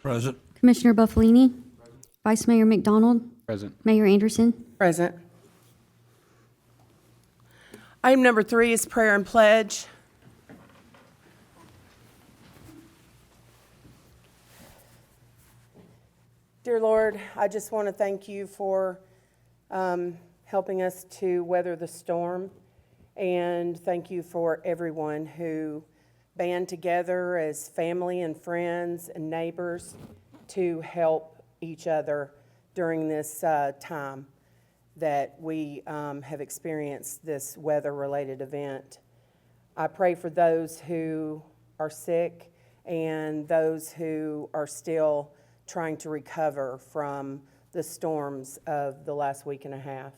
Present. Commissioner Buffalini. Vice Mayor McDonald. Present. Mayor Anderson. Present. Item number 3 is prayer and pledge. Dear Lord, I just want to thank you for helping us to weather the storm, and thank you for everyone who band together as family and friends and neighbors to help each other during this time that we have experienced this weather-related event. I pray for those who are sick and those who are still trying to recover from the storms of the last week and a half.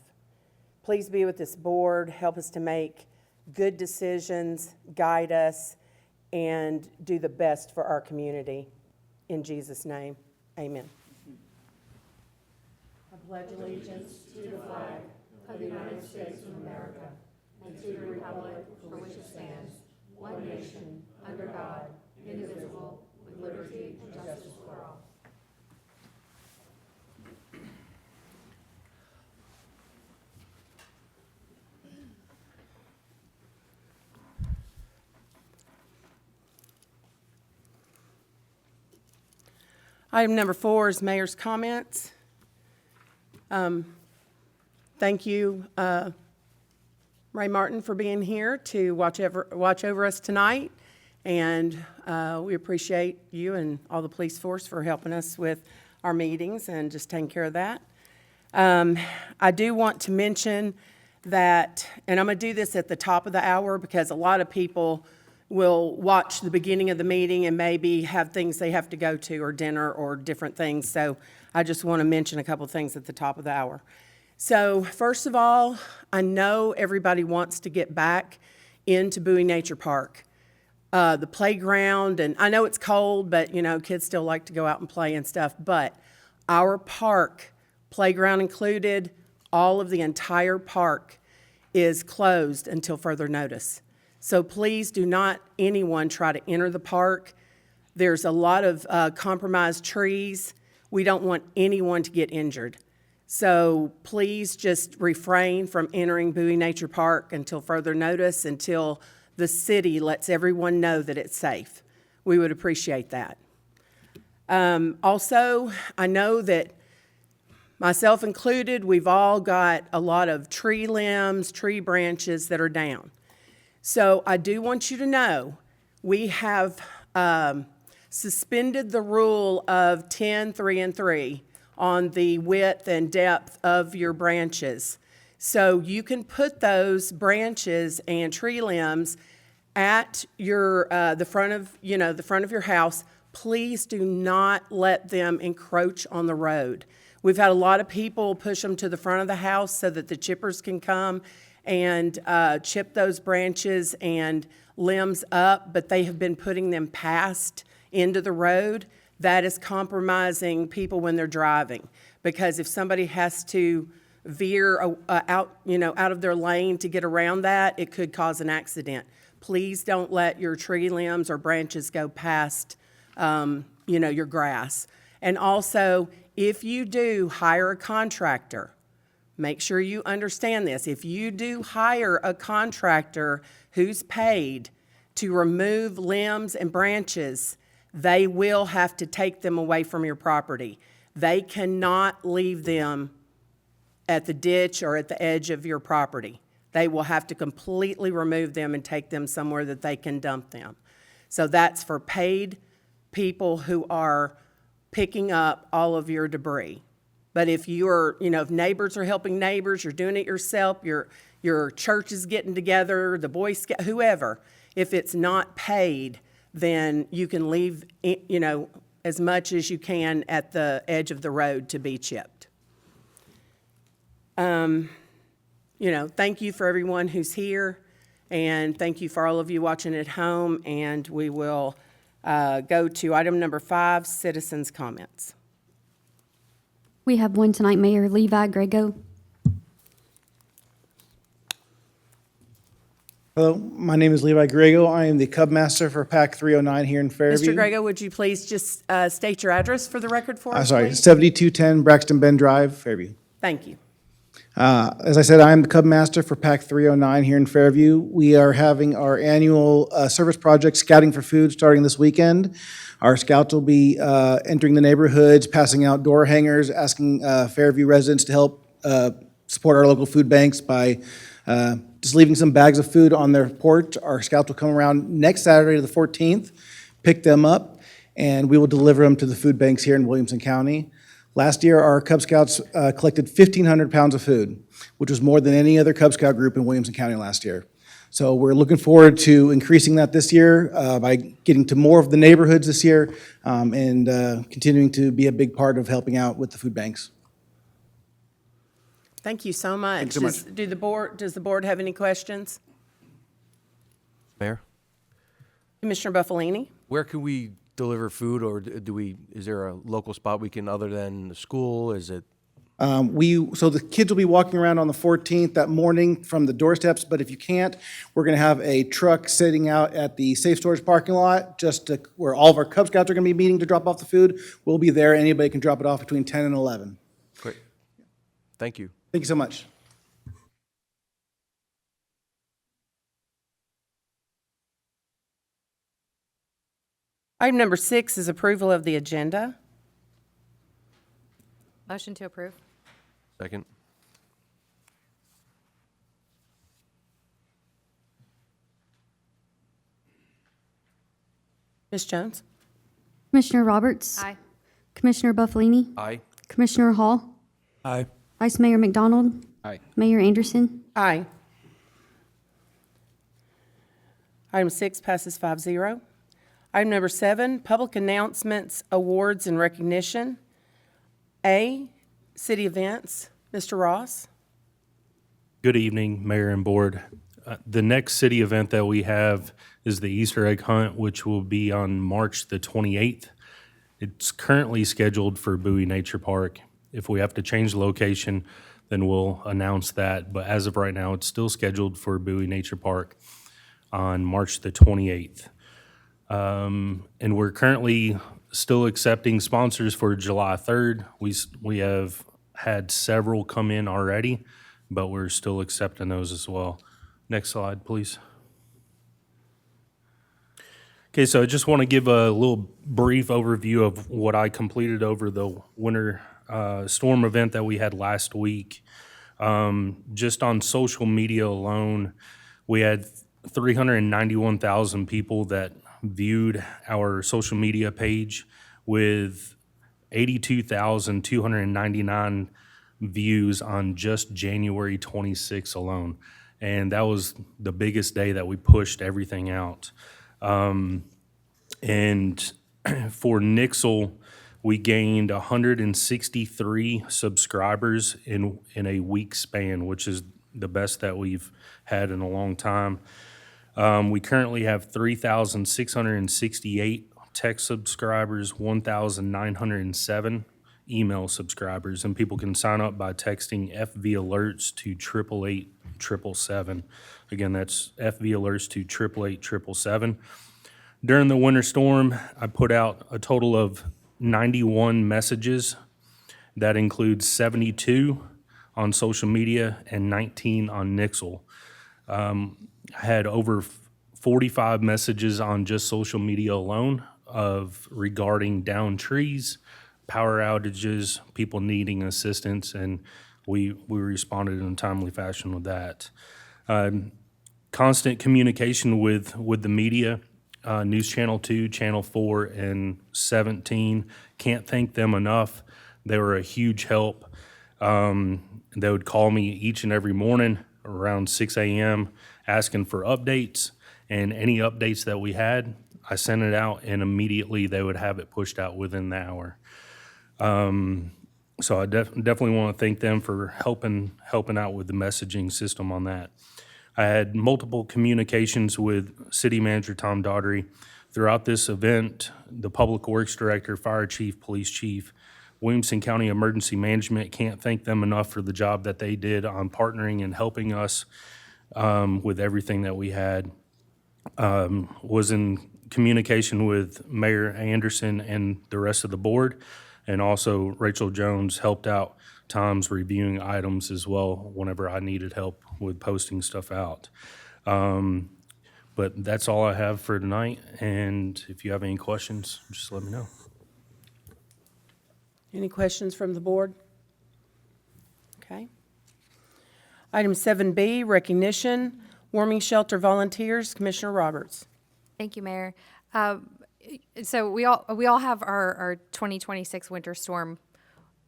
Please be with this board, help us to make good decisions, guide us, and do the best for our community. In Jesus' name, amen. I pledge allegiance to the flag of the United States of America and to the republic for which it stands, one nation, under God, indivisible, with liberty and justice for all. Item number 4 is mayor's comments. Thank you, Ray Martin, for being here to watch over us tonight. And we appreciate you and all the police force for helping us with our meetings and just taking care of that. I do want to mention that, and I'm going to do this at the top of the hour because a lot of people will watch the beginning of the meeting and maybe have things they have to go to or dinner or different things. So I just want to mention a couple things at the top of the hour. So first of all, I know everybody wants to get back into Bowie Nature Park. The playground, and I know it's cold, but you know, kids still like to go out and play and stuff, but our park, playground included, all of the entire park is closed until further notice. So please do not anyone try to enter the park. There's a lot of compromised trees. We don't want anyone to get injured. So please just refrain from entering Bowie Nature Park until further notice, until the city lets everyone know that it's safe. We would appreciate that. Also, I know that myself included, we've all got a lot of tree limbs, tree branches that are down. So I do want you to know, we have suspended the rule of 10, 3, and 3 on the width and depth of your branches. So you can put those branches and tree limbs at your the front of your house. Please do not let them encroach on the road. We've had a lot of people push them to the front of the house so that the chippers can come and chip those branches and limbs up, but they have been putting them past into the road. That is compromising people when they're driving, because if somebody has to veer out of their lane to get around that, it could cause an accident. Please don't let your tree limbs or branches go past your grass. And also, if you do hire a contractor, make sure you understand this. If you do hire a contractor who's paid to remove limbs and branches, they will have to take them away from your property. They cannot leave them at the ditch or at the edge of your property. They will have to completely remove them and take them somewhere that they can dump them. So that's for paid people who are picking up all of your debris. But if if neighbors are helping neighbors, you're doing it yourself, your church is getting together, the Boy Scout, whoever, if it's not paid, then you can leave, as much as you can at the edge of the road to be chipped. Thank you for everyone who's here, and thank you for all of you watching at home, and we will go to item number 5, citizens' comments. We have one tonight, Mayor Levi Grego. Hello, my name is Levi Grego. I am the Cub Master for Pack 309 here in Fairview. Mr. Grego, would you please just state your address for the record for us, Sorry, please? 7210 Braxton Bend Drive, Fairview. Thank you. As I said, I am the Cub Master for Pack 309 here in Fairview. We are having our annual service project, Scouting for Food, starting this weekend. Our scouts will be entering the neighborhoods, passing out door hangers, asking Fairview residents to help support our local food banks by just leaving some bags of food on their porch. Our scouts will come around next Saturday, the 14th, pick them up, and we will deliver them to the food banks here in Williamson County. Last year, our Cub Scouts collected 1,500 pounds of food, which was more than any other Cub Scout group in Williamson County last year. So we're looking forward to increasing that this year by getting to more of the neighborhoods this year and continuing to be a big part of helping out with the food banks. Thank you so much. Thanks so much. Does the board have any questions? Mayor, Commissioner Buffalini? where can we deliver food, or is there a local spot we can, other than the school? Is it? So the kids will be walking around on the 14th that morning from the doorsteps, but if you can't, we're going to have a truck sitting out at the safe storage parking lot, where all of our Cub Scouts are going to be meeting to drop off the food. We'll be there. Anybody can drop it off between 10 and 11. Great. Thank you. Thank you so much. Item number 6 is approval of the agenda. Motion to approve. Second. Ms. Jones? Commissioner Roberts. Aye. Commissioner Buffalini. Aye. Commissioner Hall. Aye. Vice Mayor McDonald. Aye. Mayor Anderson. Aye. Item 6 passes 5-0. Item number 7, public announcements, awards, and recognition. A, city events. Mr. Ross? Good evening, Mayor and Board. The next city event that we have is the Easter egg hunt, which will be on March the 28th. It's currently scheduled for Bowie Nature Park. If we have to change the location, then we'll announce that. But as of right now, it's still scheduled for Bowie Nature Park on March the 28th. And we're currently still accepting sponsors for July 3rd. We have had several come in already, but we're still accepting those as well. Next slide, please. Okay, so I just want to give a little brief overview of what I completed over the winter storm event that we had last week. Just on social media alone, we had 391,000 people that viewed our social media page, with 82,299 views on just January 26 alone. And that was the biggest day that we pushed everything out. And for Nixle, we gained 163 subscribers in a week span, which is the best that we've had in a long time. We currently have 3,668 text subscribers, 1,907 email subscribers, and people can sign up by texting FV Alerts to 888-777. Again, that's FV Alerts to 888-777. During the winter storm, I put out a total of 91 messages. That includes 72 on social media and 19 on Nixle. I had over 45 messages on just social media alone regarding downed trees, power outages, people needing assistance, and we responded in a timely fashion with that. Constant communication with the media, News Channel 2, Channel 4, and 17. Can't thank them enough. They were a huge help. They would call me each and every morning around 6 a.m. asking for updates, and any updates that we had, I sent it out, and immediately they would have it pushed out within the hour. So I definitely want to thank them for helping out with the messaging system on that. I had multiple communications with City Manager Tom Daugherty throughout this event, the Public Works Director, Fire Chief, Police Chief, Williamson County Emergency Management. Can't thank them enough for the job that they did on partnering and helping us with everything that we had. Was in communication with Mayor Anderson and the rest of the board, and also Rachel Jones helped out Tom's reviewing items as well whenever I needed help with posting stuff out. But that's all I have for tonight, and if you have any questions, just let me know. Any questions from the board? Okay. Item 7B, recognition, warming shelter volunteers, Commissioner Roberts. Thank you, Mayor. So we all have our 2026 winter storm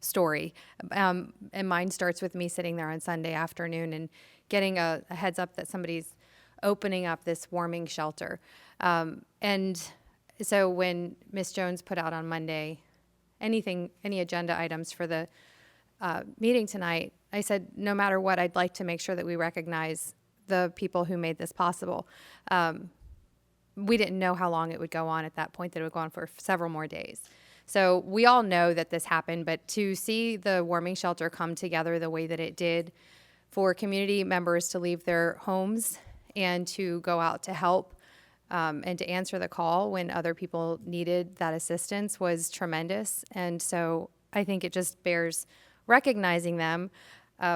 story, and mine starts with me sitting there on Sunday afternoon and getting a heads up that somebody's opening up this warming shelter. And so when Ms. Jones put out on Monday any agenda items for the meeting tonight, I said, no matter what, I'd like to make sure that we recognize the people who made this possible. We didn't know how long it would go on at that point, that it would go on for several more days. So we all know that this happened, but to see the warming shelter come together the way that it did, for community members to leave their homes and to go out to help and to answer the call when other people needed that assistance was tremendous. And so I think it just bears recognizing them.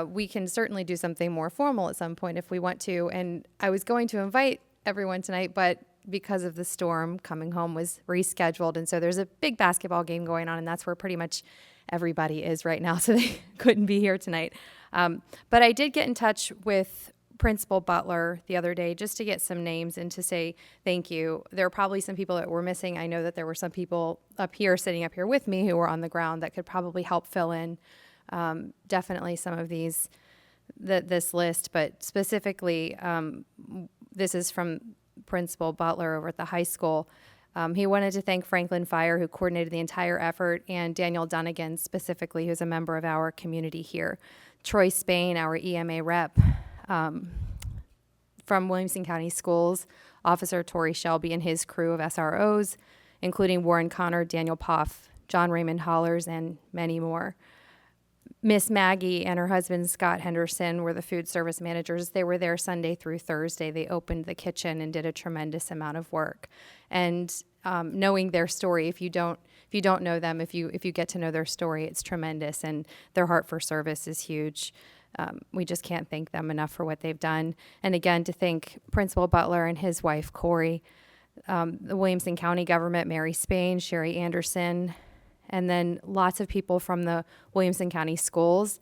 We can certainly do something more formal at some point if we want to. And I was going to invite everyone tonight, but because of the storm, coming home was rescheduled. And so there's a big basketball game going on, and that's where pretty much everybody is right now. So they couldn't be here tonight. But I did get in touch with Principal Butler the other day just to get some names and to say thank you. There are probably some people that were missing. I know that there were some people up here, sitting up here with me, who were on the ground that could probably help fill in definitely some of this list. But specifically, this is from Principal Butler over at the high school. He wanted to thank Franklin Fire, who coordinated the entire effort, and Daniel Dunnigan specifically, who's a member of our community here. Troy Spain, our EMA rep, from Williamson County Schools, Officer Tori Shelby and his crew of SROs, including Warren Connor, Daniel Poff, John Raymond Hollers, and many more. Miss Maggie and her husband, Scott Henderson, were the food service managers. They were there Sunday through Thursday. They opened the kitchen and did a tremendous amount of work. And knowing their story, if you don't know them, if you get to know their story, it's tremendous. And their heart for service is huge. We just can't thank them enough for what they've done. And again, to thank Principal Butler and his wife, Corey, the Williamson County government, Mary Spain, Sherry Anderson, and then lots of people from the Williamson County schools.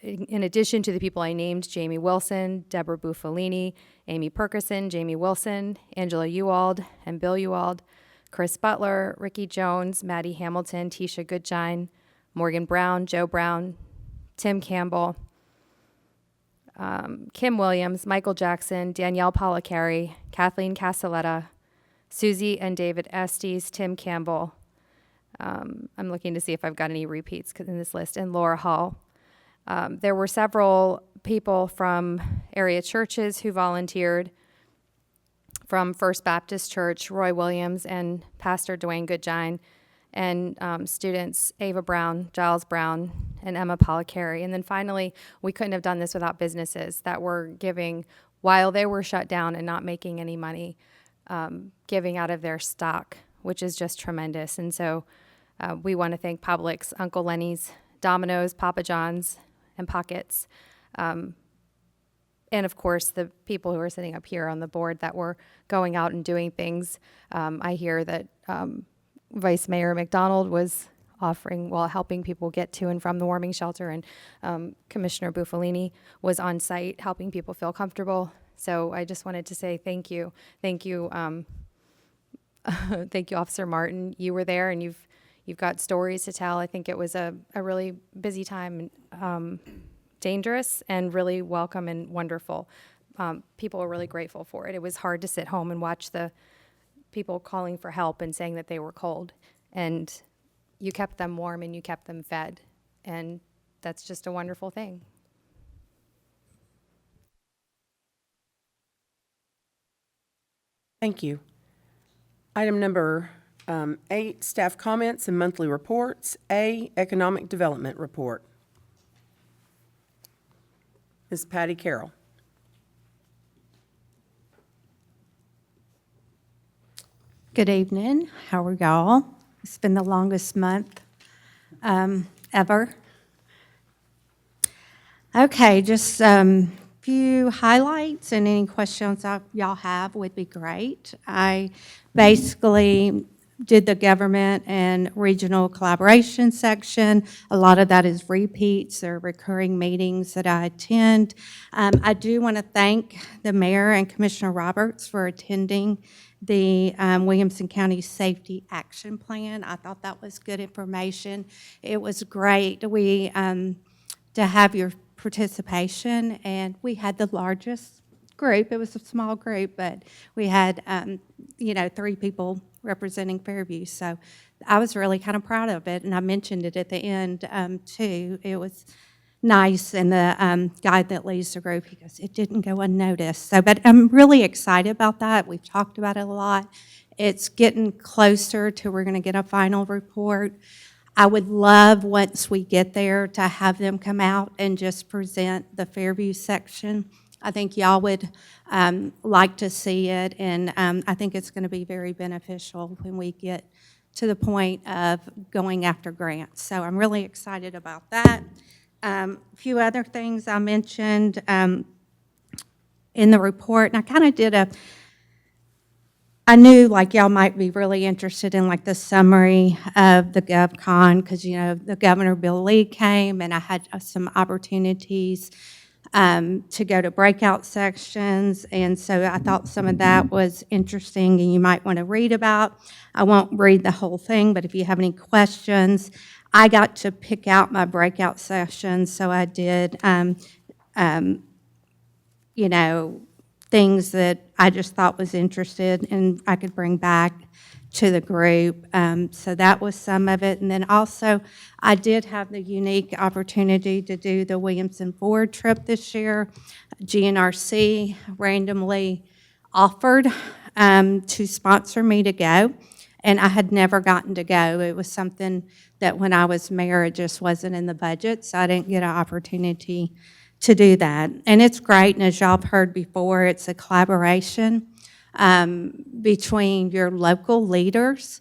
In addition to the people I named, Jamie Wilson, Deborah Buffalini, Amy Perkison, Jamie Wilson, Angela Ewald, and Bill Ewald, Chris Butler, Ricky Jones, Maddie Hamilton, Tisha Goodshine, Morgan Brown, Joe Brown, Tim Campbell, Kim Williams, Michael Jackson, Danielle Policari, Kathleen Castelletta, Susie and David Estes, Tim Campbell. I'm looking to see if I've got any repeats in this list, and Laura Hall. There were several people from area churches who volunteered. From First Baptist Church, Roy Williams and Pastor Dwayne Goodshine, and students Ava Brown, Giles Brown, and Emma Policari. And then finally, we couldn't have done this without businesses that were giving while they were shut down and not making any money, giving out of their stock, which is just tremendous. And so we want to thank Publix, Uncle Lenny's, Domino's, Papa John's, and Pockets. And of course, the people who are sitting up here on the board that were going out and doing things. I hear that Vice Mayor McDonald was helping people get to and from the warming shelter, and Commissioner Buffalini was on site helping people feel comfortable. So I just wanted to say thank you. Thank you, thank you, Officer Martin. You were there, and you've got stories to tell. I think it was a really busy time, dangerous and really welcome and wonderful. People were really grateful for it. It was hard to sit home and watch the people calling for help and saying that they were cold. And you kept them warm and you kept them fed. And that's just a wonderful thing. Thank you. Item number 8, staff comments and monthly reports. A, economic development report. Ms. Patty Carroll. Good evening. How are y'all? It's been the longest month ever. Okay, just few highlights and any questions y'all have would be great. I basically did the government and regional collaboration section. A lot of that is repeats or recurring meetings that I attend. I do want to thank the mayor and Commissioner Roberts for attending the Williamson County Safety Action Plan. I thought that was good information. It was great. To have your participation, and we had the largest group. It was a small group, but we had, 3 people representing Fairview. So I was really kind of proud of it, and I mentioned it at the end, too. It was nice, and the guy that leads the group, he goes, it didn't go unnoticed. So, but I'm really excited about that. We've talked about it a lot. It's getting closer to we're going to get a final report. I would love, once we get there, to have them come out and just present the Fairview section. I think y'all would like to see it, and I think it's going to be very beneficial when we get to the point of going after grants. So I'm really excited about that. A few other things I mentioned in the report, and I kind of did I knew like y'all might be really interested in like the summary of the GovCon, because the Governor Bill Lee came, and I had some opportunities to go to breakout sections, and so I thought some of that was interesting and you might want to read about. I won't read the whole thing, but if you have any questions, I got to pick out my breakout sessions, so I did, things that I just thought was interested and I could bring back to the group. So that was some of it. And then also, I did have the unique opportunity to do the Williamson Ford trip this year. GNRC randomly offered to sponsor me to go, and I had never gotten to go. It was something that when I was mayor, it just wasn't in the budget, so I didn't get an opportunity to do that. And it's great, and as y'all have heard before, it's a collaboration between your local leaders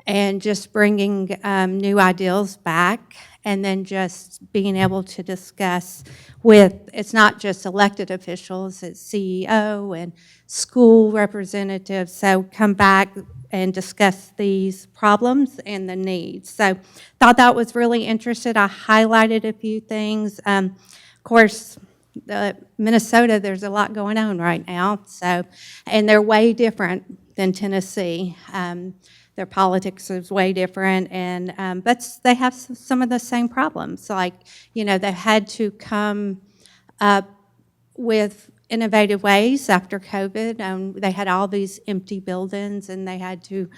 and just bringing new ideas back, and then just being able to discuss with, it's not just elected officials, it's CEO and school representatives, so come back and discuss these problems and the needs. So thought that was really interesting. I highlighted a few things. Of course, Minnesota, there's a lot going on right now, so, and they're way different than Tennessee. Their politics is way different, and but they have some of the same problems. Like, they had to come up with innovative ways after COVID. They had all these empty buildings, and they had to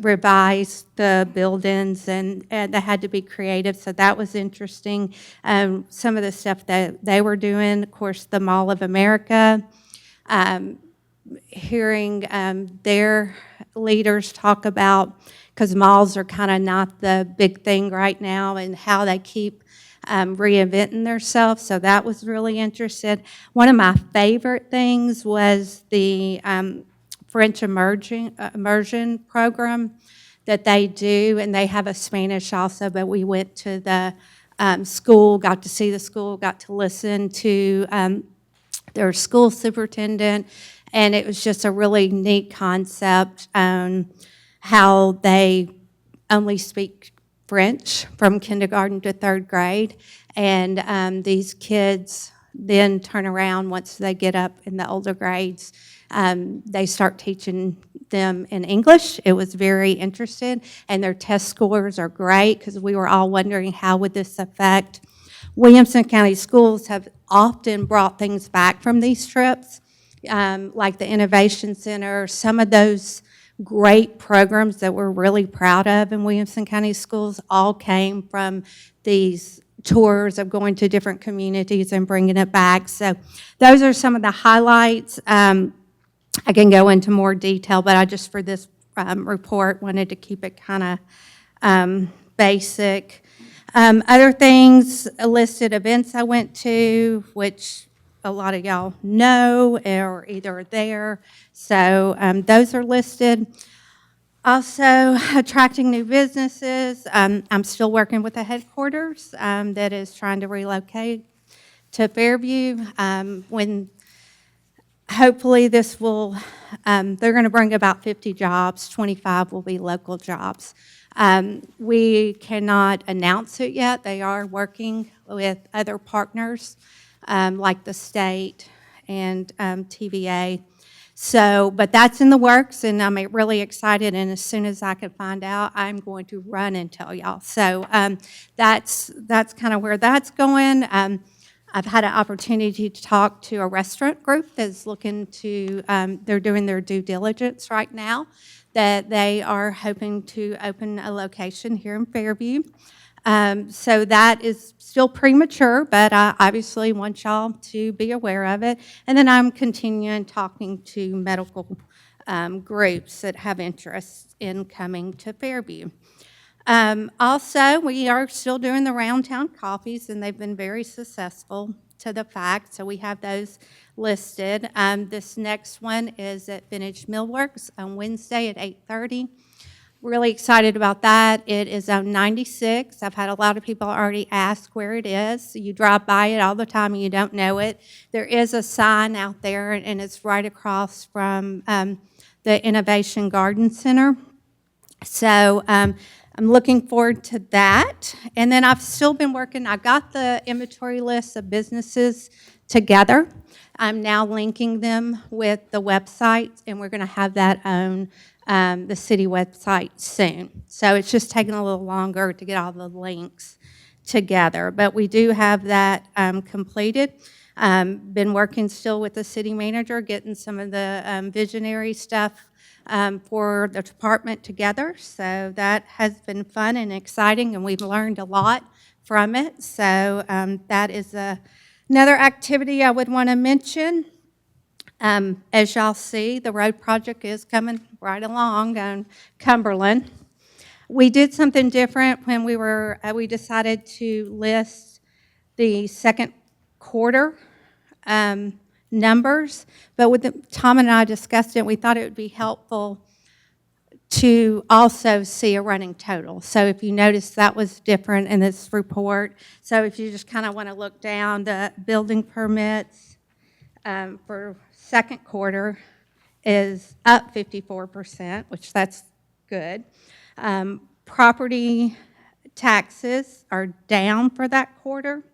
revise the buildings, and they had to be creative, so that was interesting. Some of the stuff that they were doing, of course, the Mall of America, hearing their leaders talk about, because malls are kind of not the big thing right now, and how they keep reinventing themselves, so that was really interesting. One of my favorite things was the French immersion program that they do, and they have a Spanish also, but we went to the school, got to see the school, got to listen to their school superintendent, and it was just a really neat concept on how they only speak French from kindergarten to 3rd grade, and these kids then turn around once they get up in the older grades. They start teaching them in English. It was very interesting, and their test scores are great, because we were all wondering how would this affect. Williamson County Schools have often brought things back from these trips, like the Innovation Center, some of those great programs that we're really proud of in Williamson County Schools all came from these tours of going to different communities and bringing it back. So those are some of the highlights. I can go into more detail, but I just, for this report, wanted to keep it kind of basic. Other things, listed events I went to, which a lot of y'all know or either are there. So those are listed. Also, attracting new businesses. I'm still working with the headquarters that is trying to relocate to Fairview. When hopefully this will, they're going to bring about 50 jobs, 25 will be local jobs. We cannot announce it yet. They are working with other partners like the state and TVA. So, but that's in the works, and I'm really excited, and as soon as I can find out, I'm going to run and tell y'all. So that's kind of where that's going. I've had an opportunity to talk to a restaurant group that's looking to, they're doing their due diligence right now, that they are hoping to open a location here in Fairview. So that is still premature, but I obviously want y'all to be aware of it. And then I'm continuing talking to medical groups that have interest in coming to Fairview. Also, we are still doing the Round Town Coffees, and they've been very successful to the fact, so we have those listed. This next one is at Vintage Millworks on Wednesday at 8:30. Really excited about that. It is on 96. I've had a lot of people already ask where it is. You drive by it all the time and you don't know it. There is a sign out there, and it's right across from the Innovation Garden Center. So I'm looking forward to that. And then I've still been working, I got the inventory list of businesses together. I'm now linking them with the website, and we're going to have that on the city website soon. So it's just taking a little longer to get all the links together. But we do have that completed. Been working still with the city manager, getting some of the visionary stuff for the department together. So that has been fun and exciting, and we've learned a lot from it. So that is another activity I would want to mention. As y'all see, the road project is coming right along on Cumberland. We did something different when we decided to list the second quarter numbers, but Tom and I discussed it, we thought it would be helpful to also see a running total. So if you notice, that was different in this report. So if you just kind of want to look down, the building permits for second quarter is up 54%, which that's good. Property taxes are down for that quarter.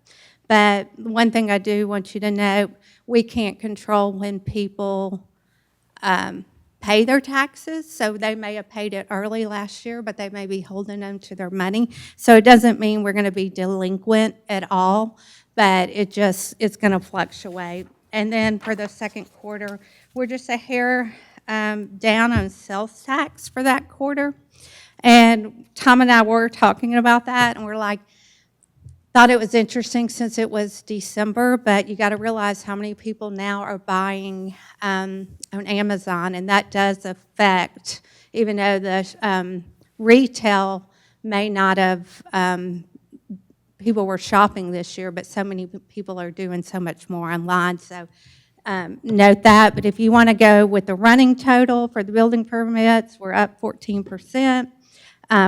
But one thing I do want you to know, we can't control when people pay their taxes. So they may have paid it early last year, but they may be holding on to their money. So it doesn't mean we're going to be delinquent at all, but it's going to fluctuate. And then for the second quarter, we're just a hair down on sales tax for that quarter. And Tom and I were talking about that, and we're like, thought it was interesting since it was December, but you got to realize how many people now are buying on Amazon, and that does affect, even though the retail may not have, people were shopping this year, but so many people are doing so much more online. So note that. But if you want to go with the running total for the building permits, we're up 14%.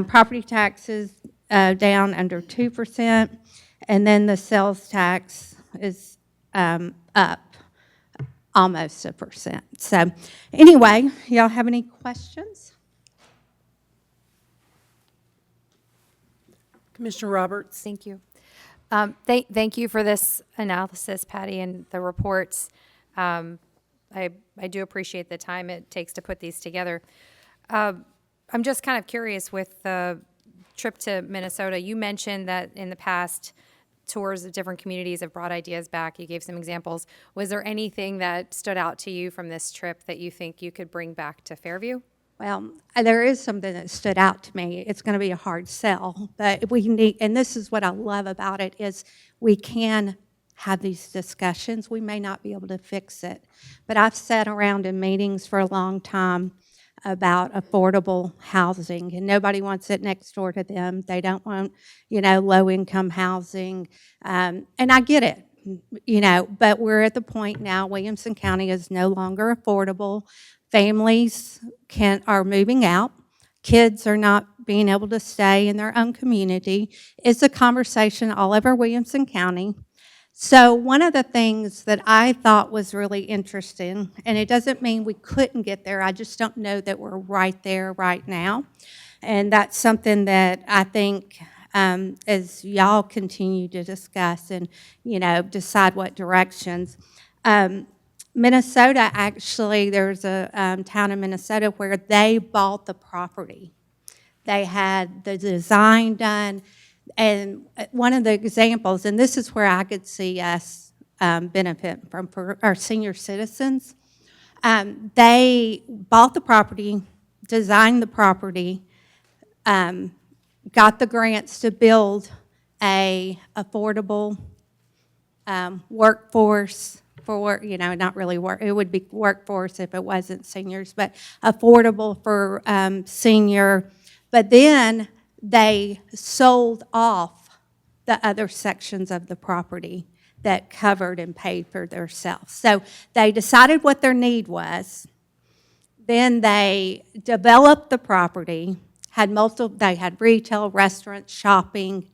Property taxes down under 2%. And then the sales tax is up almost 1%. So anyway, y'all have any questions? Commissioner Roberts? Thank you. Thank you for this analysis, Patty, and the reports. I do appreciate the time it takes to put these together. I'm just kind of curious with the trip to Minnesota. You mentioned that in the past, tours of different communities have brought ideas back. You gave some examples. Was there anything that stood out to you from this trip that you think you could bring back to Fairview? Well, there is something that stood out to me. It's going to be a hard sell, but we need, and this is what I love about it, is we can have these discussions. We may not be able to fix it, but I've sat around in meetings for a long time about affordable housing, and nobody wants it next door to them. They don't want, low-income housing, and I get it. but we're at the point now, Williamson County is no longer affordable. Families are moving out. Kids are not being able to stay in their own community. It's a conversation all over Williamson County. So one of the things that I thought was really interesting, and it doesn't mean we couldn't get there, I just don't know that we're right there right now. And that's something that I think as y'all continue to discuss and, decide what directions. Minnesota, actually, there's a town in Minnesota where they bought the property. They had the design done, and one of the examples, and this is where I could see us benefit from for our senior citizens. They bought the property, designed the property, got the grants to build a affordable workforce for, not really work, it would be workforce if it wasn't seniors, but affordable for senior. But then they sold off the other sections of the property that covered and paid for themselves. So they decided what their need was. Then they developed the property, they had retail, restaurants, shopping.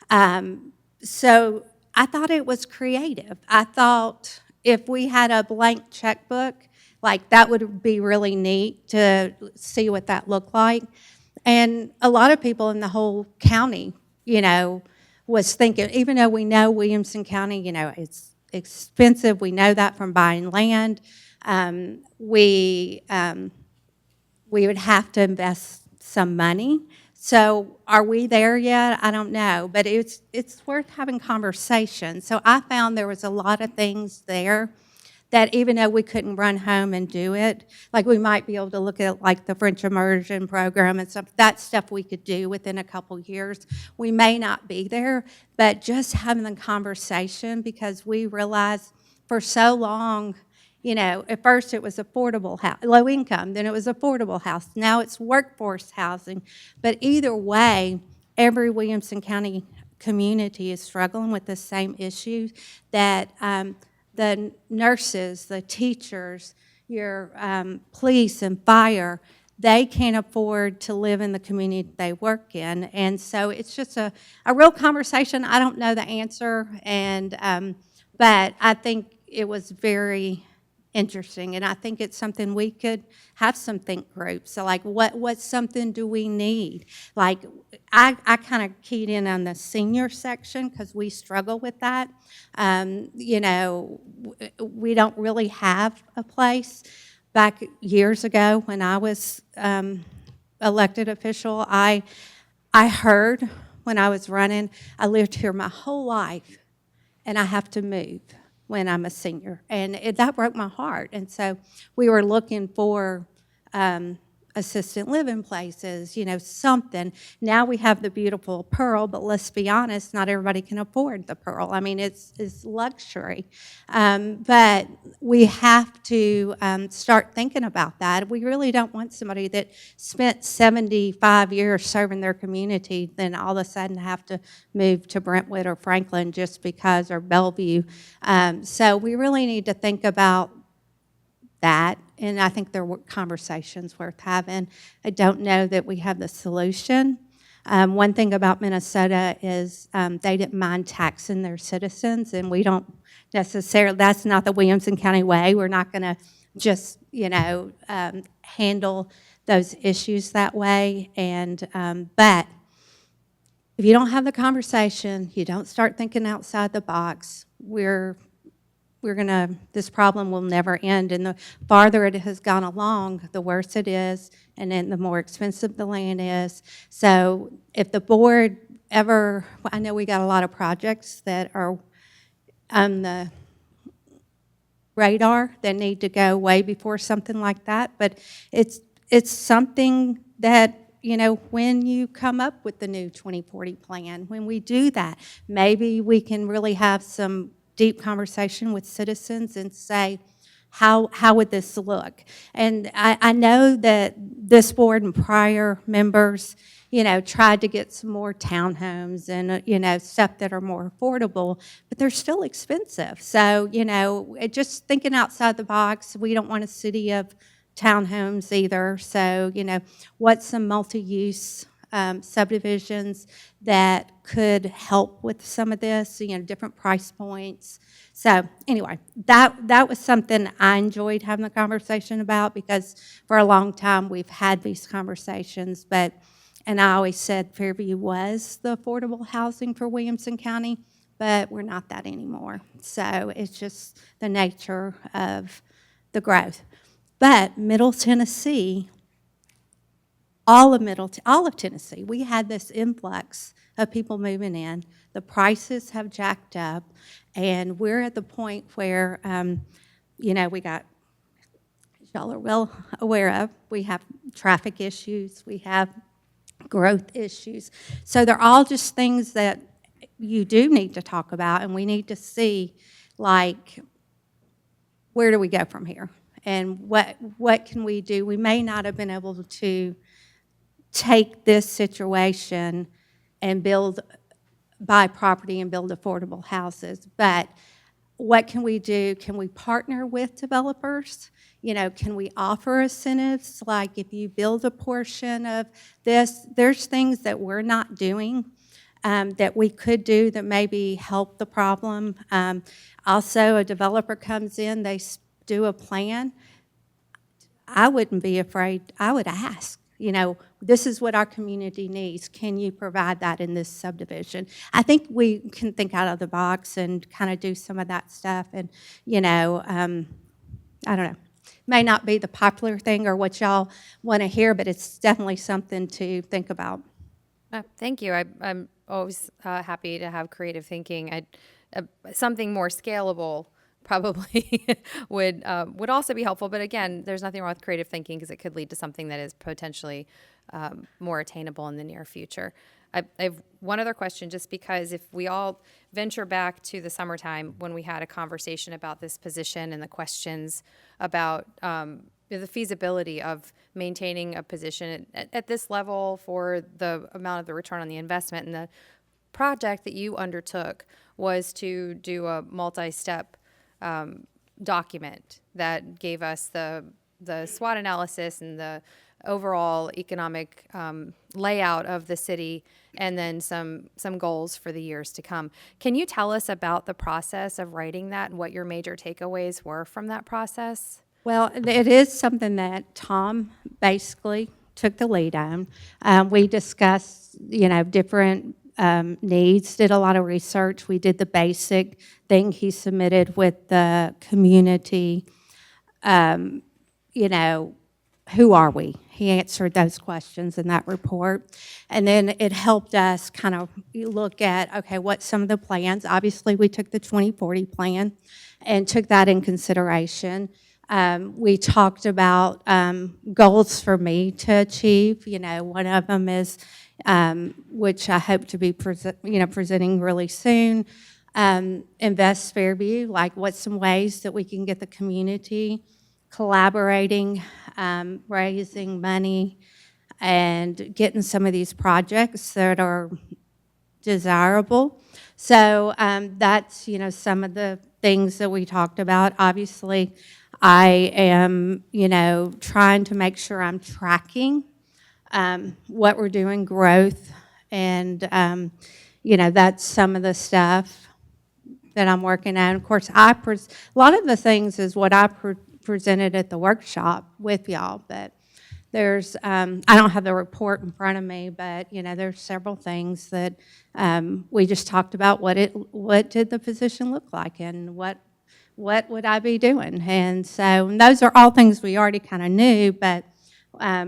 So I thought it was creative. I thought if we had a blank checkbook, like that would be really neat to see what that looked like. And a lot of people in the whole county, was thinking, even though we know Williamson County, it's expensive, we know that from buying land, we would have to invest some money. So are we there yet? I don't know, but it's worth having conversation. So I found there was a lot of things there that even though we couldn't run home and do it, like we might be able to look at like the French immersion program and stuff, that stuff we could do within a couple years. We may not be there, but just having the conversation, because we realized for so long, at first it was affordable low income, then it was affordable house, now it's workforce housing. But either way, every Williamson County community is struggling with the same issues that the nurses, the teachers, your police and fire, they can't afford to live in the community they work in. And so it's just a real conversation. I don't know the answer, but I think it was very interesting, and I think it's something we could have some think groups. So like what something do we need? Like I kind of keyed in on the senior section because we struggle with that. We don't really have a place. Back years ago when I was elected official, I heard when I was running, I lived here my whole life and I have to move when I'm a senior. And that broke my heart. And so we were looking for assisted living places, something. Now we have the beautiful Pearl, but let's be honest, not everybody can afford the Pearl. I mean, it's luxury. But we have to start thinking about that. We really don't want somebody that spent 75 years serving their community, then all of a sudden have to move to Brentwood or Franklin just because, or Bellevue. So we really need to think about that, and I think there were conversations worth having. I don't know that we have the solution. One thing about Minnesota is they didn't mind taxing their citizens, and we don't necessarily, that's not the Williamson County way. We're not going to just, handle those issues that way. And but if you don't have the conversation, you don't start thinking outside the box, this problem will never end. And the farther it has gone along, the worse it is, and then the more expensive the land is. So if the board ever, I know we got a lot of projects that are on the radar that need to go way before something like that, but it's something that, when you come up with the new 2040 plan, when we do that, maybe we can really have some deep conversation with citizens and say, how would this look? And I know that this board and prior members, tried to get some more townhomes and, stuff that are more affordable, but they're still expensive. So, just thinking outside the box, we don't want a city of townhomes either. So, what's some multi-use subdivisions that could help with some of this, different price points. So anyway, that was something I enjoyed having the conversation about, because for a long time we've had these conversations, and I always said Fairview was the affordable housing for Williamson County, but we're not that anymore. So it's just the nature of the growth. But Middle Tennessee, all of Tennessee, we had this influx of people moving in. The prices have jacked up, and we're at the point where, we got, as y'all are well aware of, we have traffic issues, we have growth issues. So they're all just things that you do need to talk about, and we need to see, like, where do we go from here? And what can we do? We may not have been able to take this situation and buy property and build affordable houses, but what can we do? Can we partner with developers? Can we offer incentives? Like if you build a portion of this, there's things that we're not doing that we could do that maybe help the problem. Also, a developer comes in, they do a plan. I wouldn't be afraid. I would ask, this is what our community needs. Can you provide that in this subdivision? I think we can think out of the box and kind of do some of that stuff. And, I don't know, may not be the popular thing or what y'all want to hear, but it's definitely something to think about. Thank you. I'm always happy to have creative thinking. Something more scalable probably would also be helpful. But again, there's nothing wrong with creative thinking, because it could lead to something that is potentially more attainable in the near future. I have one other question, just because if we all venture back to the summertime when we had a conversation about this position and the questions about the feasibility of maintaining a position at this level for the amount of the return on the investment, and the project that you undertook was to do a multi-step document that gave us the SWOT analysis and the overall economic layout of the city, and then some goals for the years to come. Can you tell us about the process of writing that and what your major takeaways were from that process? Well, it is something that Tom basically took the lead on. We discussed, different needs, did a lot of research. We did the basic thing he submitted with the community, who are we? He answered those questions in that report. And then it helped us kind of look at, okay, what's some of the plans? Obviously, we took the 2040 plan and took that in consideration. We talked about goals for me to achieve. One of them is, which I hope to be presenting really soon, Invest Fairview, like what's some ways that we can get the community collaborating, raising money, and getting some of these projects that are desirable. So that's, some of the things that we talked about. Obviously, I am, trying to make sure I'm tracking what we're doing, growth, and, that's some of the stuff that I'm working on. Of course, a lot of the things is what I presented at the workshop with y'all, but there's, I don't have the report in front of me, but, there's several things that we just talked about. What did the position look like, and what would I be doing? And so those are all things we already kind of knew, but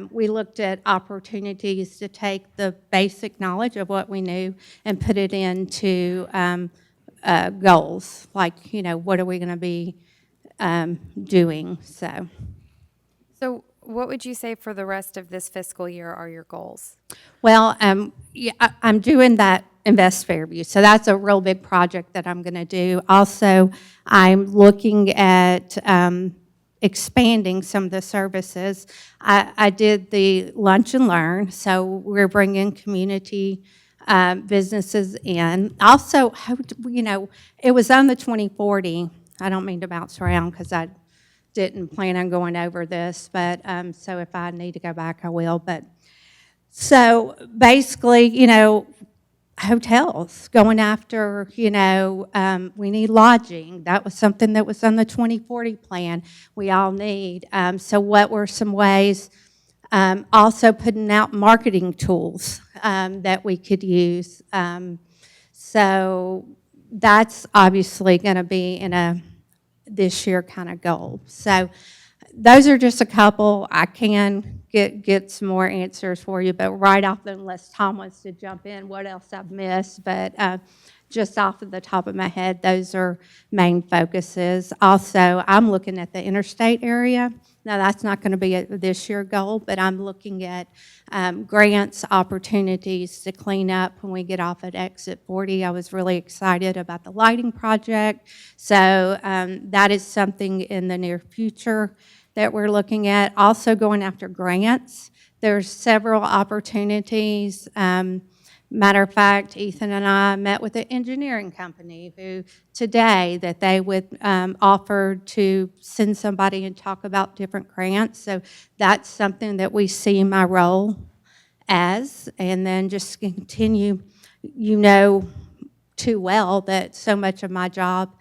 we looked at opportunities to take the basic knowledge of what we knew and put it into goals, like, what are we going to be doing? So what would you say for the rest of this fiscal year are your goals? Well, I'm doing that Invest Fairview, so that's a real big project that I'm going to do. Also, I'm looking at expanding some of the services. I did the lunch and learn, so we're bringing community businesses in. Also, it was on the 2040. I don't mean to bounce around because I didn't plan on going over this, but so if I need to go back, I will. But so basically, hotels, going after, we need lodging. That was something that was on the 2040 plan we all need. So what were some ways? Also putting out marketing tools that we could use. So that's obviously going to be in a this year kind of goal. So those are just a couple. I can get some more answers for you, but right off, unless Tom wants to jump in, what else I've missed, but just off of the top of my head, those are main focuses. Also, I'm looking at the interstate area. Now, that's not going to be a this year goal, but I'm looking at grants, opportunities to clean up when we get off at Exit 40. I was really excited about the lighting project. So that is something in the near future that we're looking at. Also going after grants. There's several opportunities. Matter of fact, Ethan and I met with an engineering company who today that they would offer to send somebody and talk about different grants. So that's something that we see my role as, and then just continue, too well that so much of my job,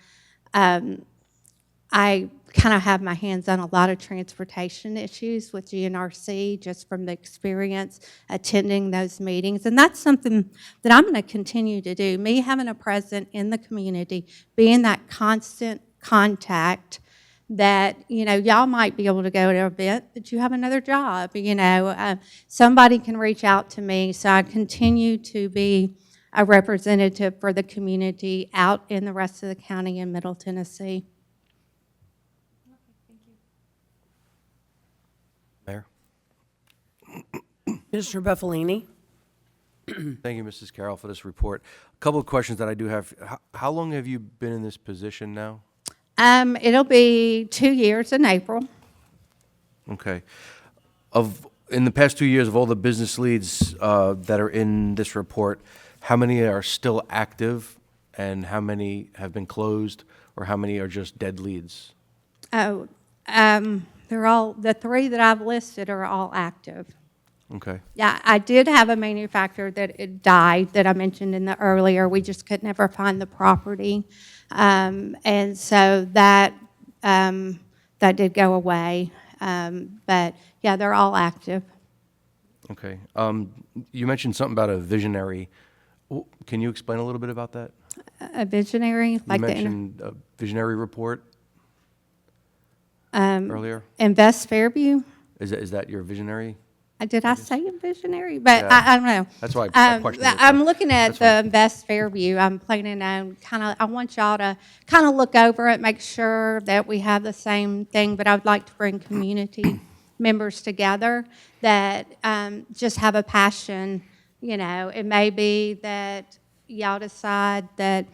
I kind of have my hands on a lot of transportation issues with GNRC just from the experience attending those meetings. And that's something that I'm going to continue to do. Me having a presence in the community, being that constant contact that, y'all might be able to go to an event, but you have another job, somebody can reach out to me. So I continue to be a representative for the community out in the rest of the county in Middle Tennessee. Mayor? Commissioner Buffalini? Thank you, Mrs. Carroll, for this report. A couple of questions that I do have. How long have you been in this position now? It'll be 2 years in April. Okay. In the past 2 years, of all the business leads that are in this report, how many are still active and how many have been closed, or how many are just dead leads? Oh, they're all, the 3 that I've listed are all active. Okay. Yeah, I did have a manufacturer that it died that I mentioned in the earlier. We just could never find the property. And so that did go away. But yeah, they're all active. Okay. You mentioned something about a visionary. Can you explain a little bit about that? A visionary, like You the mentioned a visionary report earlier. Invest Fairview. Is that your visionary? Did I say visionary? But Yeah. I don't know. That's why I questioned it. I'm looking at That's fine. the Invest Fairview. I'm planning on I want y'all to kind of look over it, make sure that we have the same thing, but I would like to bring community members together that just have a passion. It may be that y'all decide that,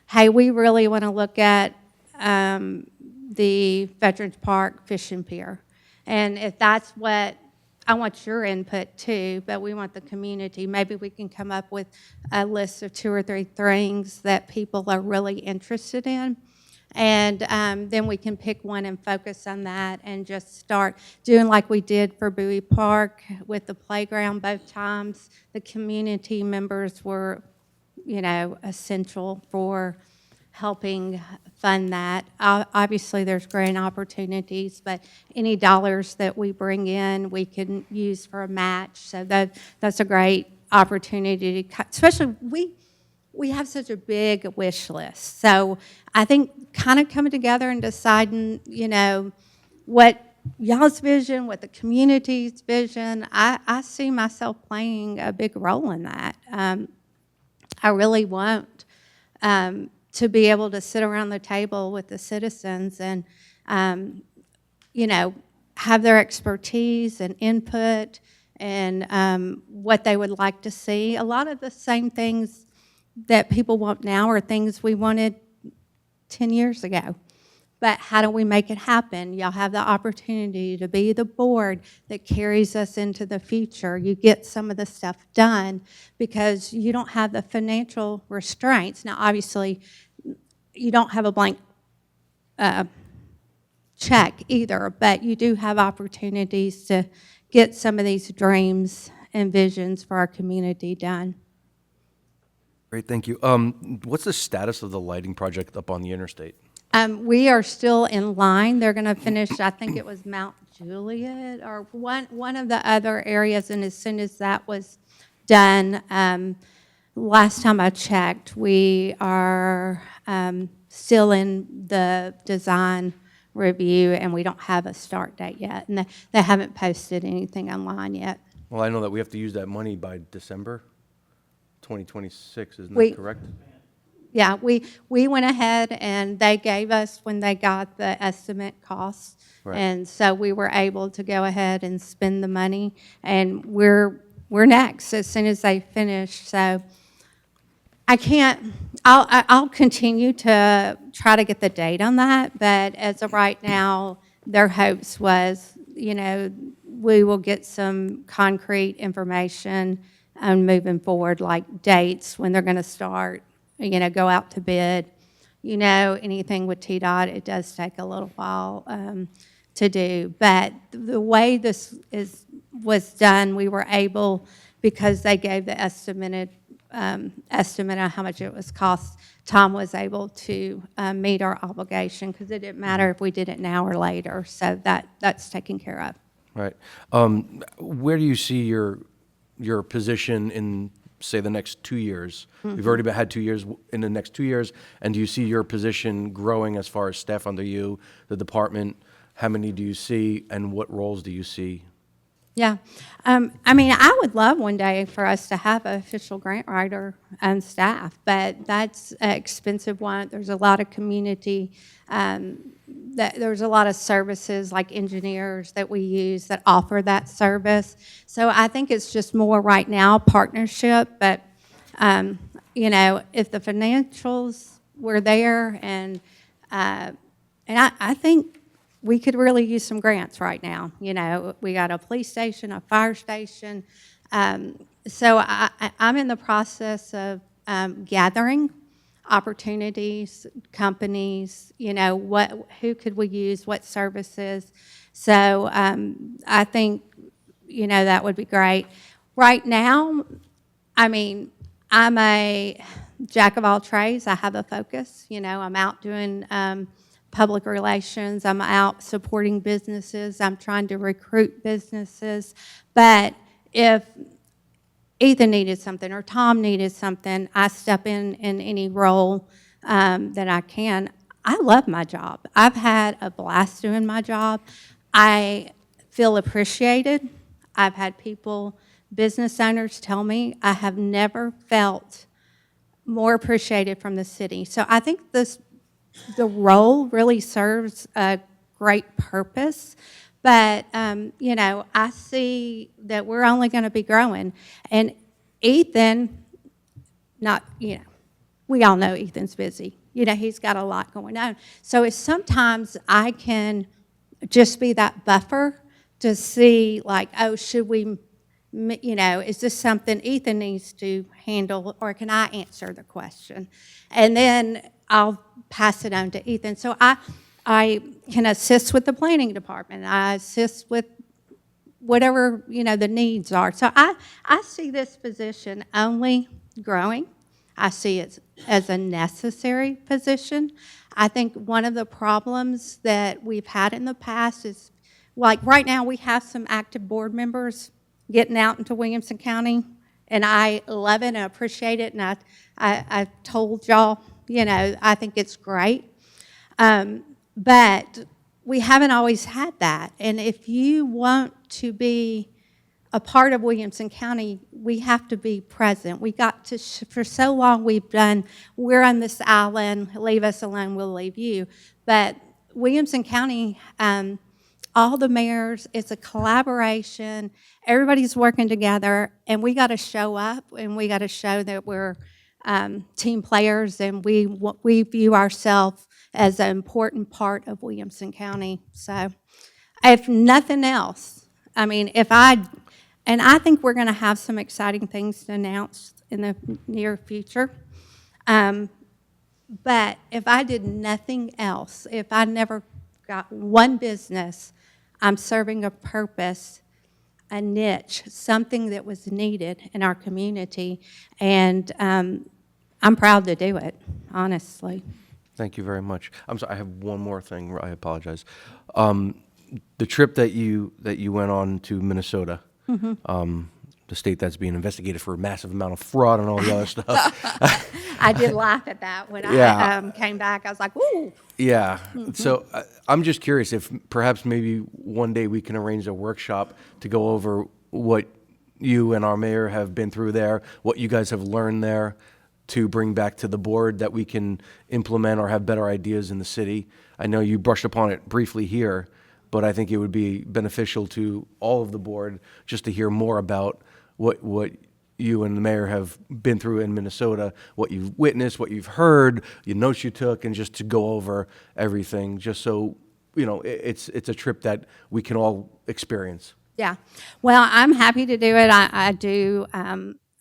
hey, we really want to look at the Veterans Park Fishing Pier. And if that's what, I want your input too, but we want the community. Maybe we can come up with a list of 2 or 3 things that people are really interested in. And then we can pick one and focus on that and just start doing like we did for Bowie Park with the playground both times. The community members were, essential for helping fund that. Obviously, there's grant opportunities, but any dollars that we bring in, we can use for a match. So that's a great opportunity to, especially we have such a big wish list. So I think kind of coming together and deciding, what y'all's vision, what the community's vision, I see myself playing a big role in that. I really want to be able to sit around the table with the citizens and, have their expertise and input and what they would like to see. A lot of the same things that people want now are things we wanted 10 years ago. But how do we make it happen? Y'all have the opportunity to be the board that carries us into the future. You get some of the stuff done because you don't have the financial restraints. Now, obviously, you don't have a blank check either, but you do have opportunities to get some of these dreams and visions for our community done. Great, thank you. What's the status of the lighting project up on the interstate? We are still in line. They're going to finish, I think it was Mount Juliet or one of the other areas, and as soon as that was done, last time I checked, we are still in the design review, and we don't have a start date yet, and they haven't posted anything online yet. Well, I know that we have to use that money by December 2026, isn't We- that correct? Yeah, we went ahead and they gave us when they got the estimate costs. Right. And so we were able to go ahead and spend the money, and we're next as soon as they finish. So I'll continue to try to get the date on that, but as of right now, their hopes was, we will get some concrete information moving forward, like dates, when they're going to start, go out to bid. Anything with TDOT, it does take a little while to do. But the way this was done, we were able, because they gave the estimate on how much it was cost, Tom was able to meet our obligation, because it didn't matter if we did it now or later. So that's taken care of. Right. Where do you see your position in, say, the next 2 years? We've already had 2 years, in the next 2 years, and do you see your position growing as far as staff under you, the department? How many do you see, and what roles do you see? Yeah. I would love one day for us to have an official grant writer on staff, but that's an expensive one. There's a lot of community, there's a lot of services like engineers that we use that offer that service. So I think it's just more right now partnership, but, if the financials were there and I think we could really use some grants right now. We got a police station, a fire station. So I'm in the process of gathering opportunities, companies, who could we use, what services. So I think, that would be great. Right now, I'm a jack of all trades. I have a focus. I'm out doing public relations. I'm out supporting businesses. I'm trying to recruit businesses. But if Ethan needed something or Tom needed something, I step in any role that I can. I love my job. I've had a blast doing my job. I feel appreciated. I've had business owners tell me I have never felt more appreciated from the city. So I think the role really serves a great purpose. But, I see that we're only going to be growing. And Ethan, we all know Ethan's busy. He's got a lot going on. So it's sometimes I can just be that buffer to see, should we, is this something Ethan needs to handle, or can I answer the question? And then I'll pass it on to Ethan. So I can assist with the planning department. I assist with whatever, the needs are. So I see this position only growing. I see it as a necessary position. I think one of the problems that we've had in the past is, right now we have some active board members getting out into Williamson County, and I love it and appreciate it, and I told y'all, I think it's great. But we haven't always had that. And if you want to be a part of Williamson County, we have to be present. We got to, for so long we've done, we're on this island, leave us alone, we'll leave you. But Williamson County, all the mayors, it's a collaboration. Everybody's working together, and we got to show up, and we got to show that we're team players, and we view ourselves as an important part of Williamson County. So if nothing else, I mean, and I think we're going to have some exciting things to announce in the near future. But if I did nothing else, if I never got one business, I'm serving a purpose, a niche, something that was needed in our community, and I'm proud to do it, honestly. Thank you very much. I'm sorry, I have one more thing. I apologize. The trip that you went on to Minnesota, the state that's being investigated for a massive amount of fraud and all the other stuff. I did laugh at that when Yeah. I came back. I was like, "Ooh!" Yeah. So I'm just curious if perhaps maybe one day we can arrange a workshop to go over what you and our mayor have been through there, what you guys have learned there, to bring back to the board that we can implement or have better ideas in the city. I know you brushed upon it briefly here, but I think it would be beneficial to all of the board just to hear more about what you and the mayor have been through in Minnesota, what you've witnessed, what you've heard, your notes you took, and just to go over everything, just so, you know, it's a trip that we can all experience. Yeah. Well, I'm happy to do it. I do.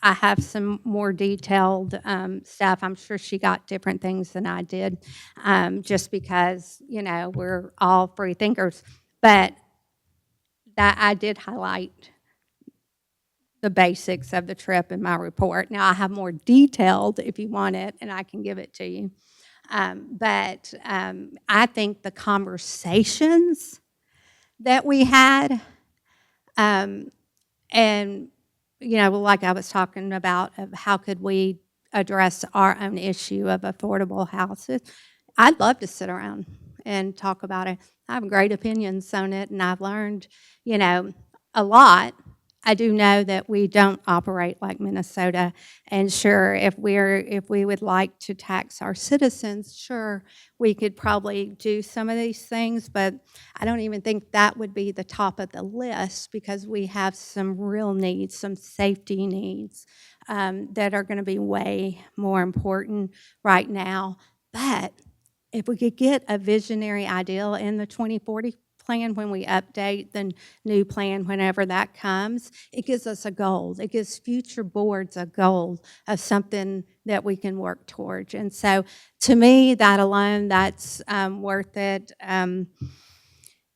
I have some more detailed stuff. I'm sure she got different things than I did, just because, you know, we're all free thinkers. But that I did highlight the basics of the trip in my report. Now, I have more detailed if you want it, and I can give it to you. But I think the conversations that we had, and, you know, like I was talking about, of how could we address our own issue of affordable houses, I'd love to sit around and talk about it. I have great opinions on it, and I've learned, you know, a lot. I do know that we don't operate like Minnesota, and sure, if we would like to tax our citizens, sure, we could probably do some of these things, but I don't even think that would be the top of the list, because we have some real needs, some safety needs that are going to be way more important right now. But if we could get a visionary ideal in the 2040 plan, when we update the new plan, whenever that comes, it gives us a goal. It gives future boards a goal of something that we can work towards. And so to me, that alone, that's worth it.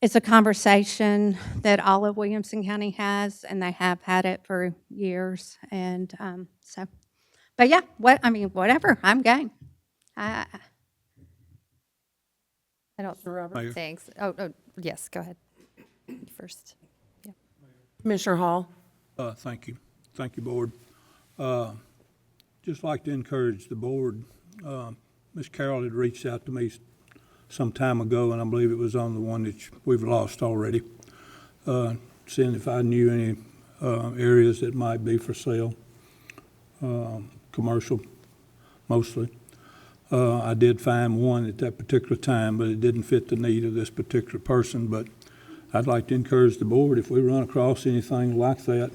It's a conversation that all of Williamson County has, and they have had it for years. And but yeah, whatever, I'm game. I don't, Robert? thanks. Oh, yes, go ahead. You first. Commissioner Hall? Thank you. Thank you, Board. Just like to encourage the Board. Ms. Carroll had reached out to me some time ago, and I believe it was on the one that we've lost already, seeing if I knew any areas that might be for sale, commercial mostly. I did find one at that particular time, but it didn't fit the need of this particular person. But I'd like to encourage the board, if we run across anything like that,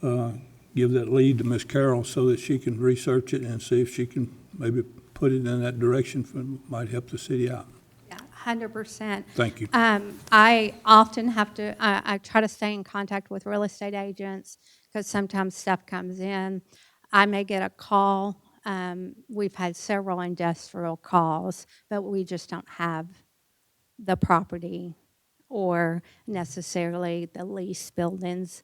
give that lead to Ms. Carroll so that she can research it and see if she can maybe put it in that direction might help the city out. Yeah, 100%. Thank you. I often have to, I try to stay in contact with real estate agents, because sometimes stuff comes in. I may get a call. We've had several industrial calls, but we just don't have the property or necessarily the lease buildings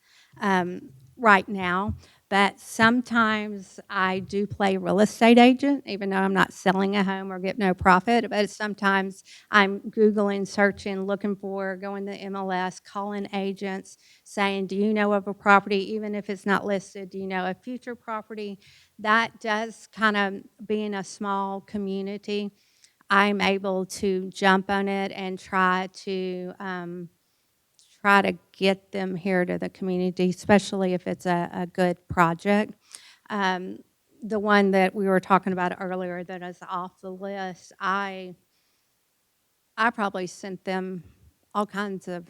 right now. But sometimes I do play real estate agent, even though I'm not selling a home or get no profit. But sometimes I'm Googling, searching, looking for, going to MLS, calling agents, saying, do you know of a property, even if it's not listed? Do you know a future property? That does kind of, being a small community, I'm able to jump on it and try to get them here to the community, especially if it's a good project. The one that we were talking about earlier that is off the list, I probably sent them all kinds of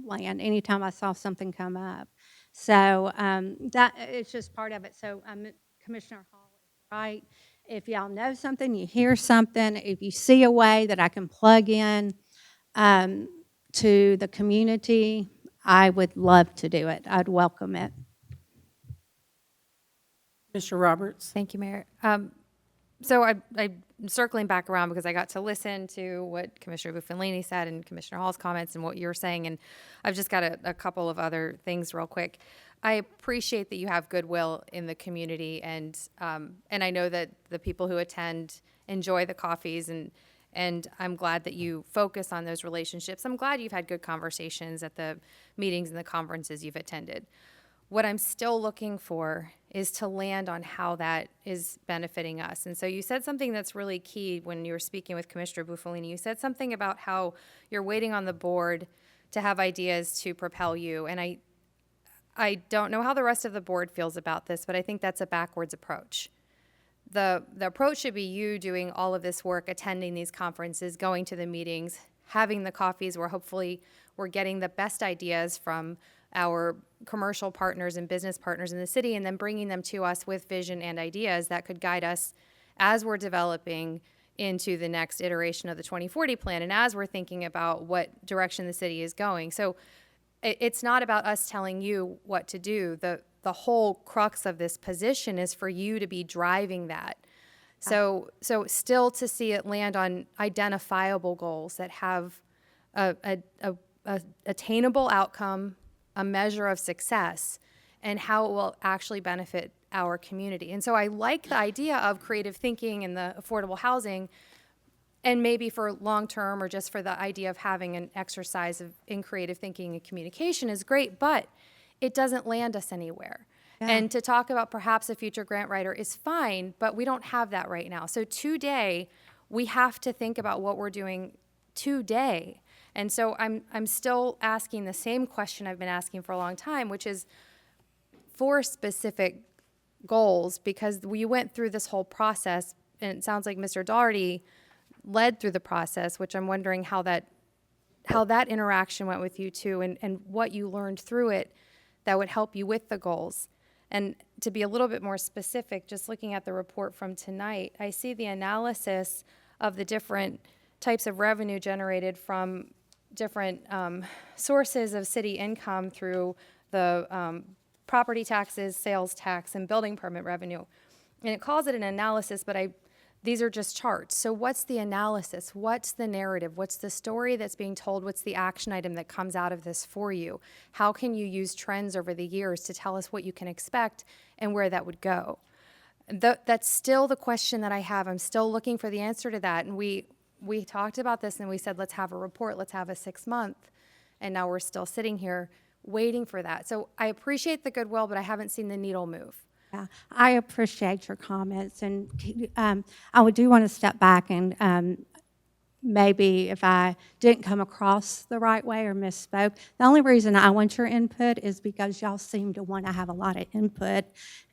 land anytime I saw something come up. So that it's just part of it. So Commissioner Hall. right? If y'all know something, you hear something, if you see a way that I can plug in to the community, I would love to do it. I'd welcome it. Mr. Roberts? Thank you, Mayor. So I'm circling back around because I got to listen to what Commissioner Buffalini said and Commissioner Hall's comments and what you're saying, and I've just got a couple of other things real quick. I appreciate that you have goodwill in the community, and I know that the people who attend enjoy the coffees, and I'm glad that you focus on those relationships. I'm glad you've had good conversations at the meetings and the conferences you've attended. What I'm still looking for is to land on how that is benefiting us. And so you said something that's really key when you were speaking with Commissioner Buffalini. You said something about how you're waiting on the board to have ideas to propel you. And I don't know how the rest of the board feels about this, but I think that's a backwards approach. The approach should be you doing all of this work, attending these conferences, going to the meetings, having the coffees where hopefully we're getting the best ideas from our commercial partners and business partners in the city, and then bringing them to us with vision and ideas that could guide us as we're developing into the next iteration of the 2040 plan and as we're thinking about what direction the city is going. So it's not about us telling you what to do. The whole crux of this position is for you to be driving that. So still to see it land on identifiable goals that have a attainable outcome, a measure of success, and how it will actually benefit our community. And so I like the idea of creative thinking and the affordable housing, and maybe for long-term or just for the idea of having an exercise in creative thinking and communication is great, but it doesn't land us anywhere. And to talk about perhaps a future grant writer is fine, but we don't have that right now. So today, we have to think about what we're doing today. And so I'm still asking the same question I've been asking for a long time, which is for specific goals, because we went through this whole process, and it sounds like Mr. Daugherty led through the process, which I'm wondering how that interaction went with you too, and what you learned through it that would help you with the goals. And to be a little bit more specific, just looking at the report from tonight, I see the analysis of the different types of revenue generated from different sources of city income through the property taxes, sales tax, and building permit revenue. And it calls it an analysis, but these are just charts. So what's the analysis? What's the narrative? What's the story that's being told? What's the action item that comes out of this for you? How can you use trends over the years to tell us what you can expect and where that would go? That's still the question that I have. I'm still looking for the answer to that. And we talked about this and we said, let's have a report, let's have a 6-month. And now we're still sitting here waiting for that. So I appreciate the goodwill, but I haven't seen the needle move. Yeah, I appreciate your comments, and I do want to step back and maybe if I didn't come across the right way or misspoke, the only reason I want your input is because y'all seem to want to have a lot of input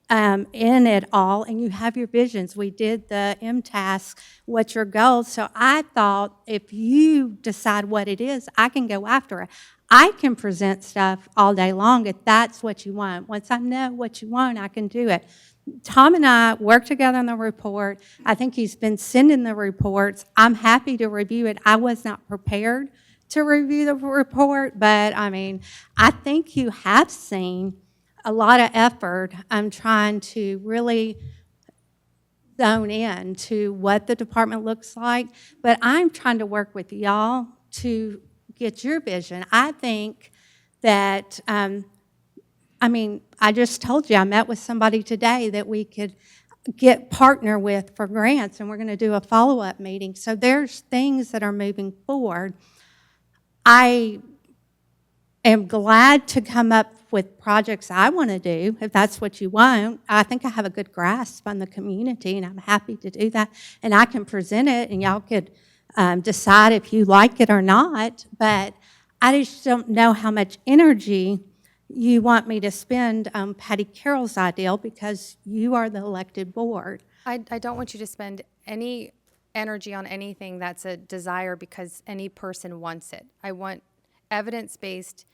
in it all, and you have your visions. We did the MTask, what's your goals? So I thought if you decide what it is, I can go after it. I can present stuff all day long if that's what you want. Once I know what you want, I can do it. Tom and I worked together on the report. I think he's been sending the reports. I'm happy to review it. I was not prepared to review the report, but I mean, I think you have seen a lot of effort. I'm trying to really zone in to what the department looks like, but I'm trying to work with y'all to get your vision. I think that, I just told you, I met with somebody today that we could partner with for grants, and we're going to do a follow-up meeting. So there's things that are moving forward. I am glad to come up with projects I want to do, if that's what you want. I think I have a good grasp on the community, and I'm happy to do that. And I can present it, and y'all could decide if you like it or not, but I just don't know how much energy you want me to spend on Patty Carroll's ideal because you are the elected board. I don't want you to spend any energy on anything that's a desire because any person wants it. I want evidence-based,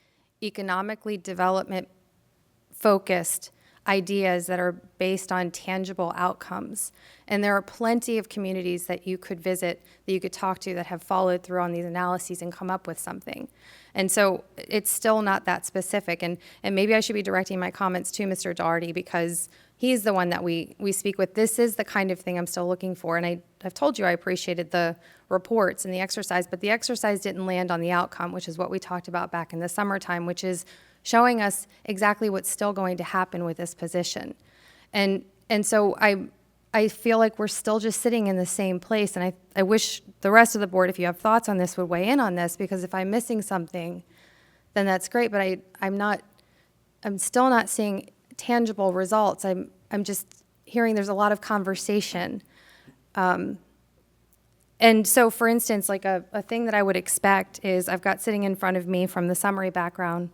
economically development-focused ideas that are based on tangible outcomes. And there are plenty of communities that you could visit, that you could talk to, that have followed through on these analyses and come up with something. And so it's still not that specific. And maybe I should be directing my comments to Mr. Doherty, because he's the one that we speak with. This is the kind of thing I'm still looking for. And I've told you I appreciated the reports and the exercise, but the exercise didn't land on the outcome, which is what we talked about back in the summertime, which is showing us exactly what's still going to happen with this position. And so I feel like we're still just sitting in the same place. And I wish the rest of the board, if you have thoughts on this, would weigh in on this, because if I'm missing something, then that's great. But I'm still not seeing tangible results. I'm just hearing there's a lot of conversation. And so, for instance, like a thing that I would expect is, I've got sitting in front of me from the summary background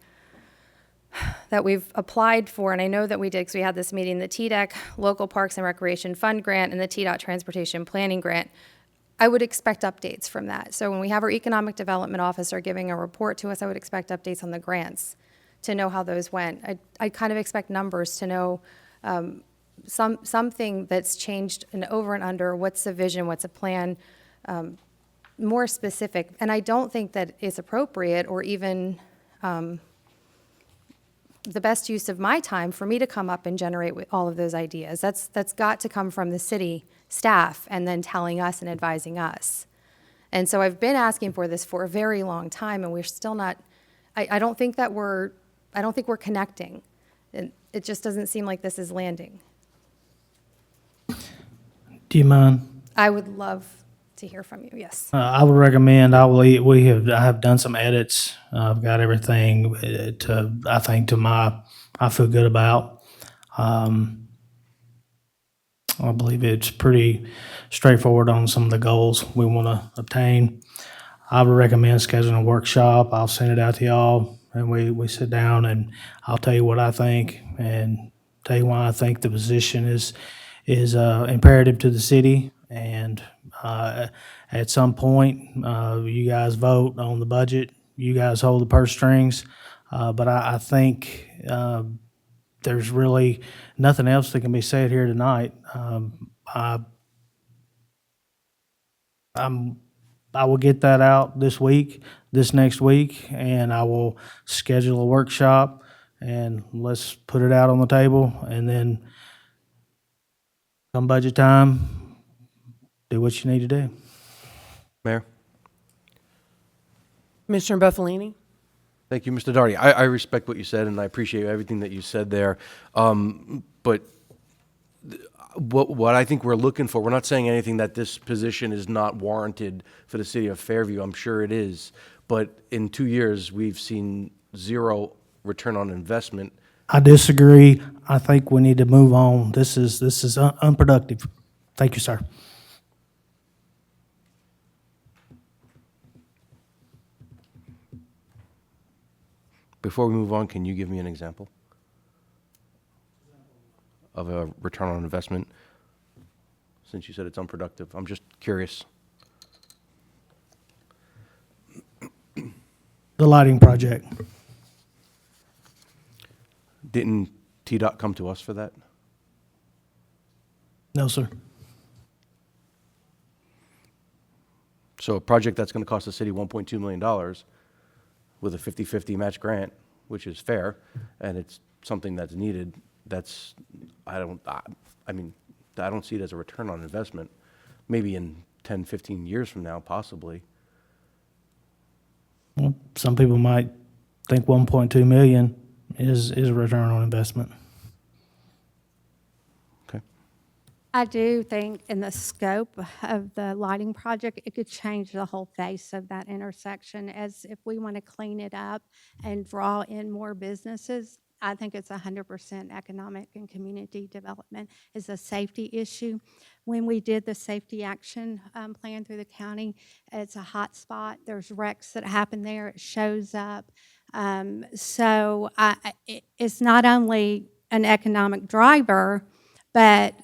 that we've applied for, and I know that we did because we had this meeting, the TDEC Local Parks and Recreation Fund Grant and the TDOT Transportation Planning Grant. I would expect updates from that. So when we have our Economic Development Officer giving a report to us, I would expect updates on the grants to know how those went. I'd kind of expect numbers to know something that's changed and over and under, what's the vision, what's a plan, more specific. And I don't think that it's appropriate or even the best use of my time for me to come up and generate with all of those ideas. That's got to come from the city staff and then telling us and advising us. And so I've been asking for this for a very long time, and we're still not, I don't think we're connecting. It just doesn't seem like this is landing. Do you mind? I would love to hear from you, yes. I would recommend, I have done some edits. I've got everything I feel good about. I believe it's pretty straightforward on some of the goals we want to obtain. I would recommend scheduling a workshop. I'll send it out to y'all, and we sit down, and I'll tell you what I think and tell you why I think the position is imperative to the city. And at some point, you guys vote on the budget. You guys hold the purse strings. But I think there's really nothing else that can be said here tonight. I will get that out this next week, and I will schedule a workshop, and let's put it out on the table, and then come budget time, do what you need to do. Mayor? Commissioner Buffalini? Thank you, Mr. Doherty. I respect what you said, and I appreciate everything that you said there. But what I think we're looking for, we're not saying anything that this position is not warranted for the city of Fairview. I'm sure it is. But in 2 years, we've seen zero return on investment. I disagree. I think we need to move on. This is unproductive. Thank you, sir. Before we move on, can you give me an example of a return on investment? Since you said it's unproductive, I'm just curious. The lighting project. Didn't TDOT come to us for that? No, sir. So a project that's going to cost the city $1.2 million with a 50-50 match grant, which is fair, and it's something that's needed, I don't see it as a return on investment. Maybe in 10, 15 years from now, possibly. Well, some people might think 1.2 million is a return on investment. Okay. I do think in the scope of the lighting project, it could change the whole face of that intersection, as if we want to clean it up and draw in more businesses. I think it's 100% economic and community development. Is a safety issue. When we did the safety action plan through the county, it's a hot spot. There's wrecks that happen there. It shows up. So it's not only an economic driver, but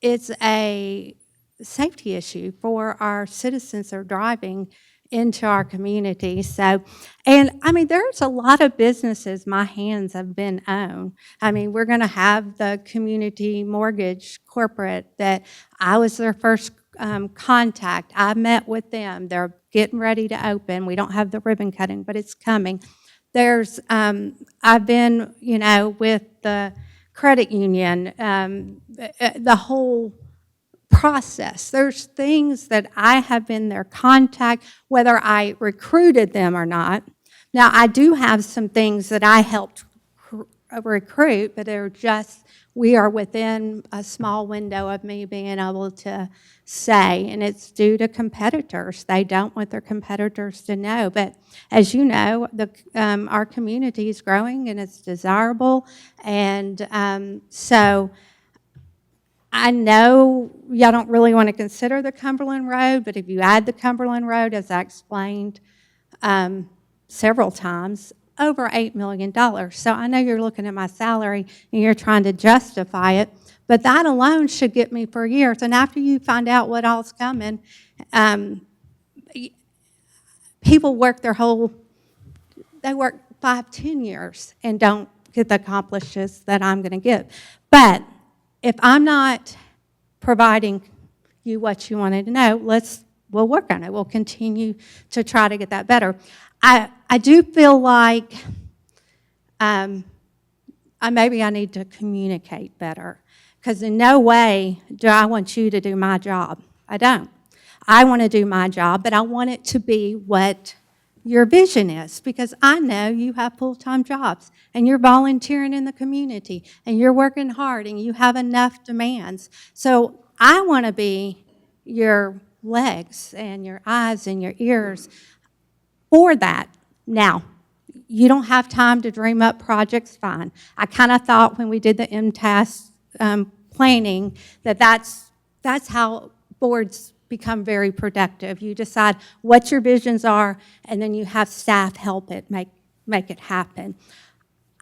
it's a safety issue for our citizens that are driving into our community. So, and I mean, there's a lot of businesses my hands have been on. I mean, we're going to have the Community Mortgage Corporate that I was their first contact. I met with them. They're getting ready to open. We don't have the ribbon cutting, but it's coming. There's, I've been, with the credit union, the whole process. There's things that I have been their contact, whether I recruited them or not. Now, I do have some things that I helped recruit, but they're just, we are within a small window of me being able to say, and it's due to competitors. They don't want their competitors to know. But as you know, our community is growing and it's desirable. And so I know y'all don't really want to consider the Cumberland Road, but if you add the Cumberland Road, as I explained several times, over $8 million. So I know you're looking at my salary and you're trying to justify it, but that alone should get me for years. And after you find out what all's coming, people work they work 5-10 years and don't get the accomplishments that I'm going to get. But if I'm not providing you what you wanted to know, we'll work on it. We'll continue to try to get that better. I do feel like maybe I need to communicate better, because in no way do I want you to do my job. I don't. I want to do my job, but I want it to be what your vision is, because I know you have full-time jobs and you're volunteering in the community and you're working hard and you have enough demands. So I want to be your legs and your eyes and your ears for that. Now, you don't have time to dream up projects, fine. I kind of thought when we did the MTAS planning that's how boards become very productive. You decide what your visions are, and then you have staff help it, make it happen.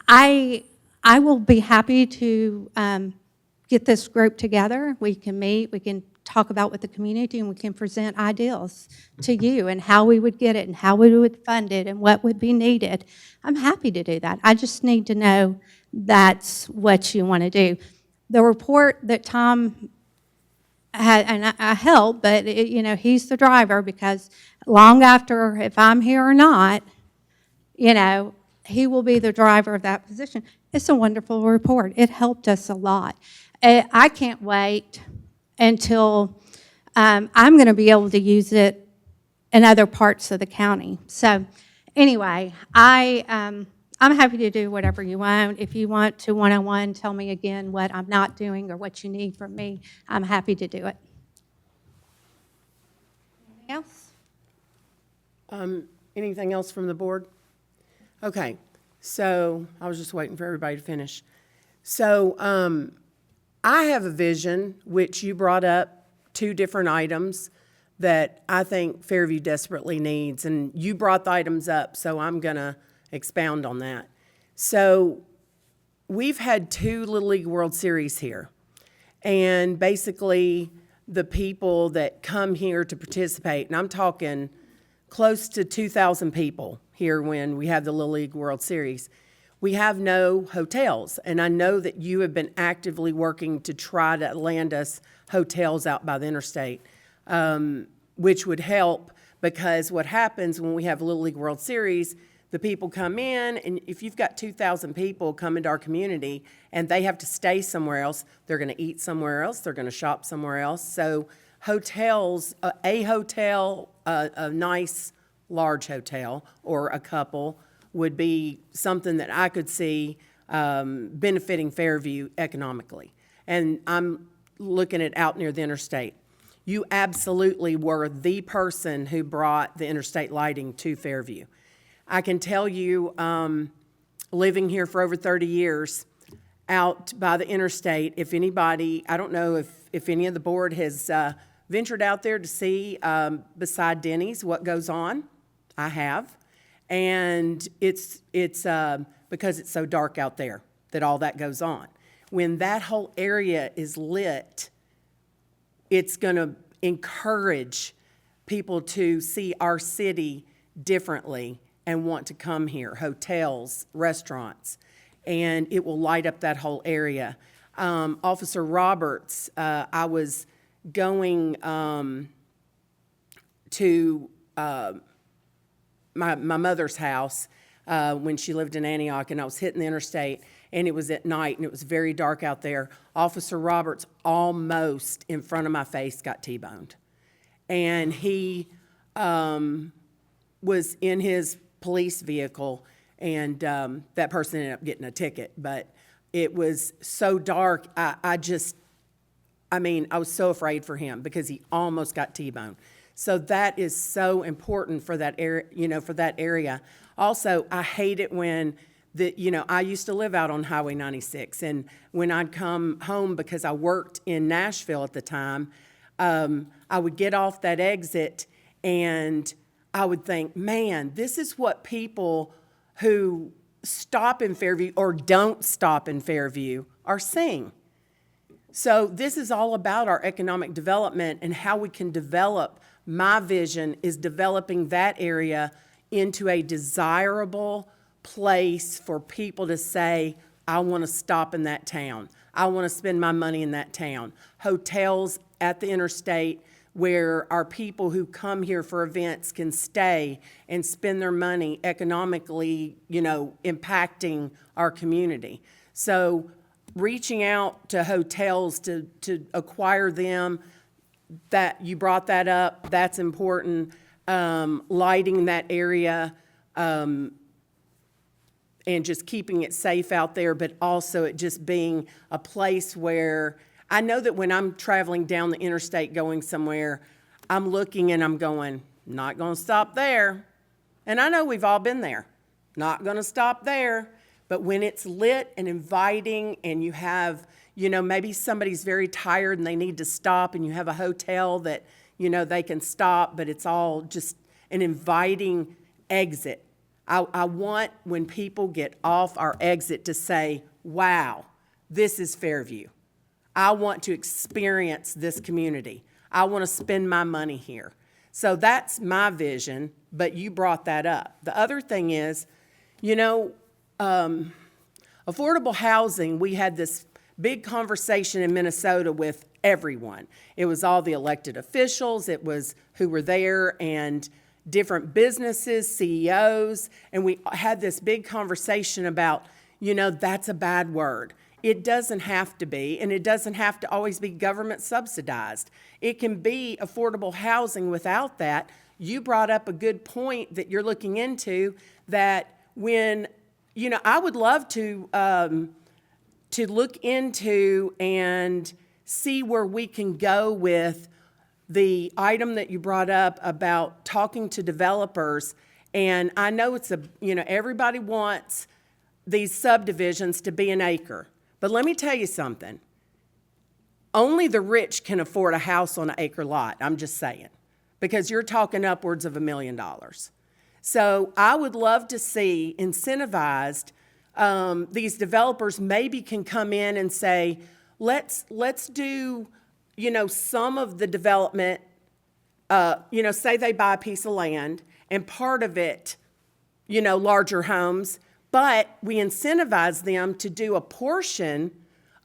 I will be happy to get this group together. We can meet, we can talk about with the community, and we can present ideals to you and how we would get it and how we would fund it and what would be needed. I'm happy to do that. I just need to know that's what you want to do. The report that Tom had, and I help, but he's the driver, because long after, if I'm here or not, he will be the driver of that position. It's a wonderful report. It helped us a lot. I can't wait until I'm going to be able to use it in other parts of the county. So anyway, I'm happy to do whatever you want. If you want to one-on-one tell me again what I'm not doing or what you need from me, I'm happy to do it. Anything else? Anything else from the board? Okay, so I was just waiting for everybody to finish. So I have a vision, which you brought up 2 different items that I think Fairview desperately needs, and you brought the items up, so I'm going to expound on that. So we've had 2 Little League World Series here, and basically the people that come here to participate, and I'm talking close to 2,000 people here when we have the Little League World Series. We have no hotels, and I know that you have been actively working to try to land us hotels out by the interstate, which would help, because what happens when we have Little League World Series, the people come in, and if you've got 2,000 people come into our community and they have to stay somewhere else, they're going to eat somewhere else, they're going to shop somewhere else. So hotels, a hotel, a nice large hotel or a couple would be something that I could see benefiting Fairview economically. And I'm looking at out near the interstate. You absolutely were the person who brought the interstate lighting to Fairview. I can tell you, living here for over 30 years, out by the interstate, if anybody, I don't know if any of the board has ventured out there to see beside Denny's what goes on. I have. And it's because it's so dark out there that all that goes on. When that whole area is lit, it's going to encourage people to see our city differently and want to come here, hotels, restaurants, and it will light up that whole area. Officer Roberts, I was going to my mother's house when she lived in Antioch, and I was hitting the interstate, and it was at night, and it was very dark out there. Officer Roberts almost in front of my face got T-boned. And he was in his police vehicle, and that person ended up getting a ticket. But it was so dark, I was so afraid for him because he almost got T-boned. So that is so important for that area, for that area. Also, I hate it when I used to live out on Highway 96, and when I'd come home because I worked in Nashville at the time, I would get off that exit and I would think, man, this is what people who stop in Fairview or don't stop in Fairview are seeing. So this is all about our economic development and how we can develop. My vision is developing that area into a desirable place for people to say, I want to stop in that town. I want to spend my money in that town. Hotels at the interstate where our people who come here for events can stay and spend their money economically, impacting our community. So reaching out to hotels to acquire them, that you brought that up, that's important. Lighting that area, and just keeping it safe out there, but also it just being a place where I know that when I'm traveling down the interstate going somewhere, I'm looking and I'm going, not going to stop there. And I know we've all been there. Not going to stop there. But when it's lit and inviting and you have, maybe somebody's very tired and they need to stop and you have a hotel that, they can stop, but it's all just an inviting exit. I want when people get off our exit to say, wow, this is Fairview. I want to experience this community. I want to spend my money here. So that's my vision, but you brought that up. The other thing is, affordable housing, we had this big conversation in Minnesota with everyone. It was all the elected officials, it was who were there, and different businesses, CEOs, and we had this big conversation about, that's a bad word. It doesn't have to be, and it doesn't have to always be government subsidized. It can be affordable housing without that. You brought up a good point that you're looking into, that when, I would love to look into and see where we can go with the item that you brought up about talking to developers. And I know it's everybody wants these subdivisions to be an acre. But let me tell you something. Only the rich can afford a house on an acre lot, I'm just saying, because you're talking upwards of $1 million. So I would love to see incentivized, these developers maybe can come in and say, let's do, some of the development, say they buy a piece of land and part of it, larger homes, but we incentivize them to do a portion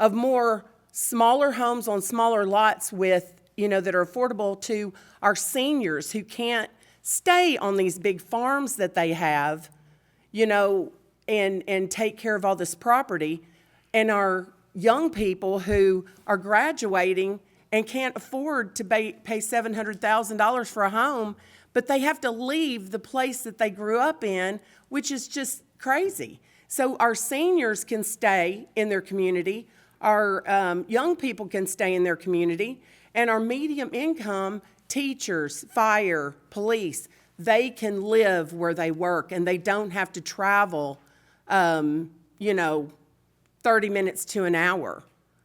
of more smaller homes on smaller lots with, that are affordable to our seniors who can't stay on these big farms that they have, and take care of all this property, and our young people who are graduating and can't afford to pay $700,000 for a home, but they have to leave the place that they grew up in, which is just crazy. So our seniors can stay in their community, our young people can stay in their community, and our medium income teachers, fire, police, they can live where they work and they don't have to travel, 30 minutes to an hour.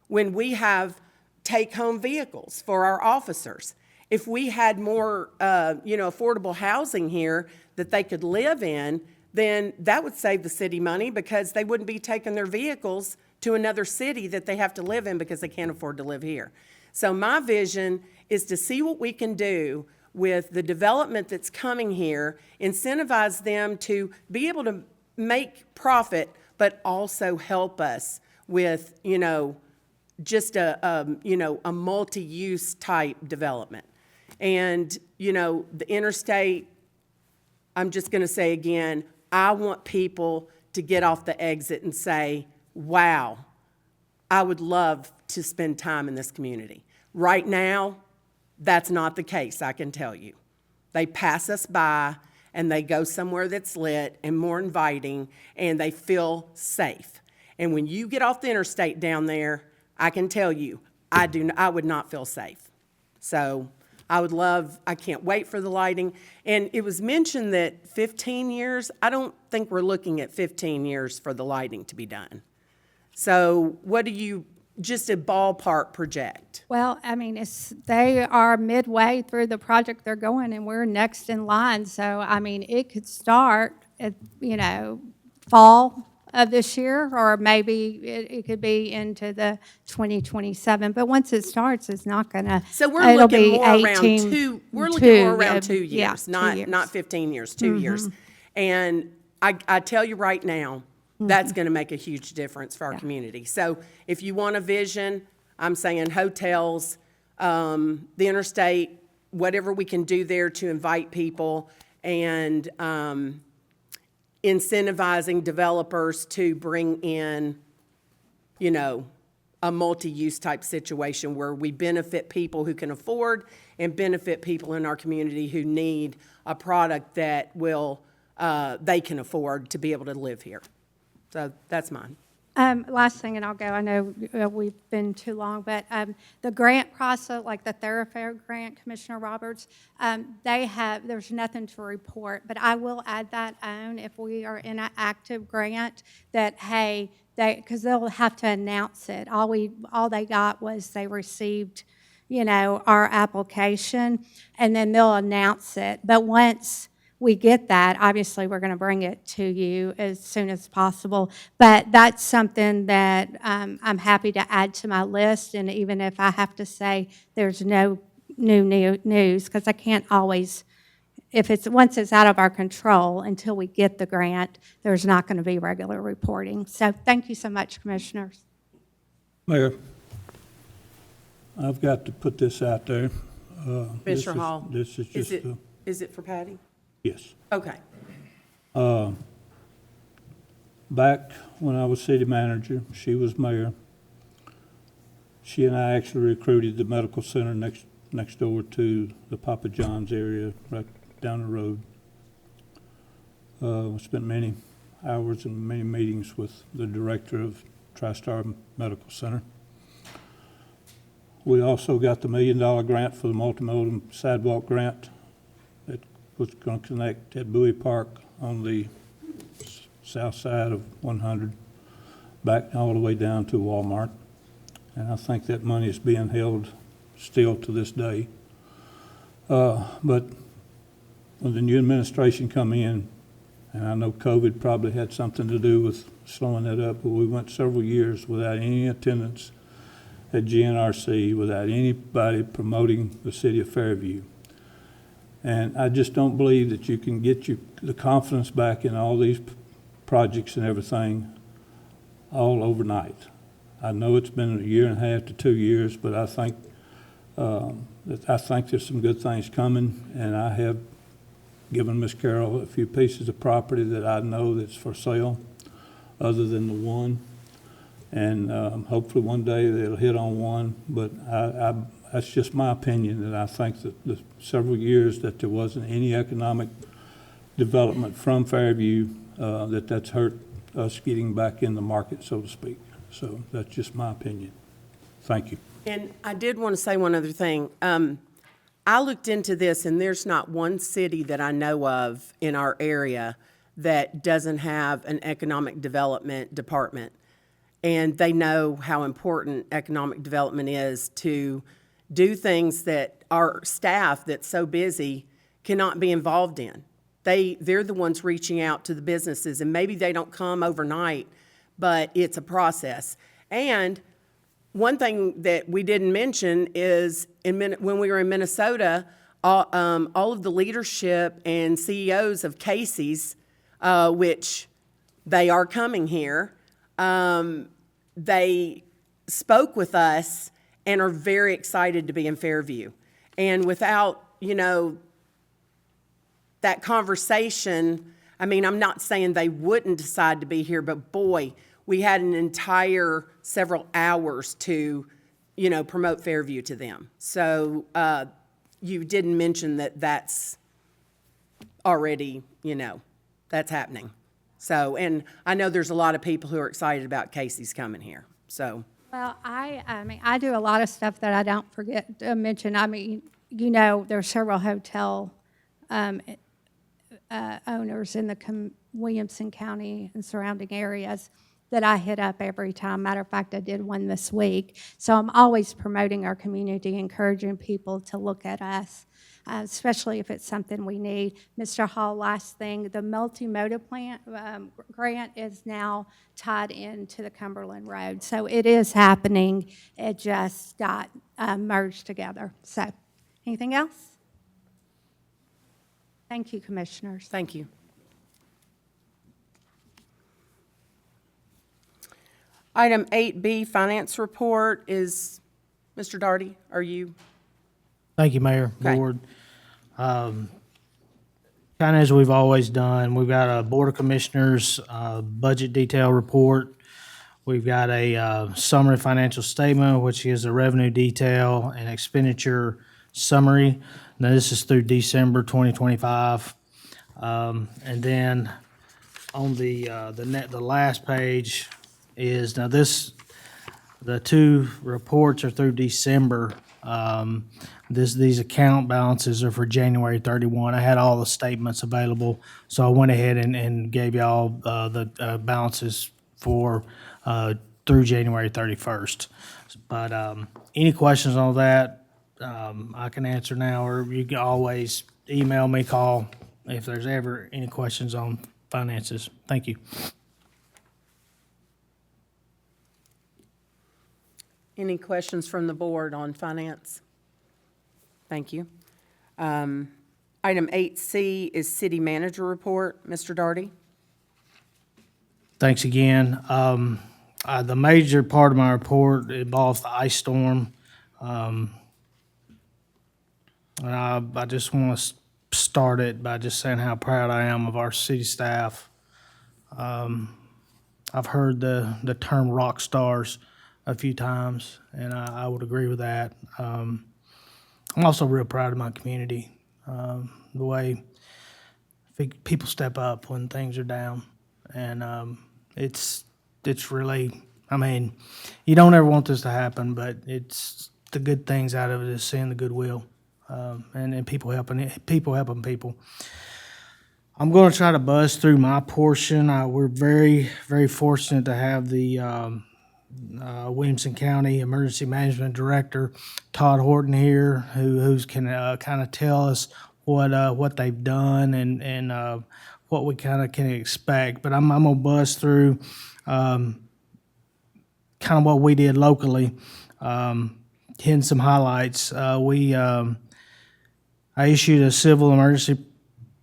When we have take-home vehicles for our officers, if we had more, affordable housing here that they could live in, then that would save the city money because they wouldn't be taking their vehicles to another city that they have to live in because they can't afford to live here. So my vision is to see what we can do with the development that's coming here, incentivize them to be able to make profit, but also help us with, just a multi-use type development. And, the interstate, I'm just going to say again, I want people to get off the exit and say, wow, I would love to spend time in this community. Right now, that's not the case, I can tell you. They pass us by and they go somewhere that's lit and more inviting, and they feel safe. And when you get off the interstate down there, I can tell you, I would not feel safe. So I can't wait for the lighting. And it was mentioned that 15 years, I don't think we're looking at 15 years for the lighting to be done. So what do you, just a ballpark project? Well, I mean, they are midway through the project they're going, and we're next in line. So, I mean, it could start at, fall of this year, or maybe it could be into the 2027. But once it starts, it's not gonna. So we're it'll looking be more around 18 two, we're looking more around yeah, 2 years, 2 not, years. not 15 years, 2 years. And I tell you right now, that's gonna make a huge difference for our community. So if you want a vision, I'm saying hotels, the interstate, whatever we can do there to invite people, and, incentivizing developers to bring in, a multi-use type situation where we benefit people who can afford and benefit people in our community who need a product that will, they can afford to be able to live here. So that's mine. Last thing, and I'll go, I know we've been too long, but the grant process, like the Thoroughfare Grant, Commissioner Roberts, there's nothing to report, but I will add that on if we are in an active grant that, hey, because they'll have to announce it. All they got was they received, our application, and then they'll announce it. But once we get that, obviously, we're going to bring it to you as soon as possible. But that's something that I'm happy to add to my list, and even if I have to say there's no new news, because I can't always, once it's out of our control, until we get the grant, there's not going to be regular reporting. So thank you so much, Commissioners. Mayor, I've got to put this out there. Commissioner Hall? This is just, Is it for Patty? yes. Okay. Back when I was city manager, she was mayor. She and I actually recruited the medical center next door to the Papa John's area, right down the road. Spent many hours and many meetings with the director of TriStar Medical Center. We also got the $1 million grant for the multimodal sidewalk grant that was going to connect at Bowie Park on the south side of 100 back all the way down to Walmart. And I think that money is being held still to this day. But when the new administration come in, and I know COVID probably had something to do with slowing that up, but we went several years without any attendance at GNRC, without anybody promoting the city of Fairview. And I just don't believe that you can get the confidence back in all these projects and everything all overnight. I know it's been 1.5 to 2 years, but I think there's some good things coming, and I have given Ms. Carroll a few pieces of property that I know that's for sale, other than the one. And hopefully one day they'll hit on one, but that's just my opinion, that I think that the several years that there wasn't any economic development from Fairview, that's hurt us getting back in the market, so to speak. So that's just my opinion. Thank you. And I did want to say one other thing. I looked into this, and there's not one city that I know of in our area that doesn't have an economic development department. And they know how important economic development is to do things that our staff that's so busy cannot be involved in. They're the ones reaching out to the businesses, and maybe they don't come overnight, but it's a process. And one thing that we didn't mention is when we were in Minnesota, all of the leadership and CEOs of Casey's, which they are coming here, they spoke with us and are very excited to be in Fairview. And without, that conversation, I mean, I'm not saying they wouldn't decide to be here, but boy, we had an entire several hours to, promote Fairview to them. So you didn't mention that that's already, that's happening. So, and I know there's a lot of people who are excited about Casey's coming here, so. Well, I mean, I do a lot of stuff that I don't forget to mention. I mean, there's several hotel owners in the Williamson County and surrounding areas that I hit up every time. Matter of fact, I did one this week. So I'm always promoting our community, encouraging people to look at us, especially if it's something we need. Mr. Hall, last thing, the multimodal grant is now tied into the Cumberland Road. So it is happening. It just got merged together. So anything else? Thank you, Commissioners. Thank you. Item 8B, Finance Report, is, Mr. Daugherty, are you? Thank you, Mayor, Okay. Board. Kind of as we've always done, we've got a Board of Commissioners budget detail report. We've got a summary financial statement, which is a revenue detail and expenditure summary. Now, this is through December 2025. And then on the last page is, the two reports are through December. These account balances are for January 31. I had all the statements available, so I went ahead and gave y'all the balances for through January 31st. But any questions on that, I can answer now, or you can always email me, call if there's ever any questions on finances. Thank you. Any questions from the board on finance? Thank you. Item 8C is City Manager Report. Mr. Daugherty? Thanks again. The major part of my report involves the ice storm. And I just want to start it by just saying how proud I am of our city staff. I've heard the term rock stars a few times, and I would agree with that. I'm also real proud of my community, the way people step up when things are down. And it's really, I mean, you don't ever want this to happen, but it's the good things out of it is seeing the goodwill, and people helping people. I'm going to try to buzz through my portion. We're very, very fortunate to have the Williamson County Emergency Management Director, Todd Horton, here, who's can kind of tell us what they've done and what we kind of can expect. But I'm gonna buzz through kind of what we did locally, hitting some highlights. I issued a civil emergency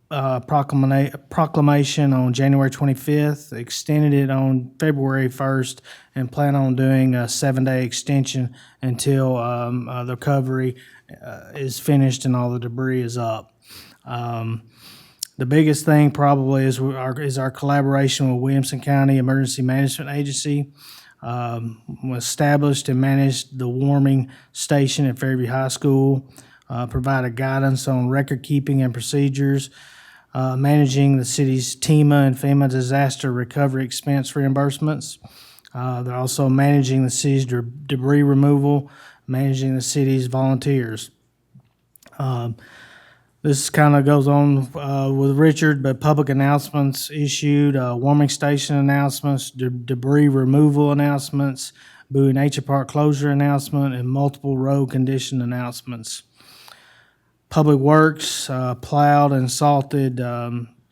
proclamation on January 25th, extended it on February 1st, and plan on doing a 7-day extension until the recovery is finished and all the debris is up. The biggest thing probably is our collaboration with Williamson County Emergency Management Agency. We established and managed the warming station at Fairview High School, provided guidance on record keeping and procedures, managing the city's TEMA and FEMA disaster recovery expense reimbursements. They're also managing the city's debris removal, managing the city's volunteers. This kind of goes on with Richard, but public announcements issued, warming station announcements, debris removal announcements, Bowie Nature Park closure announcement, and multiple road condition announcements. Public Works plowed and salted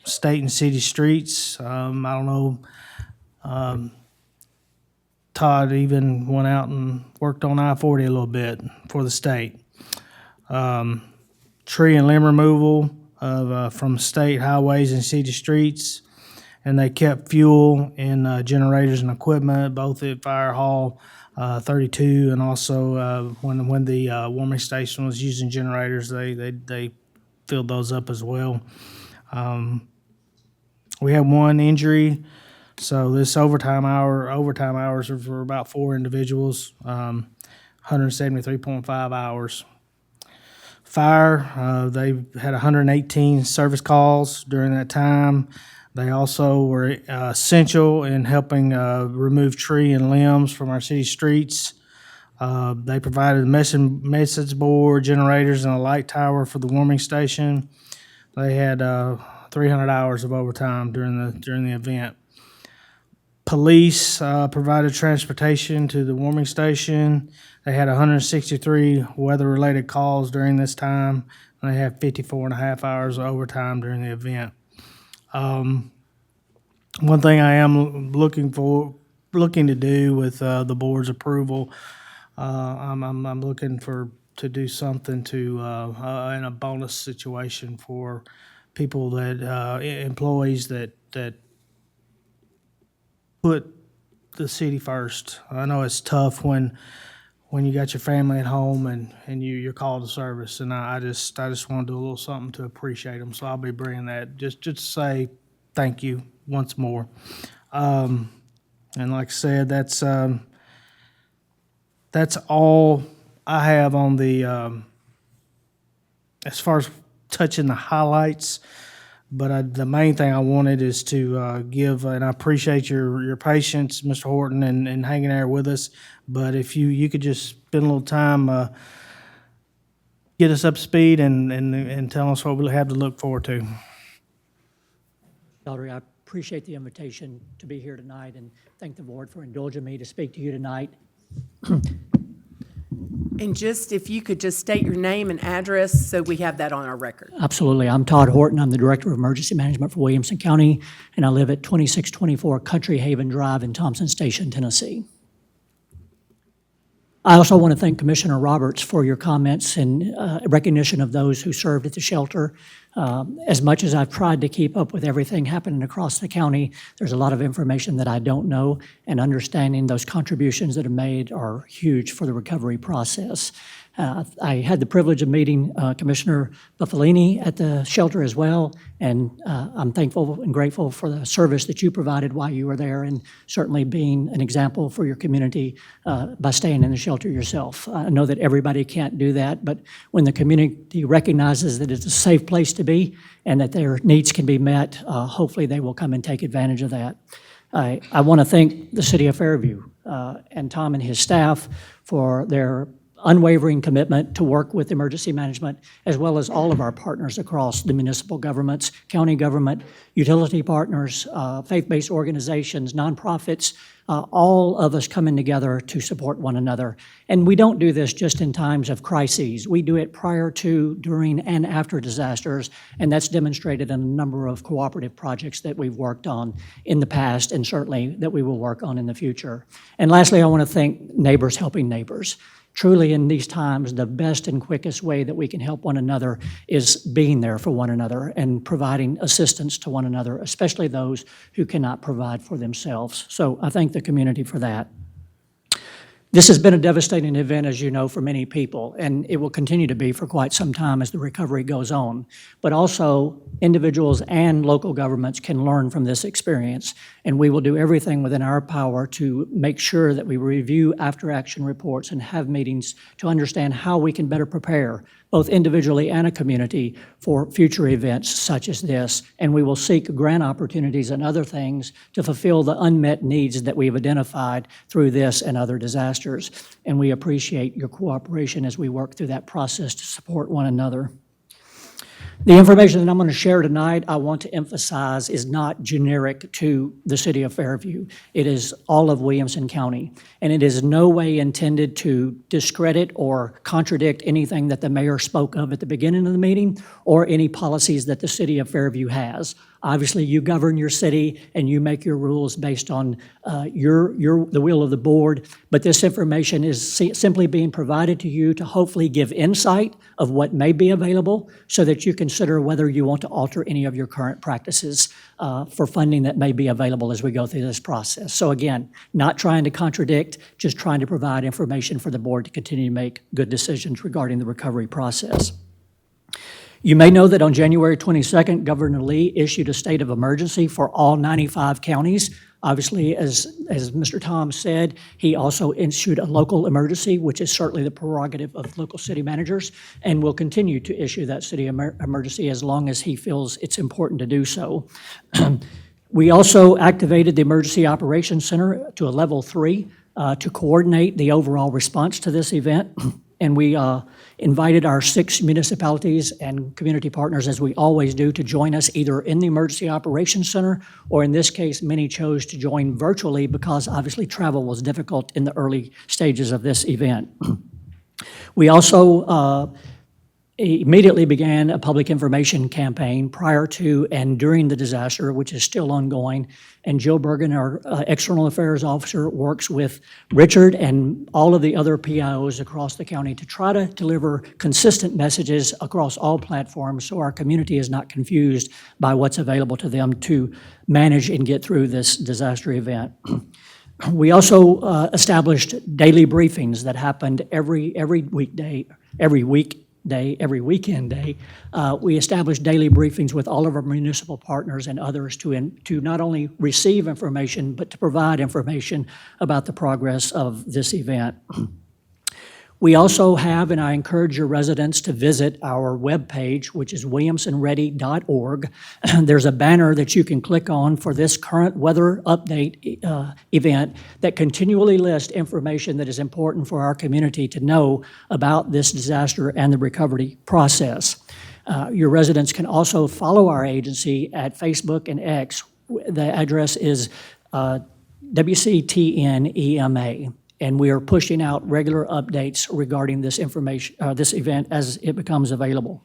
state and city streets. I don't know, Todd even went out and worked on I-40 a little bit for the state. tree and limb removal from state highways and city streets. And they kept fuel in generators and equipment, both at Fire Hall 32 and also when the warming station was using generators, they filled those up as well. We had one injury, so this overtime hours are for about 4 individuals, 173.5 hours. Fire, they had 118 service calls during that time. They also were essential in helping remove tree and limbs from our city streets. They provided a message board, generators, and a light tower for the warming station. They had 300 hours of overtime during the event. Police provided transportation to the warming station. They had 163 weather-related calls during this time, and they had 54 and a half hours of overtime during the event. One thing I am looking to do with the board's approval, I'm looking to do something in a bonus situation for people that employees that put the city first. I know it's tough when you got your family at home and you're called to service, and I just want to do a little something to appreciate them. So I'll be bringing that just to say thank you once more. And like I said, that's all I have on the as far as touching the highlights. But the main thing I wanted is to give, and I appreciate your patience, Mr. Horton, and hanging there with us. But if you could just spend a little time, get us up to speed and tell us what we'll have to look forward to. Daughtry, I appreciate the invitation to be here tonight and thank the board for indulging me to speak to you tonight. And just, if you could just state your name and address so we have that on our record. Absolutely. I'm Todd Horton. I'm the Director of Emergency Management for Williamson County, and I live at 2624 Country Haven Drive in Thompson Station, Tennessee. I also want to thank Commissioner Roberts for your comments and recognition of those who served at the shelter. As much as I've tried to keep up with everything happening across the county, there's a lot of information that I don't know, and understanding those contributions that are made are huge for the recovery process. I had the privilege of meeting Commissioner Buffalini at the shelter as well, and I'm thankful and grateful for the service that you provided while you were there, and certainly being an example for your community by staying in the shelter yourself. I know that everybody can't do that, but when the community recognizes that it's a safe place to be and that their needs can be met, hopefully they will come and take advantage of that. I want to thank the City of Fairview and Tom and his staff for their unwavering commitment to work with emergency management, as well as all of our partners across the municipal governments, county government, utility partners, faith-based organizations, nonprofits, all of us coming together to support one another. And we don't do this just in times of crises. We do it prior to, during, and after disasters, and that's demonstrated in a number of cooperative projects that we've worked on in the past, and certainly that we will work on in the future. And lastly, I want to thank Neighbors Helping Neighbors. Truly, in these times, the best and quickest way that we can help one another is being there for one another and providing assistance to one another, especially those who cannot provide for themselves. So I thank the community for that. This has been a devastating event, as you know, for many people, and it will continue to be for quite some time as the recovery goes on. But also, individuals and local governments can learn from this experience, and we will do everything within our power to make sure that we review after-action reports and have meetings to understand how we can better prepare, both individually and a community, for future events such as this. And we will seek grant opportunities and other things to fulfill the unmet needs that we've identified through this and other disasters. And we appreciate your cooperation as we work through that process to support one another. The information that I'm going to share tonight, I want to emphasize, is not generic to the City of Fairview. It is all of Williamson County, and it is no way intended to discredit or contradict anything that the mayor spoke of at the beginning of the meeting or any policies that the City of Fairview has. Obviously, you govern your city and you make your rules based on the will of the board, but this information is simply being provided to you to hopefully give insight of what may be available so that you consider whether you want to alter any of your current practices for funding that may be available as we go through this process. So again, not trying to contradict, just trying to provide information for the board to continue to make good decisions regarding the recovery process. You may know that on January 22nd, Governor Lee issued a state of emergency for all 95 counties. Obviously, as Mr. Tom said, he also issued a local emergency, which is certainly the prerogative of local city managers, and will continue to issue that city emergency as long as he feels it's important to do so. We also activated the Emergency Operations Center to a level 3 to coordinate the overall response to this event. And we invited our 6 municipalities and community partners, as we always do, to join us either in the Emergency Operations Center, or in this case, many chose to join virtually because obviously travel was difficult in the early stages of this event. We also immediately began a public information campaign prior to and during the disaster, which is still ongoing. And Jill Bergen, our External Affairs Officer, works with Richard and all of the other PIOs across the county to try to deliver consistent messages across all platforms so our community is not confused by what's available to them to manage and get through this disaster event. We also established daily briefings that happened every weekend day. We established daily briefings with all of our municipal partners and others to not only receive information, but to provide information about the progress of this event. We also have, and I encourage your residents to visit our webpage, which is williamsonready.org. There's a banner that you can click on for this current weather update event that continually lists information that is important for our community to know about this disaster and the recovery process. Your residents can also follow our agency at Facebook and X. The address is WCTNEMA. And we are pushing out regular updates regarding this information, this event as it becomes available.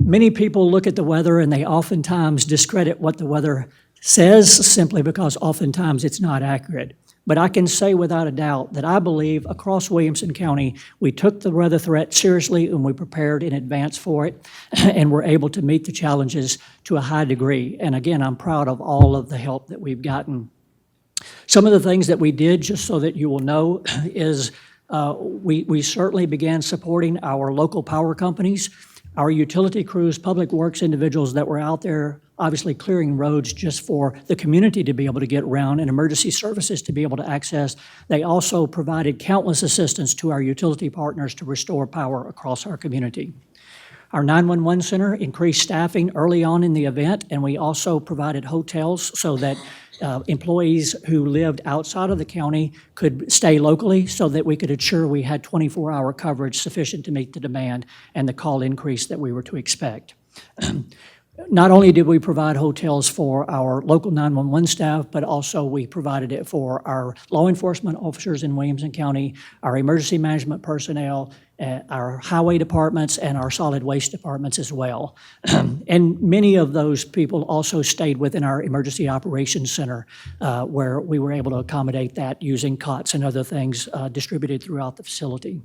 Many people look at the weather and they oftentimes discredit what the weather says simply because oftentimes it's not accurate. But I can say without a doubt that I believe across Williamson County, we took the weather threat seriously and we prepared in advance for it and were able to meet the challenges to a high degree. And again, I'm proud of all of the help that we've gotten. Some of the things that we did, just so that you will know, is we certainly began supporting our local power companies, our utility crews, public works individuals that were out there obviously clearing roads just for the community to be able to get around and emergency services to be able to access. They also provided countless assistance to our utility partners to restore power across our community. Our 911 center increased staffing early on in the event, and we also provided hotels so that employees who lived outside of the county could stay locally so that we could ensure we had 24-hour coverage sufficient to meet the demand and the call increase that we were to expect. Not only did we provide hotels for our local 911 staff, but also we provided it for our law enforcement officers in Williamson County, our emergency management personnel, our highway departments, and our solid waste departments as well. And many of those people also stayed within our emergency operations center where we were able to accommodate that using cots and other things distributed throughout the facility.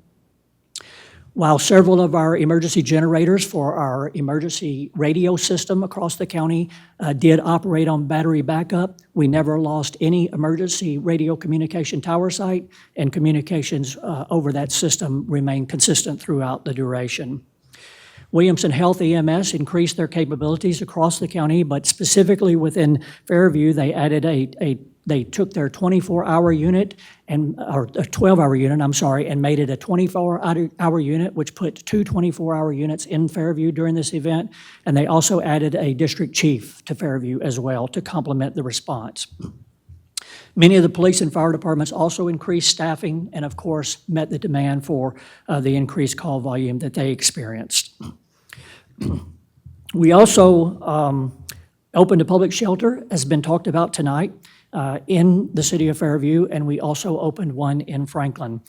While several of our emergency generators for our emergency radio system across the county did operate on battery backup, we never lost any emergency radio communication tower site, and communications over that system remained consistent throughout the duration. Williamson Health EMS increased their capabilities across the county, but specifically within Fairview, they added they took their 24-hour unit or a 12-hour unit, and made it a 24-hour unit, which put 2 24-hour units in Fairview during this event. And they also added a district chief to Fairview as well to complement the response. Many of the police and fire departments also increased staffing and, of course, met the demand for the increased call volume that they experienced. We also opened a public shelter, as has been talked about tonight, in the city of Fairview, and we also opened one in Franklin.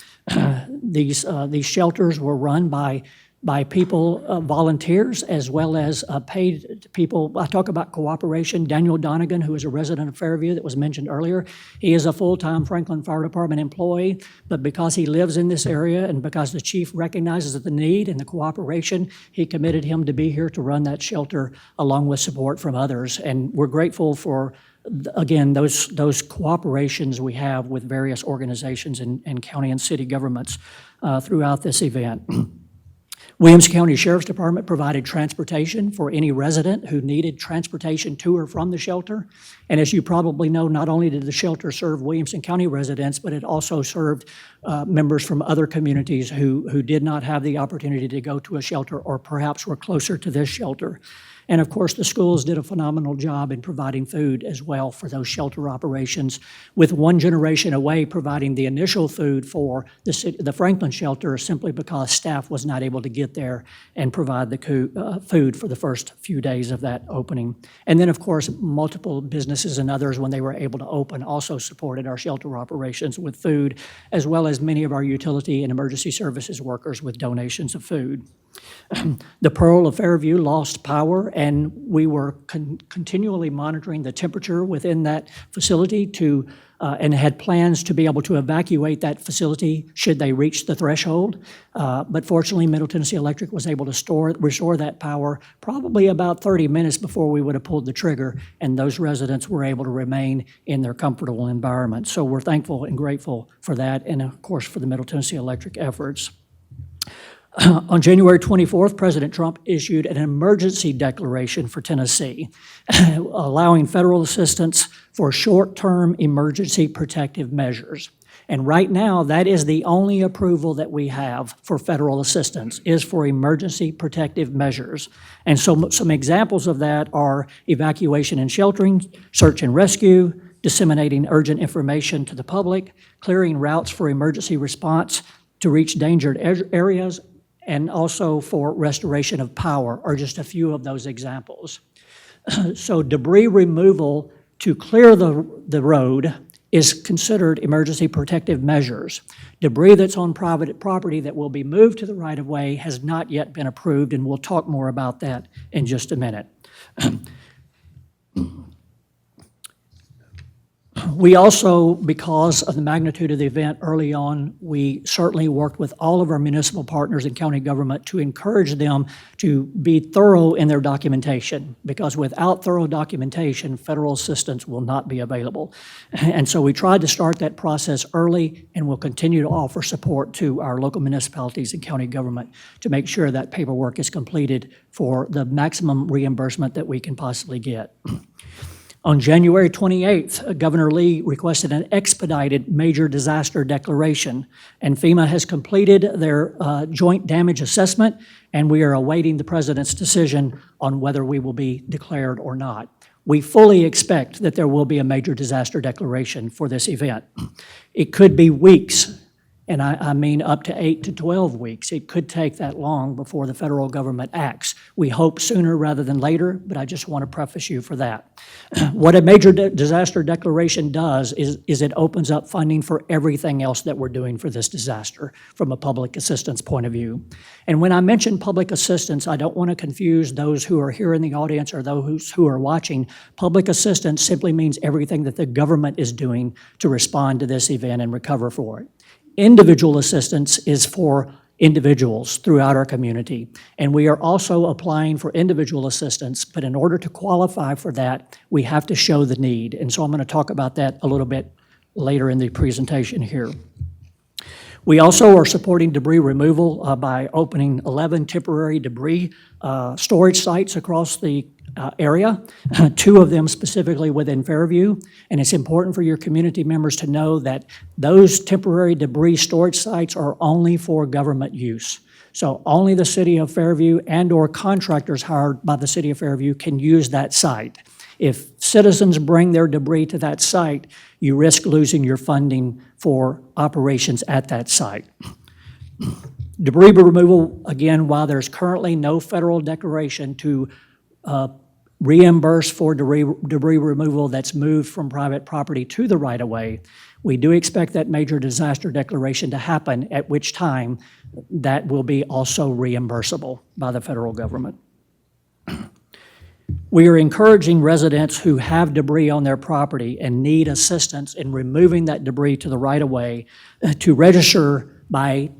These shelters were run by by people, volunteers, as well as paid people. I talk about cooperation. Daniel Donegan, who is a resident of Fairview that was mentioned earlier, he is a full-time Franklin Fire Department employee, but because he lives in this area and because the chief recognizes the need and the cooperation, he committed him to be here to run that shelter along with support from others. And we're grateful for, again, those cooperations we have with various organizations and county and city governments throughout this event. Williams County Sheriff's Department provided transportation for any resident who needed transportation to or from the shelter. And as you probably know, not only did the shelter serve Williamson County residents, but it also served members from other communities who did not have the opportunity to go to a shelter or perhaps were closer to this shelter. And of course, the schools did a phenomenal job in providing food as well for those shelter operations, with One Generation Away providing the initial food for the Franklin shelter simply because staff was not able to get there and provide the food for the first few days of that opening. And then, of course, multiple businesses and others, when they were able to open, also supported our shelter operations with food, as well as many of our utility and emergency services workers with donations of food. The Pearl of Fairview lost power, and we were continually monitoring the temperature within that facility and had plans to be able to evacuate that facility should they reach the threshold. But fortunately, Middle Tennessee Electric was able to restore that power probably about 30 minutes before we would have pulled the trigger, and those residents were able to remain in their comfortable environment. So we're thankful and grateful for that, and of course for the Middle Tennessee Electric efforts. On January 24th, President Trump issued an emergency declaration for Tennessee, allowing federal assistance for short-term emergency protective measures. And right now, that is the only approval that we have for federal assistance, is for emergency protective measures. And so some examples of that are evacuation and sheltering, search and rescue, disseminating urgent information to the public, clearing routes for emergency response to reach endangered areas, and also for restoration of power, are just a few of those examples. So debris removal to clear the road is considered emergency protective measures. Debris that's on private property that will be moved to the right-of-way has not yet been approved, and we'll talk more about that in just a minute. We also, because of the magnitude of the event early on, we certainly worked with all of our municipal partners and county government to encourage them to be thorough in their documentation, because without thorough documentation, federal assistance will not be available. And so we tried to start that process early, and we'll continue to offer support to our local municipalities and county government to make sure that paperwork is completed for the maximum reimbursement that we can possibly get. On January 28th, Governor Lee requested an expedited major disaster declaration, and FEMA has completed their joint damage assessment, and we are awaiting the President's decision on whether we will be declared or not. We fully expect that there will be a major disaster declaration for this event. It could be weeks, and I mean up to 8 to 12 weeks. It could take that long before the federal government acts. We hope sooner rather than later, but I just want to preface you for that. What a major disaster declaration does is it opens up funding for everything else that we're doing for this disaster from a public assistance point of view. And when I mention public assistance, I don't want to confuse those who are here in the audience or those who are watching. Public assistance simply means everything that the government is doing to respond to this event and recover for it. Individual assistance is for individuals throughout our community, and we are also applying for individual assistance, but in order to qualify for that, we have to show the need, and so I'm going to talk about that a little bit later in the presentation here. We also are supporting debris removal by opening 11 temporary debris storage sites across the area, 2 of them specifically within Fairview. And it's important for your community members to know that those temporary debris storage sites are only for government use. So only the city of Fairview and/or contractors hired by the city of Fairview can use that site. If citizens bring their debris to that site, you risk losing your funding for operations at that site. Debris removal, again, while there's currently no federal declaration to reimburse for debris removal that's moved from private property to the right-of-way, we do expect that major disaster declaration to happen, at which time that will be also reimbursable by the federal government. We are encouraging residents who have debris on their property and need assistance in removing that debris to the right-of-way to register by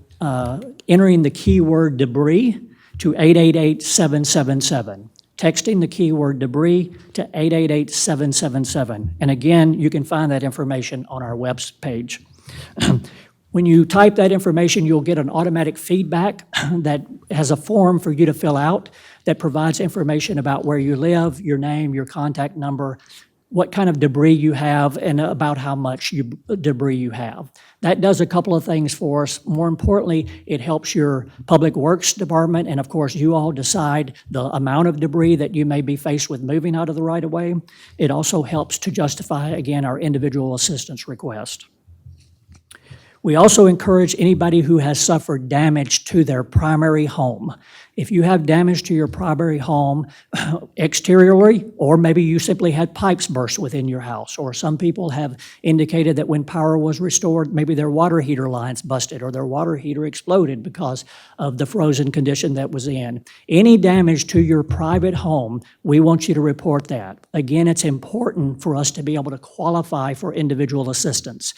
entering the keyword debris to 888-777. Texting the keyword debris to 888-777. And again, you can find that information on our web page. When you type that information, you'll get an automatic feedback that has a form for you to fill out that provides information about where you live, your name, your contact number, what kind of debris you have, and about how much debris you have. That does a couple of things for us. More importantly, it helps your Public Works Department, and of course, you all decide the amount of debris that you may be faced with moving out of the right-of-way. It also helps to justify, again, our individual assistance request. We also encourage anybody who has suffered damage to their primary home. If you have damage to your primary home exteriorly, or maybe you simply had pipes burst within your house, or some people have indicated that when power was restored, maybe their water heater lines busted or their water heater exploded because of the frozen condition that was in. Any damage to your private home, we want you to report that. Again, it's important for us to be able to qualify for individual assistance.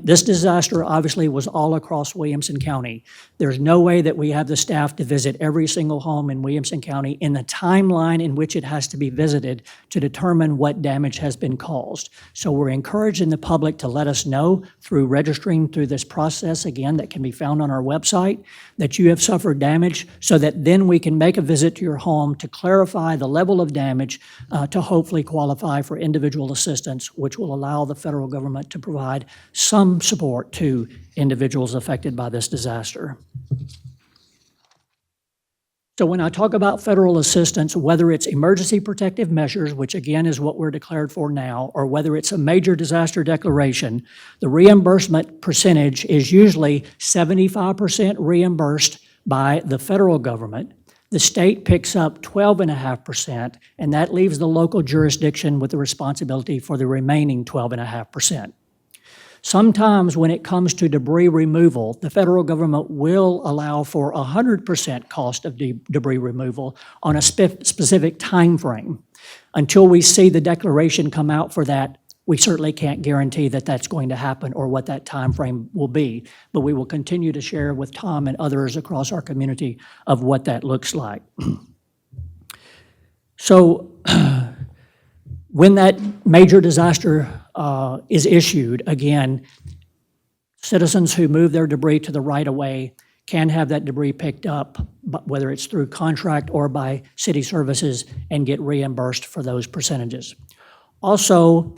This disaster obviously was all across Williamson County. There's no way that we have the staff to visit every single home in Williamson County in the timeline in which it has to be visited to determine what damage has been caused. So we're encouraging the public to let us know through registering through this process, again, that can be found on our website, that you have suffered damage, so that then we can make a visit to your home to clarify the level of damage to hopefully qualify for individual assistance, which will allow the federal government to provide some support to individuals affected by this disaster. So when I talk about federal assistance, whether it's emergency protective measures, which again is what we're declared for now, or whether it's a major disaster declaration, the reimbursement percentage is usually 75% reimbursed by the federal government. The state picks up 12.5%, and that leaves the local jurisdiction with the responsibility for the remaining 12.5%. Sometimes when it comes to debris removal, the federal government will allow for 100% cost of debris removal on a specific time frame. Until we see the declaration come out for that, we certainly can't guarantee that that's going to happen or what that time frame will be, but we will continue to share with Tom and others across our community of what that looks like. So when that major disaster is issued, again, citizens who move their debris to the right-of-way can have that debris picked up, whether it's through contract or by city services, and get reimbursed for those percentages. Also,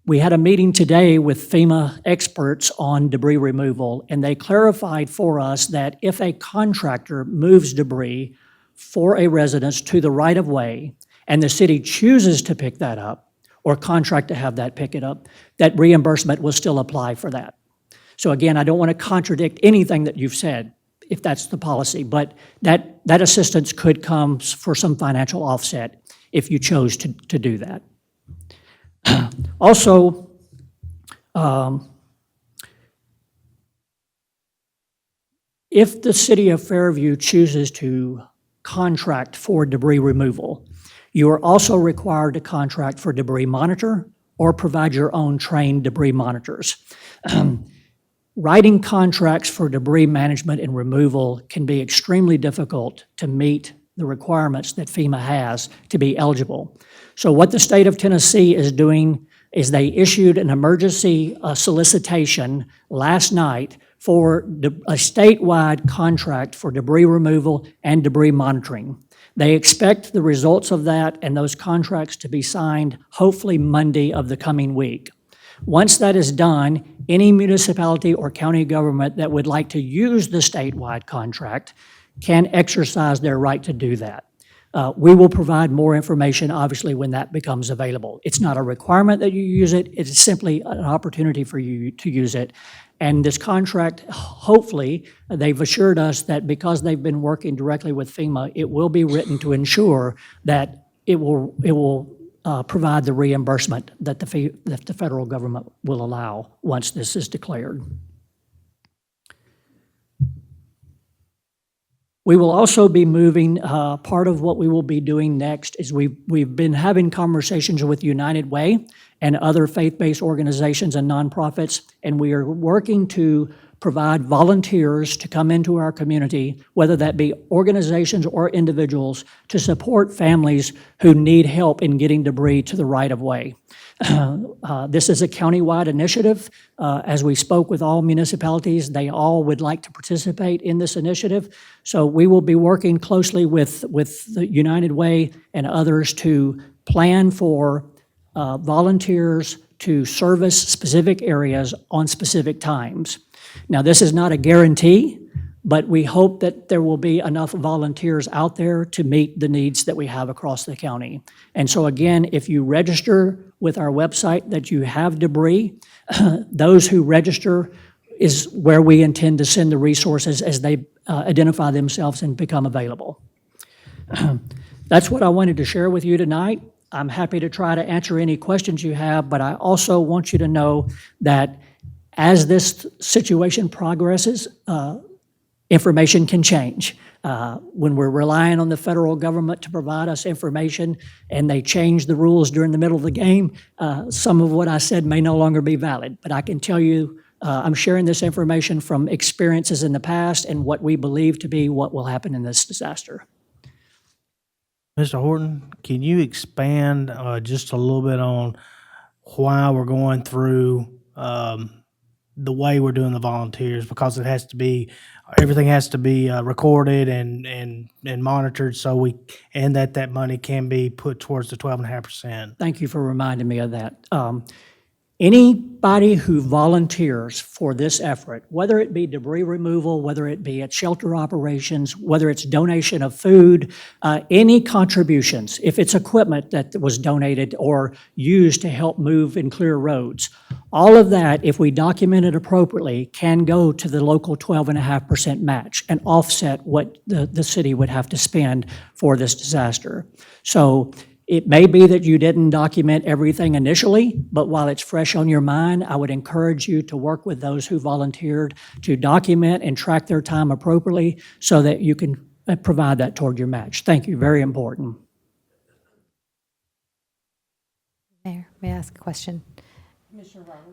we had a meeting today with FEMA experts on debris removal, and they clarified for us that if a contractor moves debris for a residence to the right-of-way, and the city chooses to pick that up, or contract to have that pick it up, that reimbursement will still apply for that. So again, I don't want to contradict anything that you've said, if that's the policy, but that assistance could come for some financial offset if you chose to do that. Also, if the city of Fairview chooses to contract for debris removal, you are also required to contract for debris monitor or provide your own trained debris monitors. Writing contracts for debris management and removal can be extremely difficult to meet the requirements that FEMA has to be eligible. So what the state of Tennessee is doing is they issued an emergency solicitation last night for a statewide contract for debris removal and debris monitoring. They expect the results of that and those contracts to be signed hopefully Monday of the coming week. Once that is done, any municipality or county government that would like to use the statewide contract can exercise their right to do that. We will provide more information, obviously, when that becomes available. It's not a requirement that you use it. It's simply an opportunity for you to use it. And this contract, hopefully, they've assured us that because they've been working directly with FEMA, it will be written to ensure that it will provide the reimbursement that the federal government will allow once this is declared. We will also be moving, part of what we will be doing next is we've been having conversations with United Way and other faith-based organizations and nonprofits, and we are working to provide volunteers to come into our community, whether that be organizations or individuals, to support families who need help in getting debris to the right-of-way. This is a countywide initiative. As we spoke with all municipalities, they all would like to participate in this initiative. So we will be working closely with the United Way and others to plan for volunteers to service specific areas on specific times. Now, this is not a guarantee, but we hope that there will be enough volunteers out there to meet the needs that we have across the county. And so again, if you register with our website that you have debris, those who register is where we intend to send the resources as they identify themselves and become available. That's what I wanted to share with you tonight. I'm happy to try to answer any questions you have, but I also want you to know that as this situation progresses, information can change. When we're relying on the federal government to provide us information and they change the rules during the middle of the game, some of what I said may no longer be valid. But I can tell you, I'm sharing this information from experiences in the past and what we believe to be what will happen in this disaster. Mr. Horton, can you expand just a little bit on why we're going through the way we're doing the volunteers? Because it has to be, everything has to be recorded and monitored, so that money can be put towards the 12.5%. Thank you for reminding me of that. Anybody who volunteers for this effort, whether it be debris removal, whether it be at shelter operations, whether it's donation of food, any contributions, if it's equipment that was donated or used to help move and clear roads, all of that, if we document it appropriately, can go to the local 12.5% match and offset what the city would have to spend for this disaster. So it may be that you didn't document everything initially, but while it's fresh on your mind, I would encourage you to work with those who volunteered to document and track their time appropriately so that you can provide that toward your match. Thank you, very important. Mayor, may I ask a question?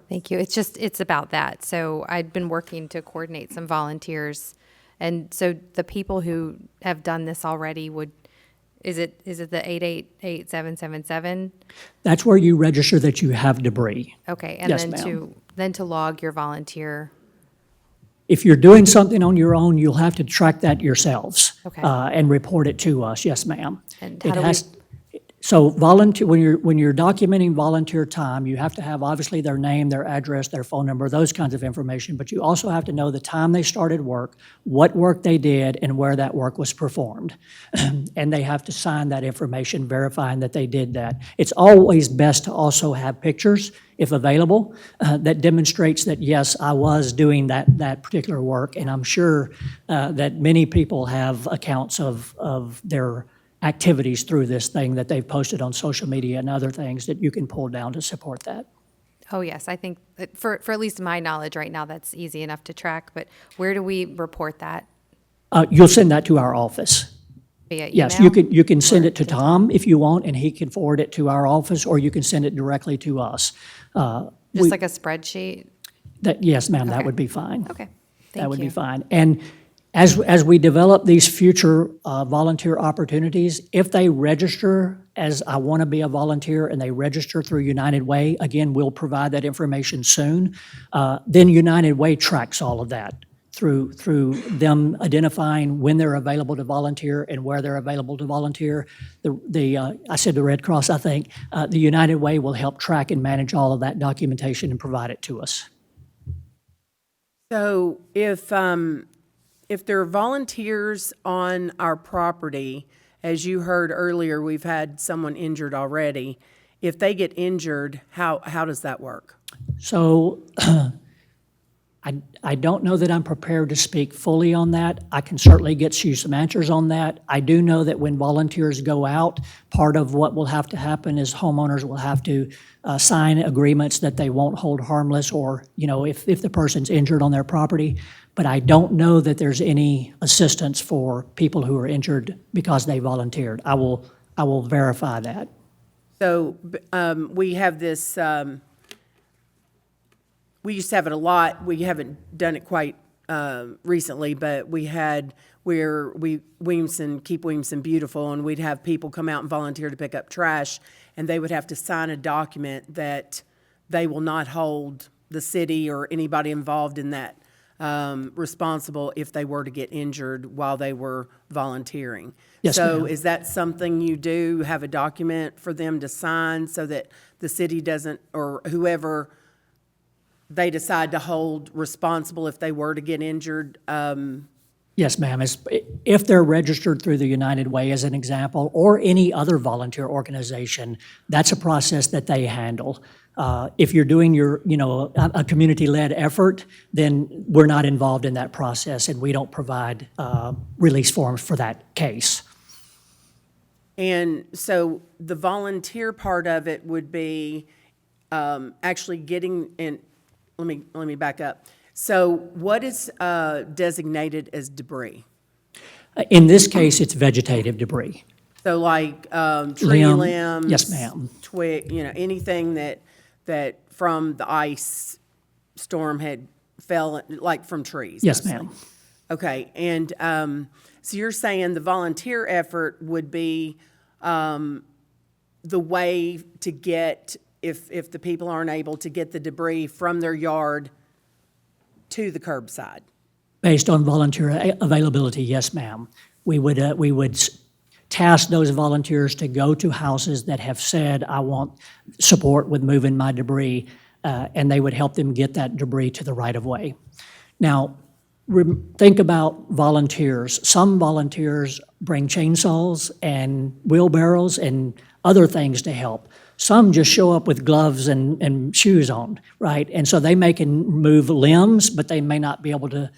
Thank you. It's about that. So I'd been working to coordinate some volunteers. And so the people who have done this already is it the 888777? That's where you register that you have debris. Okay, and Yes, then to log your volunteer. If you're doing something on your own, you'll have to track that yourselves. Okay. And report it to us. Yes, ma'am. And It how do has- So volunteer, when you're documenting volunteer time, you have to have obviously their name, their address, their phone number, those kinds of information, but you also have to know the time they started work, what work they did, and where that work was performed. And they have to sign that information verifying that they did that. It's always best to also have pictures, if available, that demonstrates that, yes, I was doing that particular work, and I'm sure that many people have accounts of their activities through this thing that they've posted on social media and other things that you can pull down to support that. Oh, yes, I think that for at least my knowledge right now, that's easy enough to track, but where do we report that? You'll send that to our office. Via email? Yes, you can send it to Tom if you want, and he can forward it to our office, or you can send it directly to us. Just like a spreadsheet? Yes, ma'am, that Okay. would be fine. Okay, thank you. That would be fine. And as we develop these future volunteer opportunities, if they register as I want to be a volunteer and they register through United Way, again, we'll provide that information soon. Then United Way tracks all of that through them identifying when they're available to volunteer and where they're available to volunteer. I said the Red Cross, I think. The United Way will help track and manage all of that documentation and provide it to us. So if there are volunteers on our property, as you heard earlier, we've had someone injured already. If they get injured, how does that work? So I don't know that I'm prepared to speak fully on that. I can certainly get you some answers on that. I do know that when volunteers go out, part of what will have to happen is homeowners will have to sign agreements that they won't hold harmless, or, if the person's injured on their property. But I don't know that there's any assistance for people who are injured because they volunteered. I will verify that. So we have this, we used to have it a lot. We haven't done it quite recently, but we had where keep Williamson beautiful, and we'd have people come out and volunteer to pick up trash, and they would have to sign a document that they will not hold the city or anybody involved in that responsible if they were to get injured while they were volunteering. Yes, So ma'am. is that something you do, have a document for them to sign so that the city doesn't, or whoever they decide to hold responsible if they were to get injured? Yes, ma'am. If they're registered through the United Way, as an example, or any other volunteer organization, that's a process that they handle. If you're doing a community-led effort, then we're not involved in that process, and we don't provide release forms for that case. And so the volunteer part of it would be actually getting in. Let me back up. So what is designated as debris? In this case, it's vegetative debris. So like tree Limb. limbs? Yes, ma'am. Twig, anything that from the ice storm had fell, like from trees? Yes, mostly. ma'am. Okay, and so you're saying the volunteer effort would be the way to get, if the people aren't able to get the debris from their yard to the curbside? Based on volunteer availability, yes, ma'am. We would task those volunteers to go to houses that have said, I want support with moving my debris, and they would help them get that debris to the right-of-way. Now, think about volunteers. Some volunteers bring chainsaws and wheelbarrows and other things to help. Some just show up with gloves and shoes on, right? And so they may can move limbs, but they may not be able to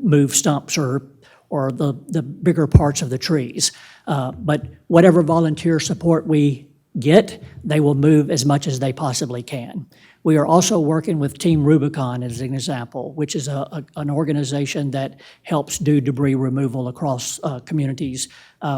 move stumps or the bigger parts of the trees. But whatever volunteer support we get, they will move as much as they possibly can. We are also working with Team Rubicon as an example, which is an organization that helps do debris removal across communities.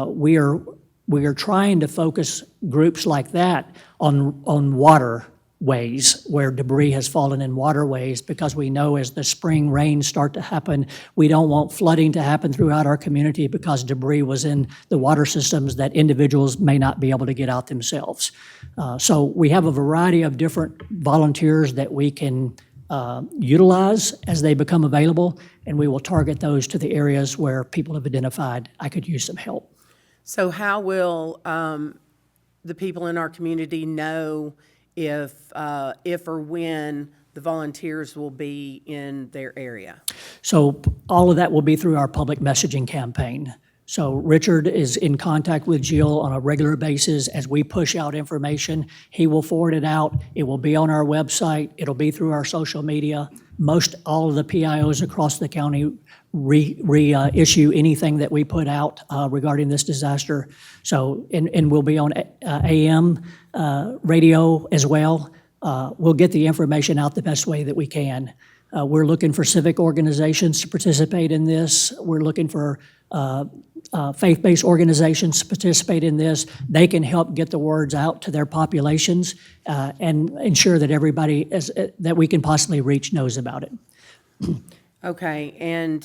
We are trying to focus groups like that on waterways where debris has fallen in waterways, because we know as the spring rains start to happen, we don't want flooding to happen throughout our community because debris was in the water systems that individuals may not be able to get out themselves. So we have a variety of different volunteers that we can utilize as they become available, and we will target those to the areas where people have identified, I could use some help. So how will the people in our community know if or when the volunteers will be in their area? So all of that will be through our public messaging campaign. So Richard is in contact with Jill on a regular basis. As we push out information, he will forward it out. It will be on our website. It'll be through our social media. All of the PIOs across the county reissue anything that we put out regarding this disaster. So, and we'll be on AM radio as well. We'll get the information out the best way that we can. We're looking for civic organizations to participate in this. We're looking for faith-based organizations to participate in this. They can help get the words out to their populations and ensure that everybody that we can possibly reach knows about it. Okay, and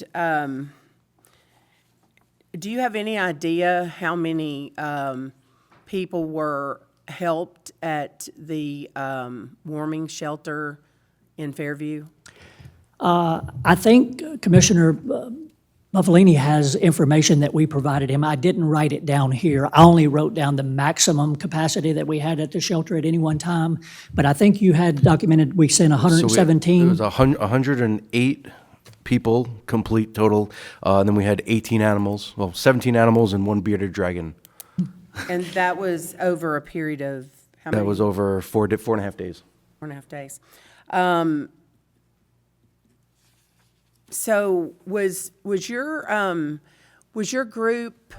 do you have any idea how many people were helped at the warming shelter in Fairview? I think Commissioner Buffalini has information that we provided him. I didn't write it down here. I only wrote down the maximum capacity that we had at the shelter at any one time. But I think you had documented we sent So 117. it was 108 people, complete total. And then we had 18 animals, 17 animals and one bearded dragon. And that was over a period of how many? That was over 4.5 days. 4.5 days. So was your group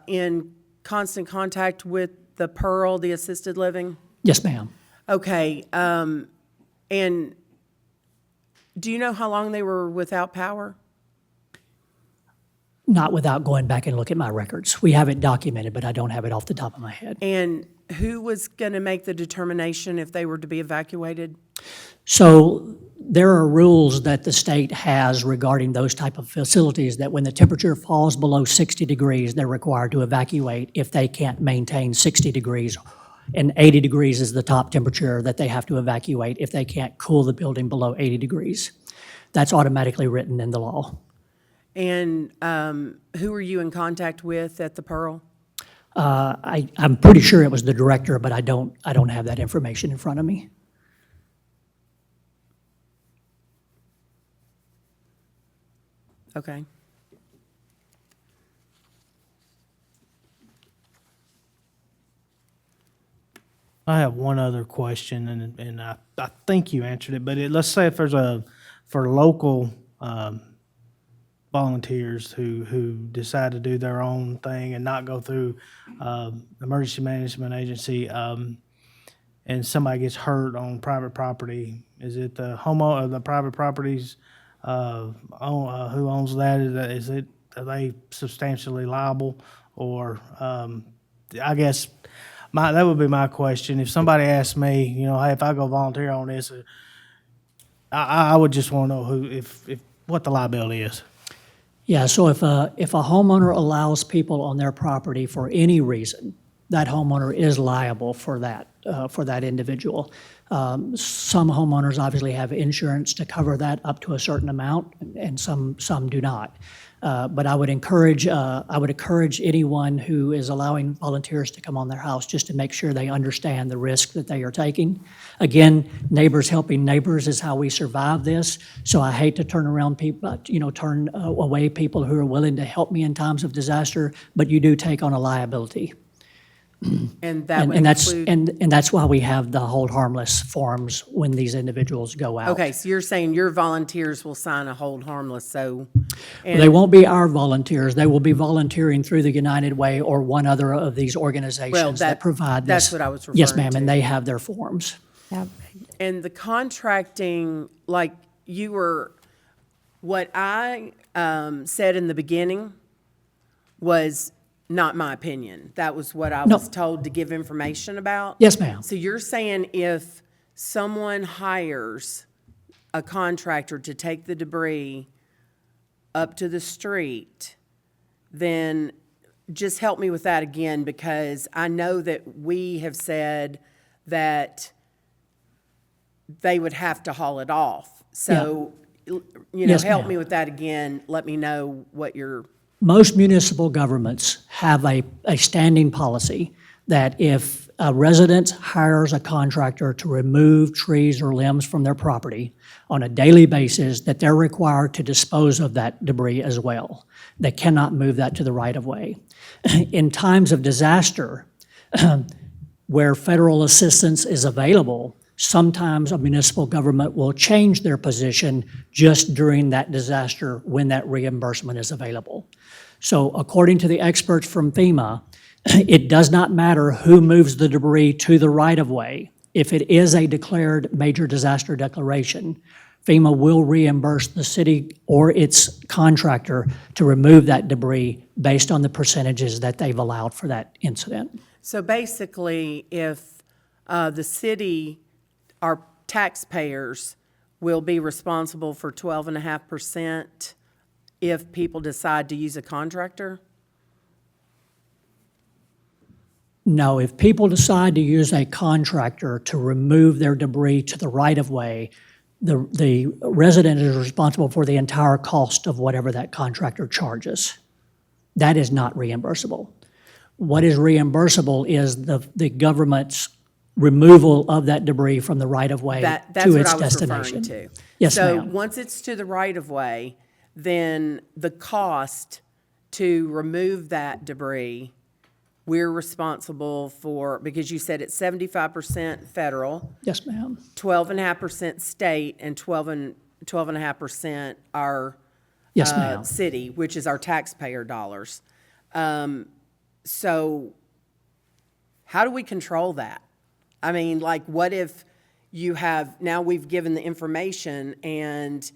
in constant contact with the Pearl, the assisted living? Yes, ma'am. Okay, and do you know how long they were without power? Not without going back and look at my records. We have it documented, but I don't have it off the top of my head. And who was going to make the determination if they were to be evacuated? So there are rules that the state has regarding those type of facilities that when the temperature falls below 60 degrees, they're required to evacuate if they can't maintain 60 degrees. And 80 degrees is the top temperature that they have to evacuate if they can't cool the building below 80 degrees. That's automatically written in the law. And who were you in contact with at the Pearl? I'm pretty sure it was the director, but I don't have that information in front of me. Okay. I have one other question, and I think you answered it, but let's say if there's for local volunteers who decide to do their own thing and not go through emergency management agency, and somebody gets hurt on private property, is it the the private properties who owns that? Are they substantially liable, or I guess that would be my question. If somebody asked me, hey, if I go volunteer on this, I would just want to know what the liability is. Yeah, so if a homeowner allows people on their property for any reason, that homeowner is liable for that individual. Some homeowners obviously have insurance to cover that up to a certain amount, and some do not. But I would encourage anyone who is allowing volunteers to come on their house just to make sure they understand the risk that they are taking. Again, neighbors helping neighbors is how we survive this. So I hate to turn around people, turn away people who are willing to help me in times of disaster, but you do take on a liability. And that would And that's, include, and that's why we have the hold harmless forms when these individuals go out. okay, so you're saying your volunteers will sign a hold harmless, so. They won't be our volunteers. They will be volunteering through the United Way or one other of these organizations that provide this. that's what I was Yes, referring ma'am, and to. they have their forms. And the contracting, like you were, what I said in the beginning was not my opinion. That was what I No. was told to give information about. Yes, ma'am. So you're saying if someone hires a contractor to take the debris up to the street, then just help me with that again, because I know that we have said that they would have to haul it off. So, Yes, help ma'am. me with that again. Let me know what your, Most municipal governments have a standing policy that if a resident hires a contractor to remove trees or limbs from their property on a daily basis, that they're required to dispose of that debris as well. They cannot move that to the right-of-way. In times of disaster, where federal assistance is available, sometimes a municipal government will change their position just during that disaster when that reimbursement is available. So according to the experts from FEMA, it does not matter who moves the debris to the right-of-way. If it is a declared major disaster declaration, FEMA will reimburse the city or its contractor to remove that debris based on the percentages that they've allowed for that incident. so basically, if the city, our taxpayers, will be responsible for 12.5% if people decide to use a contractor? No, if people decide to use a contractor to remove their debris to the right-of-way, the resident is responsible for the entire cost of whatever that contractor charges. That is not reimbursable. What is reimbursable is the government's removal of that debris from the right-of-way That's to what its I was destination. referring to. Yes, So ma'am. once it's to the right-of-way, then the cost to remove that debris, we're responsible for, because you said it's 75% federal, Yes, ma'am. 12.5% state, and 12.5% our Yes, ma'am. city, which is our taxpayer dollars. So how do we control that? I mean, like, what if you have, now we've given the information, and,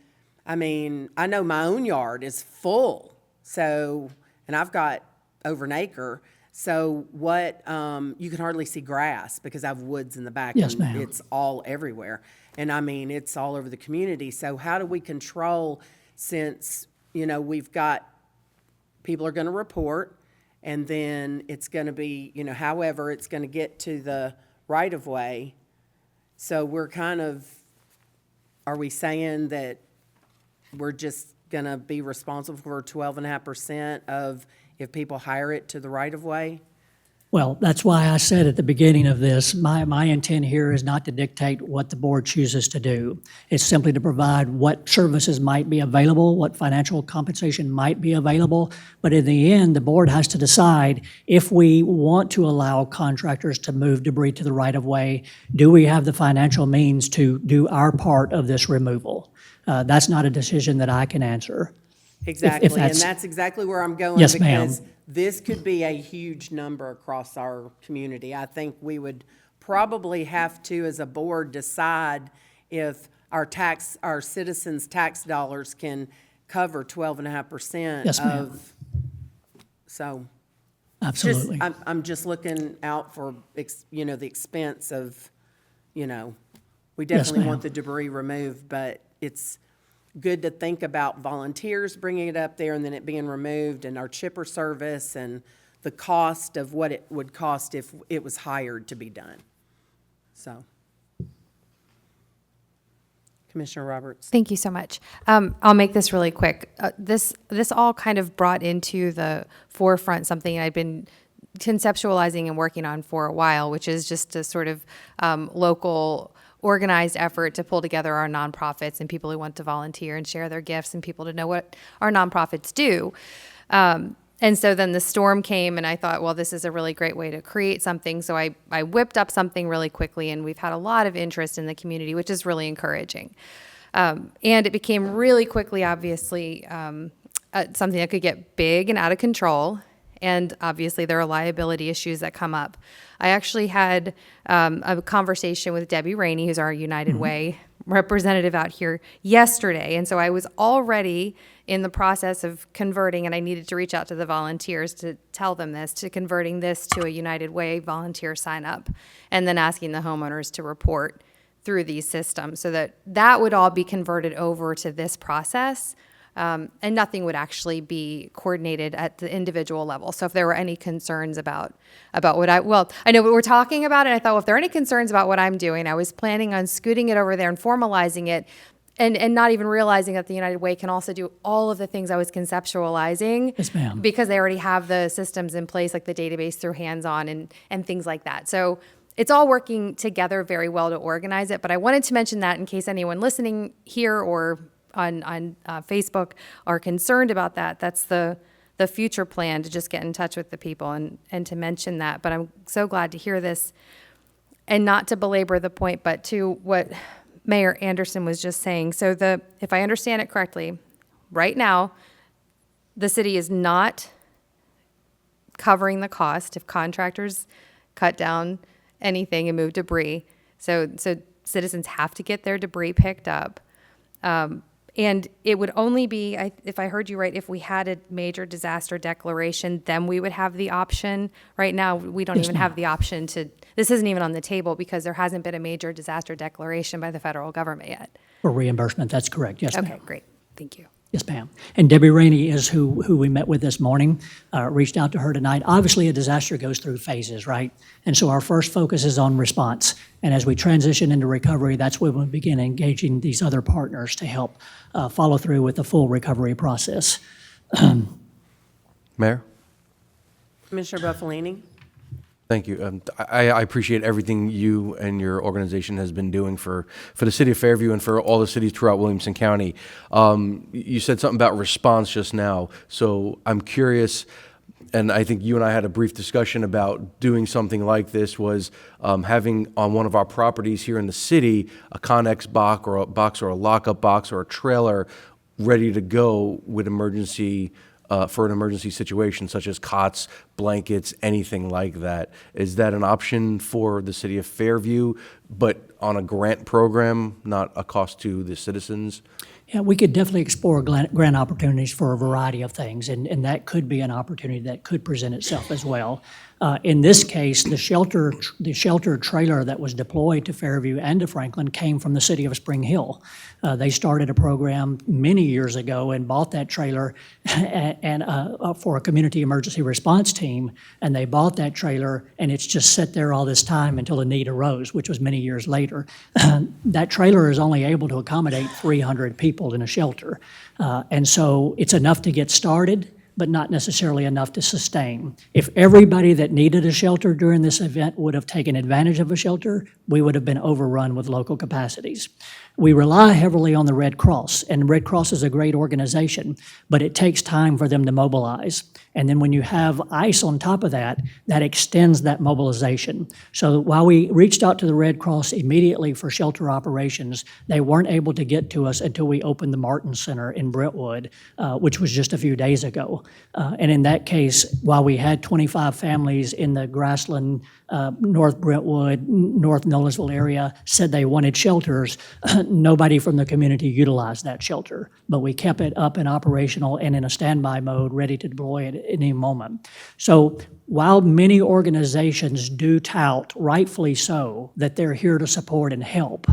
I mean, I know my own yard is full, so, and I've got over an acre, so what, you can hardly see grass because I have woods in the back. Yes, and ma'am. It's all everywhere. And I mean, it's all over the community. So how do we control, since, you know, we've got, people are gonna report, and then it's gonna be, you know, however it's gonna get to the right-of-way. So we're kind of, are we saying that we're just gonna be responsible for 12.5% of if people hire it to the right-of-way? Well, that's why I said at the beginning of this, my intent here is not to dictate what the board chooses to do. It's simply to provide what services might be available, what financial compensation might be available. But in the end, the board has to decide if we want to allow contractors to move debris to the right-of-way, do we have the financial means to do our part of this removal? That's not a decision that I can answer. Exactly, and that's- that's exactly where I'm going. Yes, ma'am. Because this could be a huge number across our community. I think we would probably have to, as a board, decide if our citizens' tax dollars can cover 12.5% Yes, ma'am. of, so. Absolutely. I'm just looking out for, you know, the expense of, you know, we definitely want the debris removed, but it's good to think about volunteers bringing it up there and then it being removed, and our chipper service and the cost of what it would cost if it was hired to be done. So. Commissioner Roberts. Thank you so much. I'll make this really quick. This all kind of brought into the forefront something I'd been conceptualizing and working on for a while, which is just a sort of local organized effort to pull together our nonprofits and people who want to volunteer and share their gifts and people to know what our nonprofits do. And so then the storm came, and I thought, well, this is a really great way to create something. So I whipped up something really quickly, and we've had a lot of interest in the community, which is really encouraging. And it became really quickly, obviously, something that could get big and out of control. And obviously, there are liability issues that come up. I actually had a conversation with Debbie Rainey, who's our United Way representative out here yesterday. And so I was already in the process of converting, and I needed to reach out to the volunteers to tell them this, to converting this to a United Way volunteer sign up, and then asking the homeowners to report through these systems so that that would all be converted over to this process. And nothing would actually be coordinated at the individual level. So if there were any concerns about what I know we're talking about it. I thought, well, if there are any concerns about what I'm doing, I was planning on scooting it over there and formalizing it, and not even realizing that the United Way can also do all of the things I was conceptualizing. Yes, ma'am. Because they already have the systems in place, like the database through hands-on and things like that. So it's all working together very well to organize it. But I wanted to mention that in case anyone listening here or on Facebook are concerned about that. That's the future plan, to just get in touch with the people and to mention that. But I'm so glad to hear this, and not to belabor the point, but to what Mayor Anderson was just saying. So if I understand it correctly, right now, the city is not covering the cost if contractors cut down anything and move debris. So citizens have to get their debris picked up. And it would only be, if I heard you right, if we had a major disaster declaration, then we would have the option. Right now, we don't even have the option this isn't even on the table because there hasn't been a major disaster declaration by the federal government yet. For reimbursement, that's correct. Yes, ma'am. Okay, great. Thank you. Yes, ma'am. And Debbie Rainey is who we met with this morning, reached out to her tonight. Obviously, a disaster goes through phases, right? And so our first focus is on response. And as we transition into recovery, that's when we begin engaging these other partners to help follow through with the full recovery process. Mayor? Commissioner Buffalini? Thank you. I appreciate everything you and your organization has been doing for the city of Fairview and for all the cities throughout Williamson County. You said something about response just now, so I'm curious, and I think you and I had a brief discussion about doing something like this, was having on one of our properties here in the city a Connex box or a lockup box or a trailer ready to go with emergency, for an emergency situation such as cots, blankets, anything like that. Is that an option for the city of Fairview, but on a grant program, not a cost to the citizens? Yeah, we could definitely explore grant opportunities for a variety of things, and that could be an opportunity that could present itself as well. In this case, the shelter trailer that was deployed to Fairview and to Franklin came from the city of Spring Hill. They started a program many years ago and bought that trailer and for a community emergency response team, and they bought that trailer, and it's just sat there all this time until the need arose, which was many years later. That trailer is only able to accommodate 300 people in a shelter, and so it's enough to get started, but not necessarily enough to sustain. If everybody that needed a shelter during this event would have taken advantage of a shelter, we would have been overrun with local capacities. We rely heavily on the Red Cross, and Red Cross is a great organization, but it takes time for them to mobilize. And then when you have ICE on top of that, that extends that mobilization. So while we reached out to the Red Cross immediately for shelter operations, they weren't able to get to us until we opened the Martin Center in Brentwood, which was just a few days ago. And in that case, while we had 25 families in the Grassland, North Brentwood, North Nolensville area said they wanted shelters, nobody from the community utilized that shelter. But we kept it up and operational and in a standby mode, ready to deploy at any moment. So while many organizations do tout, rightfully so, that they're here to support and help,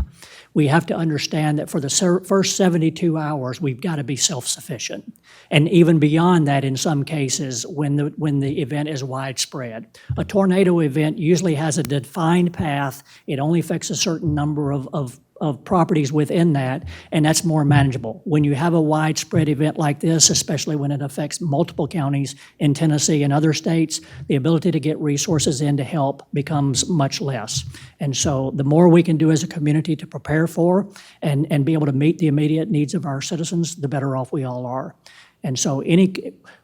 we have to understand that for the first 72 hours, we've got to be self-sufficient. And even beyond that, in some cases, when the event is widespread. A tornado event usually has a defined path. It only affects a certain number of properties within that, and that's more manageable. When you have a widespread event like this, especially when it affects multiple counties in Tennessee and other states, the ability to get resources in to help becomes much less. And so the more we can do as a community to prepare for and be able to meet the immediate needs of our citizens, the better off we all are. And so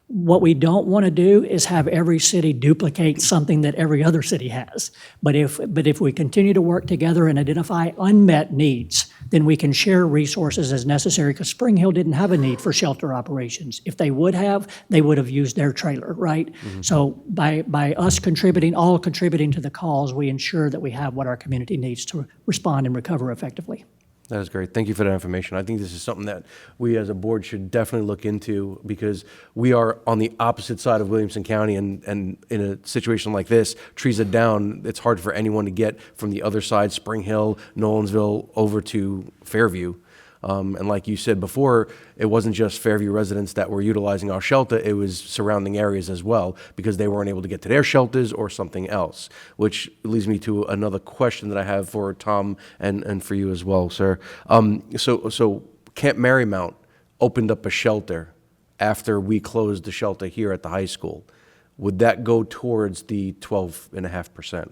what we don't want to do is have every city duplicate something that every other city has. But if we continue to work together and identify unmet needs, then we can share resources as necessary, because Spring Hill didn't have a need for shelter operations. If they would have used their trailer, right? Mm-hmm. So by us all contributing to the cause, we ensure that we have what our community needs to respond and recover effectively. That is great. Thank you for that information. I think this is something that we as a board should definitely look into, because we are on the opposite side of Williamson County, and in a situation like this, trees are down, it's hard for anyone to get from the other side, Spring Hill, Nolensville, over to Fairview. And like you said before, it wasn't just Fairview residents that were utilizing our shelter, it was surrounding areas as well, because they weren't able to get to their shelters or something else, which leads me to another question that I have for Tom and for you as well, sir. So Camp Marymount opened up a shelter after we closed the shelter here at the high school. Would that go towards the 12.5%?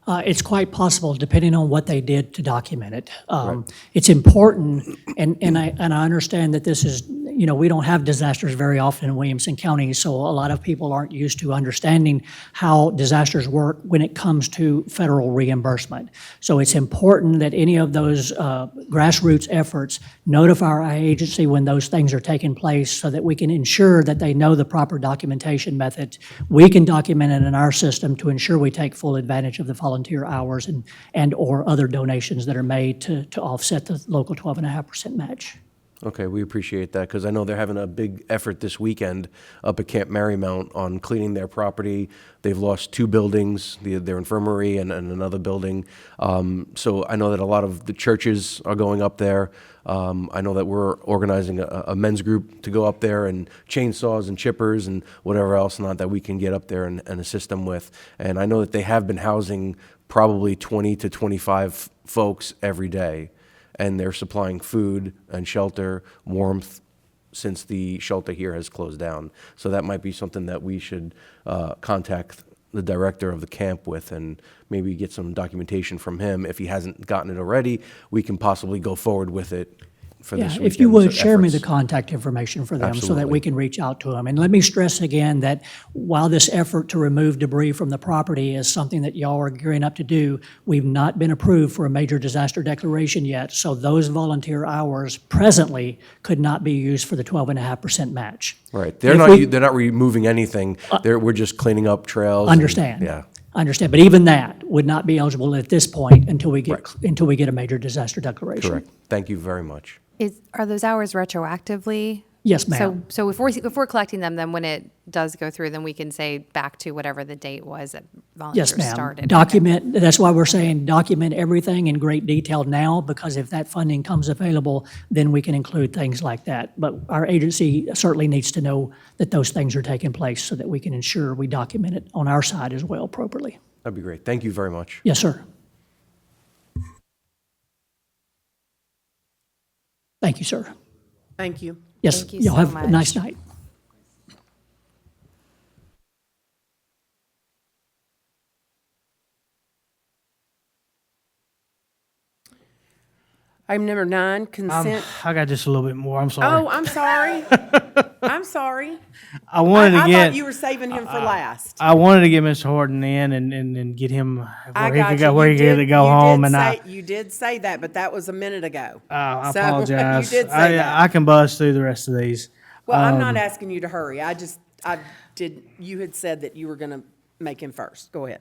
It's quite possible, depending on what they did to document it. Right. It's important, and I understand that this is, we don't have disasters very often in Williamson County, so a lot of people aren't used to understanding how disasters work when it comes to federal reimbursement. So it's important that any of those grassroots efforts notify our agency when those things are taking place, so that we can ensure that they know the proper documentation methods. We can document it in our system to ensure we take full advantage of the volunteer hours and or other donations that are made to offset the local 12.5% match. Okay, we appreciate that, because I know they're having a big effort this weekend up at Camp Marymount on cleaning their property. They've lost 2 buildings, their infirmary and another building. So I know that a lot of the churches are going up there. I know that we're organizing a men's group to go up there, and chainsaws and chippers and whatever else not that we can get up there and assist them with. And I know that they have been housing probably 20 to 25 folks every day, and they're supplying food and shelter, warmth, since the shelter here has closed down. So that might be something that we should contact the director of the camp with, and maybe get some documentation from him. If he hasn't gotten it already, we can possibly go forward with it for Yeah, this if you weekend's would, share me the efforts. contact information for them so that Absolutely. we can reach out to them. And let me stress again that while this effort to remove debris from the property is something that y'all are gearing up to do, we've not been approved for a major disaster declaration yet. So those volunteer hours presently could not be used for the 12.5% match. Right. They're If not, we- they're not removing anything. We're just cleaning up trails. and- Understand. Yeah. Understand, but even that would not be eligible at this point until we get a major disaster declaration. Correct. Thank you very much. Are those hours retroactively? Yes, ma'am. So if we're collecting them, then when it does go through, then we can say back to whatever the date was that volunteers Yes, ma'am. started. Document, that's why we're saying document everything in great detail now, because if that funding comes available, then we can include things like that. But our agency certainly needs to know that those things are taking place so that we can ensure we document it on our side as well appropriately. That'd be great. Thank you very much. Yes, sir. Thank you, sir. Thank you. Yes, Thank you y'all so have a much. nice night. Item number 9, consent. I got just a little bit more. I'm sorry. Oh, I'm sorry. I'm sorry. I wanted to I get. thought you were saving him for last. I wanted to get Mr. Horton in and get him I where he got could you. go, where You he could did- go you home, did and say- You did say that, but that was a minute ago. I So, apologize. You did say that. I can buzz through the rest of these. Well, I'm not asking you to hurry. You had said that you were going to make him first. Go ahead.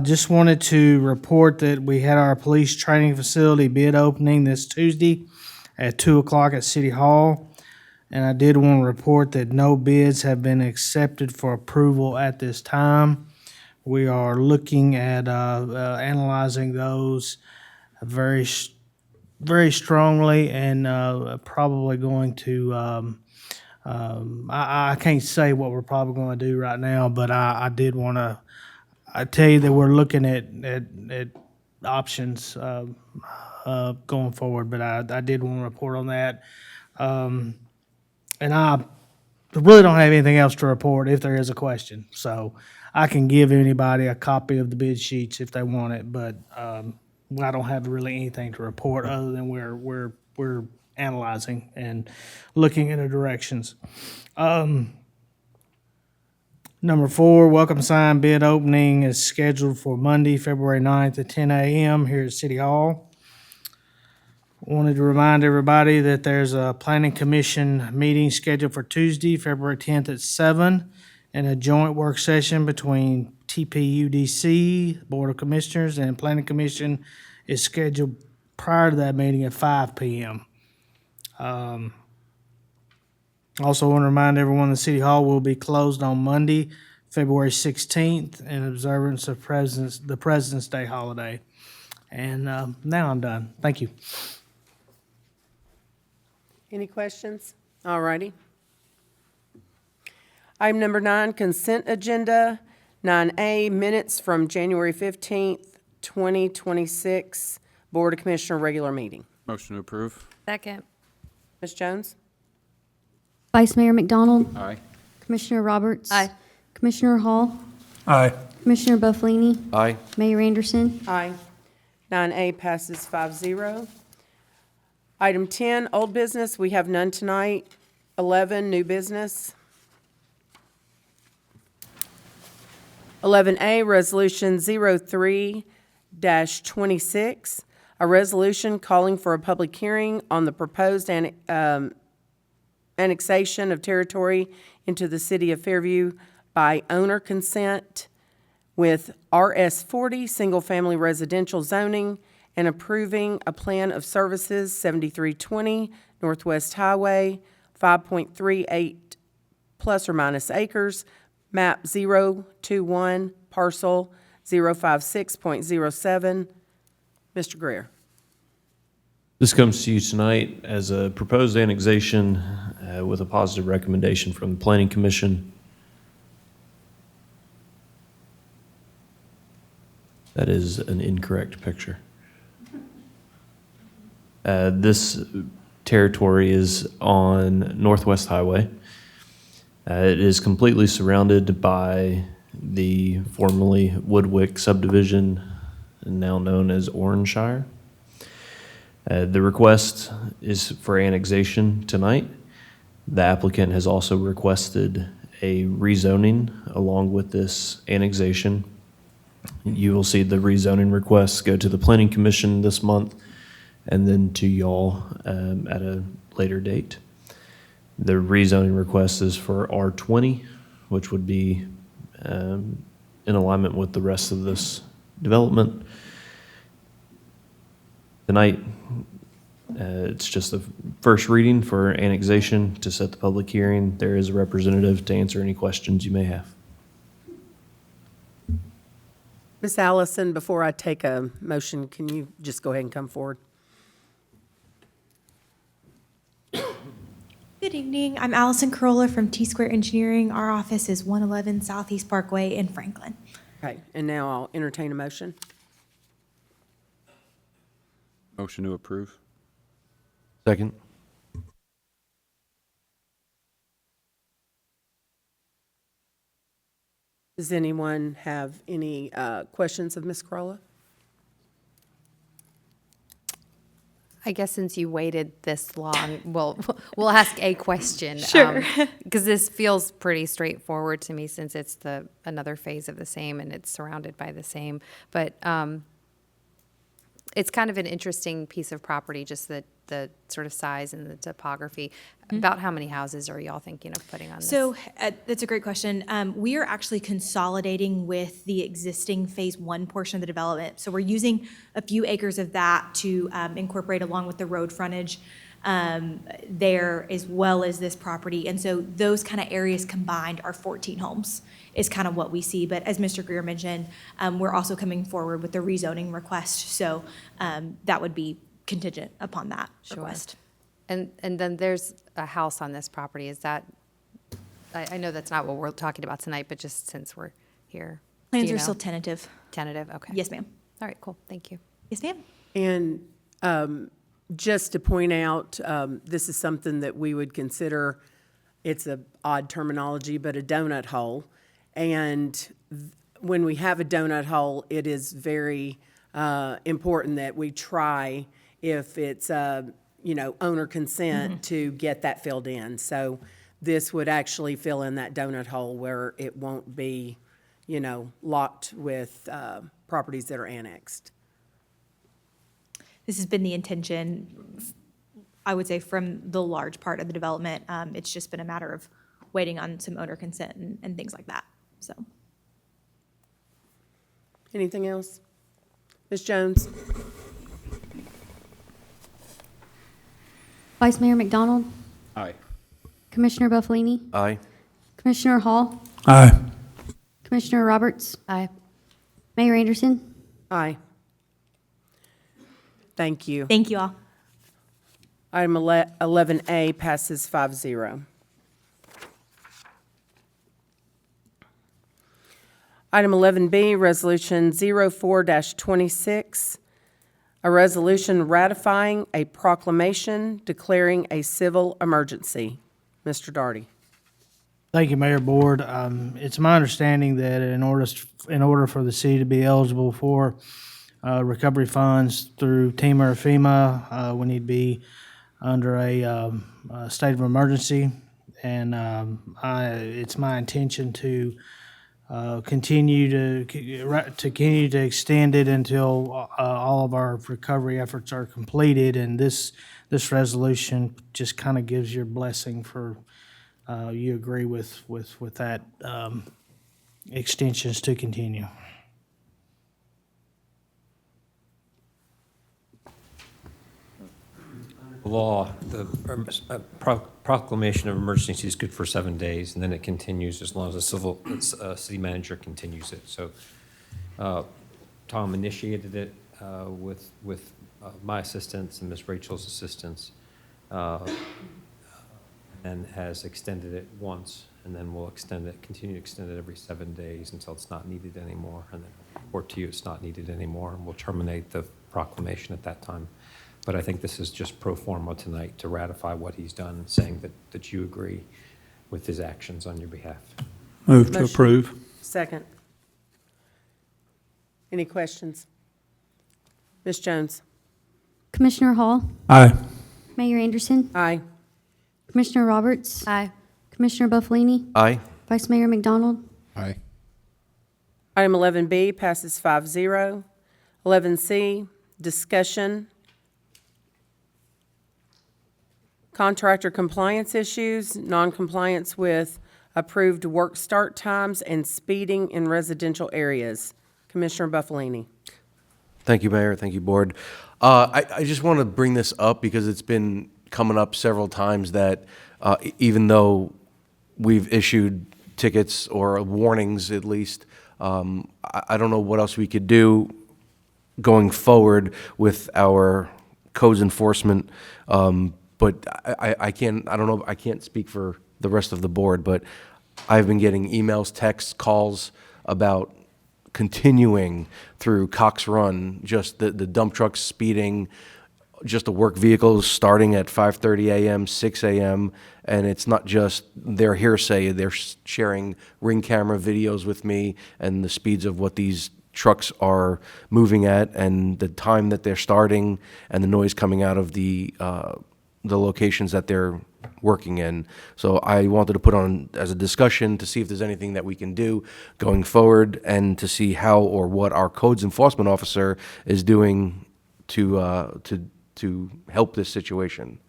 Just wanted to report that we had our police training facility bid opening this Tuesday at 2:00 at City Hall. And I did want to report that no bids have been accepted for approval at this time. We are looking at analyzing those very strongly and probably going to, I can't say what we're probably going to do right now, but I did want to, I tell you that we're looking at options going forward, but I did want to report on that. And I really don't have anything else to report if there is a question. So I can give anybody a copy of the bid sheets if they want it, but I don't have really anything to report other than we're analyzing and looking into directions. Number 4, welcome sign bid opening is scheduled for Monday, February 9th at 10 a.m. here at City Hall. Wanted to remind everybody that there's a planning commission meeting scheduled for Tuesday, February 10th at 7, and a joint work session between TPUDC, Board of Commissioners, and Planning Commission is scheduled prior to that meeting at 5 p.m. Also want to remind everyone that City Hall will be closed on Monday, February 16th, in observance of the President's Day holiday. And now I'm done. Thank you. Any questions? All righty. Item number 9, consent agenda. 9A, minutes from January 15th, 2026, Board of Commissioner regular meeting. Motion to approve. Second. Ms. Jones? Vice Mayor McDonald, Aye. Commissioner Roberts. Aye. Commissioner Hall, Aye. Commissioner Buffalini, Aye. Mayor Anderson. Aye. 9A passes 5-0. Item 10, old business, we have none tonight. 11, new business. 11A, Resolution 03-26, a resolution calling for a public hearing on the proposed annexation of territory into the city of Fairview by owner consent with RS40 single-family residential zoning and approving a plan of services 7320 Northwest Highway, 5.38 plus or minus acres, map 021, parcel 056.07. Mr. Greer. This comes to you tonight as a proposed annexation with a positive recommendation from the Planning Commission. That is an incorrect picture. This territory is on Northwest Highway. It is completely surrounded by the formerly Woodwick subdivision, now known as Oranshire. The request is for annexation tonight. The applicant has also requested a rezoning along with this annexation. You will see the rezoning requests go to the Planning Commission this month and then to y'all at a later date. The rezoning request is for R20, which would be in alignment with the rest of this development. Tonight, it's just the first reading for annexation to set the public hearing. There is a representative to answer any questions you may have. Ms. Allison, before I take a motion, can you just go ahead and come forward? Good evening. I'm Allison Carolla from T-Square Engineering. Our office is 111 Southeast Parkway in Franklin. Okay, and now I'll entertain a motion. Motion to approve. Second. Does anyone have any questions of Ms. Corolla? I guess since you waited this long, we'll ask a question. Sure. Because this feels pretty straightforward to me since it's another phase of the same and it's surrounded by the same. But it's kind of an interesting piece of property, just the sort of size and the topography. About how many houses are y'all thinking of putting on this? So that's a great question. We are actually consolidating with the existing Phase 1 portion of the development. So we're using a few acres of that to incorporate along with the road frontage there, as well as this property. And so those kind of areas combined are 14 homes is kind of what we see. But as Mr. Greer mentioned, we're also coming forward with the rezoning request. So that would be contingent upon that request. And then there's a house on this property. Is that, I know that's not what we're talking about tonight, but just since we're here. do Plans you are know? still tentative. Tentative, okay. Yes, ma'am. All right, cool, thank you. Yes, ma'am. And just to point out, this is something that we would consider, it's a odd terminology, but a donut hole. And when we have a donut hole, it is very important that we try, if it's owner consent, to get that filled in. So this would actually fill in that donut hole where it won't be, locked with properties that are annexed. This has been the intention, I would say, from the large part of the development. It's just been a matter of waiting on some owner consent and things like that, so. Anything else? Ms. Jones? Vice Mayor McDonald, Aye. Commissioner Buffalini, Aye. Commissioner Hall, Aye. Commissioner Roberts, Aye. Mayor Anderson. Aye. Thank you. Thank you all. Item 11A passes 5-0. Item 11B, Resolution 04-26, a resolution ratifying a proclamation declaring a civil emergency. Mr. Daugherty. Thank you, Mayor Board. It's my understanding that in order for the city to be eligible for recovery funds through TEMA or FEMA, we need to be under a state of emergency. And it's my intention to continue to extend it until all of our recovery efforts are completed. And this resolution just kind of gives your blessing for you agree with that extensions to continue. Law, the proclamation of emergency is good for 7 days, and then it continues as long as the city manager continues it. So Tom initiated it with my assistance and Ms. Rachel's assistance, and has extended it once, and then we'll continue to extend it every 7 days until it's not needed anymore, and then report to you it's not needed anymore, and we'll terminate the proclamation at that time. But I think this is just pro forma tonight to ratify what he's done, saying that you agree with his actions on your behalf. Move to Motion. approve. Second. Any questions? Ms. Jones? Commissioner Hall, Aye. Mayor Anderson, Aye. Commissioner Roberts, Aye. Commissioner Buffalini, Aye. Vice Mayor McDonald, Aye. Item 11B passes 5-0. 11C, discussion. Contractor compliance issues, non-compliance with approved work start times, and speeding in residential areas. Commissioner Buffalini. Thank you, Mayor. Thank you, Board. I just want to bring this up because it's been coming up several times that even though we've issued tickets or warnings at least, I don't know what else we could do going forward with our codes enforcement. But I can't, I don't know, I can't speak for the rest of the board, but I've been getting emails, texts, calls about continuing through Cox Run, just the dump trucks speeding, just the work vehicles starting at 5:30 a.m., 6 a.m., and it's not just their hearsay. They're sharing Ring camera videos with me and the speeds of what these trucks are moving at and the time that they're starting and the noise coming out of the locations that they're working in. So I wanted to put on as a discussion to see if there's anything that we can do going forward and to see how or what our codes enforcement officer is doing to help this situation.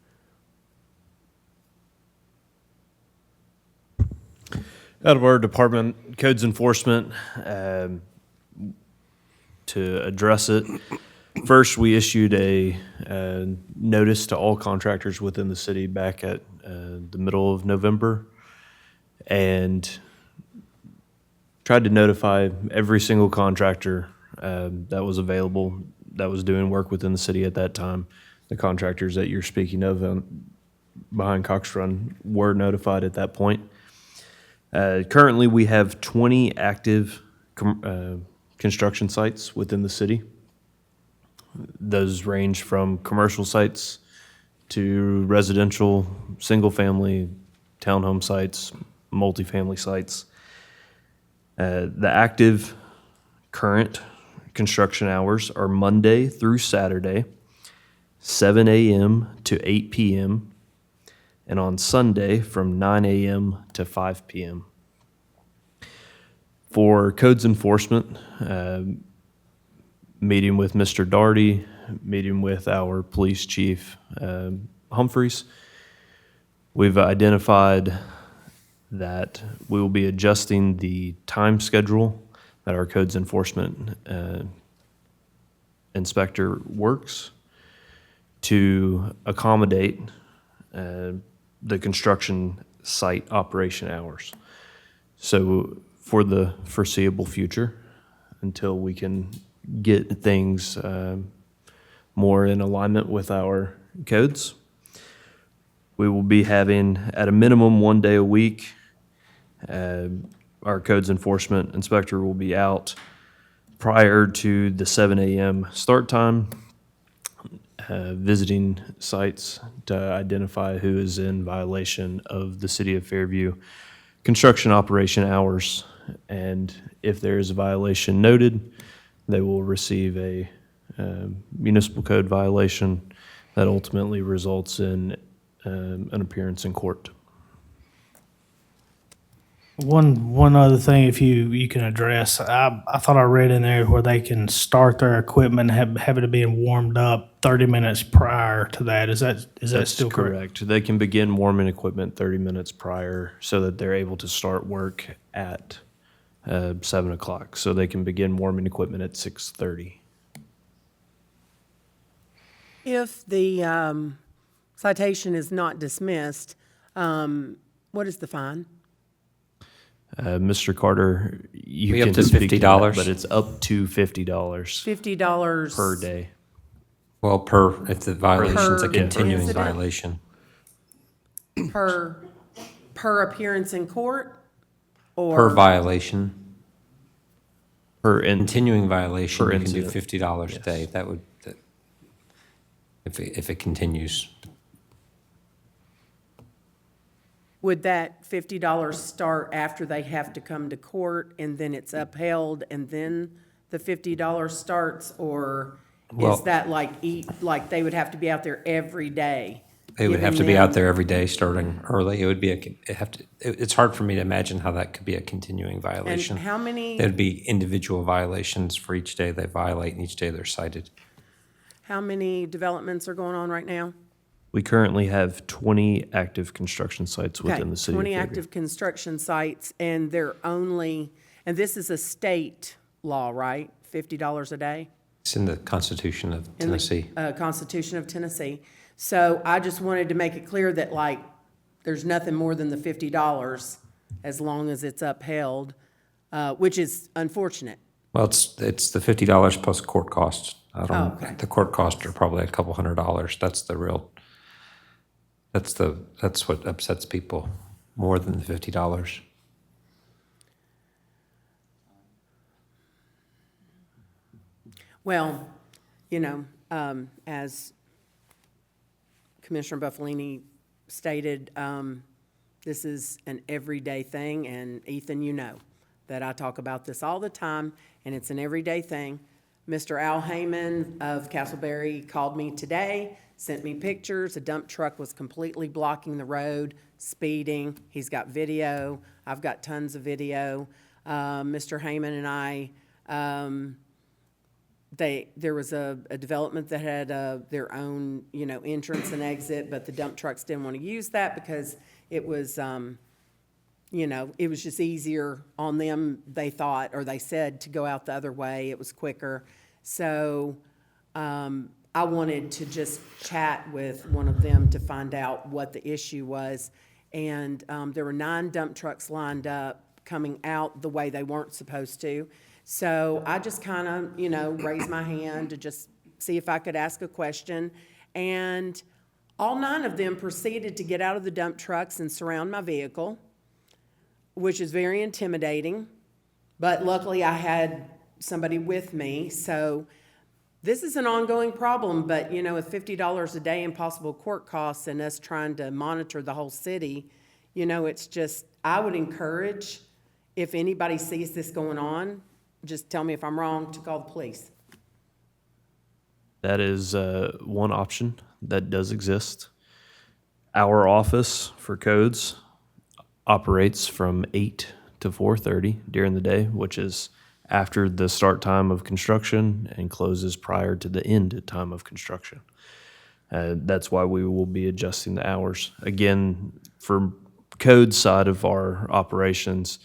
Out of our department, codes enforcement, to address it, first, we issued a notice to all contractors within the city back at the middle of November and tried to notify every single contractor that was available, that was doing work within the city at that time. The contractors that you're speaking of behind Cox Run were notified at that point. Currently, we have 20 active construction sites within the city. Those range from commercial sites to residential, single-family, townhome sites, multifamily sites. The active current construction hours are Monday through Saturday, 7 a.m. to 8 p.m., and on Sunday from 9 a.m. to 5 p.m. For codes enforcement, meeting with Mr. Daugherty, meeting with our police chief, Humphreys, we've identified that we will be adjusting the time schedule that our codes enforcement inspector works to accommodate the construction site operation hours. So for the foreseeable future, until we can get things more in alignment with our codes, we will be having at a minimum 1 day a week. Our codes enforcement inspector will be out prior to the 7 a.m. start time, visiting sites to identify who is in violation of the City of Fairview construction operation hours. And if there is a violation noted, they will receive a municipal code violation that ultimately results in an appearance in court. One other thing, if you can address, I thought I read in there where they can start their equipment, have it being warmed up 30 minutes prior to that. Is that That's still correct? They can begin warming equipment 30 minutes prior so that they're able to start work at 7 o'clock. So they can begin warming equipment at 6:30. If the citation is not dismissed, what is the fine? Mr. Carter, you We up can to speak to that, $50? but it's up to $50 $50 per day. Well, if the violation's a Per continuing incident? violation. per appearance in court? Or Per violation. Per Continuing violation, per you can do incident. $50 a Yes. day. That would, if it continues. would that $50 start after they have to come to court and then it's upheld and then the $50 starts? Or Well- Is that like like they would have to be out there every day? They would have to giving be them- out there every day, starting early. It would be it's hard for me to imagine how that could be a continuing violation. And how many, There'd be individual violations for each day they violate and each day they're cited. how many developments are going on right now? We currently have 20 active construction sites Okay, within the city of 20 Fairview. active construction sites, and they're only, and this is a state law, right? $50 a day? It's in the Constitution of In the, Tennessee. Constitution of Tennessee. So I just wanted to make it clear that like, there's nothing more than the $50 as long as it's upheld, which is unfortunate. Well, it's the $50 plus court costs. I don't, okay. the court costs are probably a couple $100. That's the real, that's what upsets people more than the $50. Well, you know, as Commissioner Buffalini stated, this is an everyday thing, and Ethan, you know that I talk about this all the time, and it's an everyday thing. Mr. Al Heyman of Castleberry called me today, sent me pictures. A dump truck was completely blocking the road, speeding. He's got video. I've got tons of video. Mr. Heyman and I, there was a development that had their own, you know, entrance and exit, but the dump trucks didn't want to use that because it was, you know, it was just easier on them, they thought, or they said, to go out the other way. It was quicker. So I wanted to just chat with one of them to find out what the issue was. And there were 9 dump trucks lined up coming out the way they weren't supposed to. So I just kind of, you know, raised my hand to just see if I could ask a question. And all 9 of them proceeded to get out of the dump trucks and surround my vehicle, which is very intimidating. But luckily I had somebody with me. So this is an ongoing problem, but you know, with $50 a day in possible court costs and us trying to monitor the whole city, you know, it's just, I would encourage, if anybody sees this going on, just tell me if I'm wrong, to call the police. That is one option that does exist. Our office for codes operates from 8 to 4:30 during the day, which is after the start time of construction and closes prior to the end time of construction. That's why we will be adjusting the hours. Again, for code side of our operations,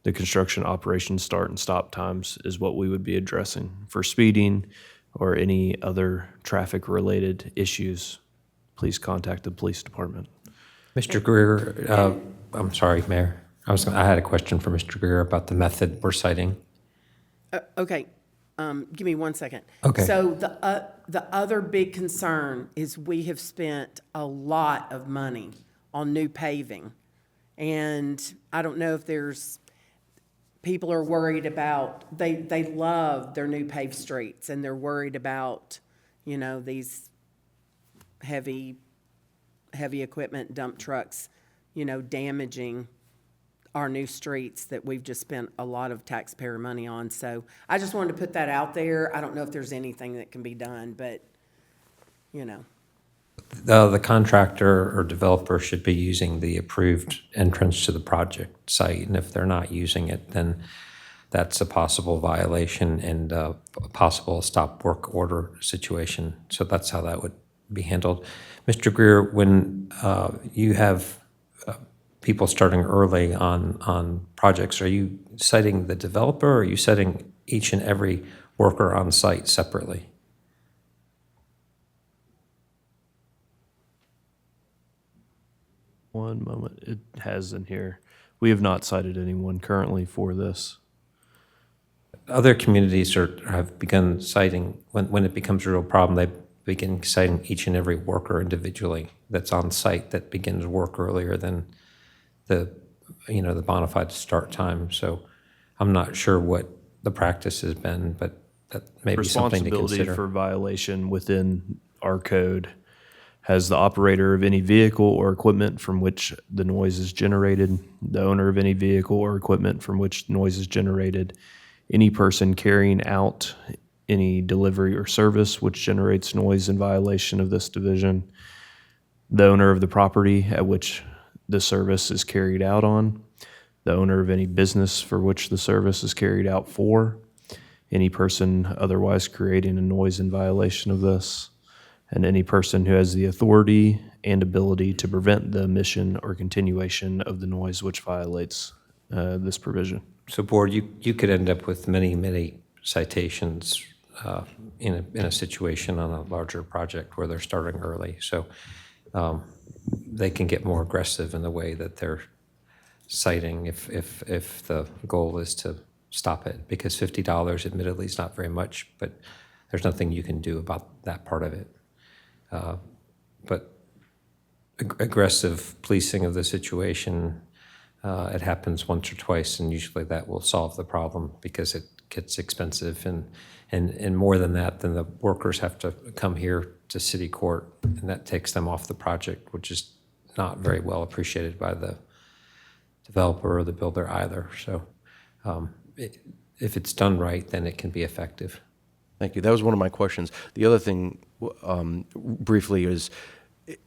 the construction operation start and stop times is what we would be addressing. For speeding or any other traffic-related issues, please contact the police department. Mr. Greer, I'm sorry, Mayor. I had a question for Mr. Greer about the method we're citing. Okay, give me 1 second. Okay. So the other big concern is we have spent a lot of money on new paving. And I don't know if people are worried about, they love their new paved streets, and they're worried about, you know, these heavy equipment dump trucks, you know, damaging our new streets that we've just spent a lot of taxpayer money on. So I just wanted to put that out there. I don't know if there's anything that can be done, but, you know. The contractor or developer should be using the approved entrance to the project site, and if they're not using it, then that's a possible violation and a possible stop work order situation. So that's how that would be handled. Mr. Greer, when you have people starting early on projects, are you citing the developer, or are you citing each and every worker on site separately? One moment, it has in here. We have not cited anyone currently for this. Other communities have begun citing, when it becomes a real problem, they begin citing each and every worker individually that's on site that begins work earlier than the bona fide start time. So I'm not sure what the practice has been, but that may be something to Responsibility consider. for violation within our code has the operator of any vehicle or equipment from which the noise is generated, the owner of any vehicle or equipment from which noise is generated, any person carrying out any delivery or service which generates noise in violation of this division, the owner of the property at which the service is carried out on, the owner of any business for which the service is carried out for, any person otherwise creating a noise in violation of this, and any person who has the authority and ability to prevent the emission or continuation of the noise which violates this provision. So Board, you could end up with many citations in a situation on a larger project where they're starting early. So they can get more aggressive in the way that they're citing if the goal is to stop it, because $50 admittedly is not very much, but there's nothing you can do about that part of it. But aggressive policing of the situation, it happens once or twice, and usually that will solve the problem because it gets expensive. And more than that, then the workers have to come here to city court, and that takes them off the project, which is not very well appreciated by the developer or the builder either. So if it's done right, then it can be effective. Thank you. That was one of my questions. The other thing, briefly, is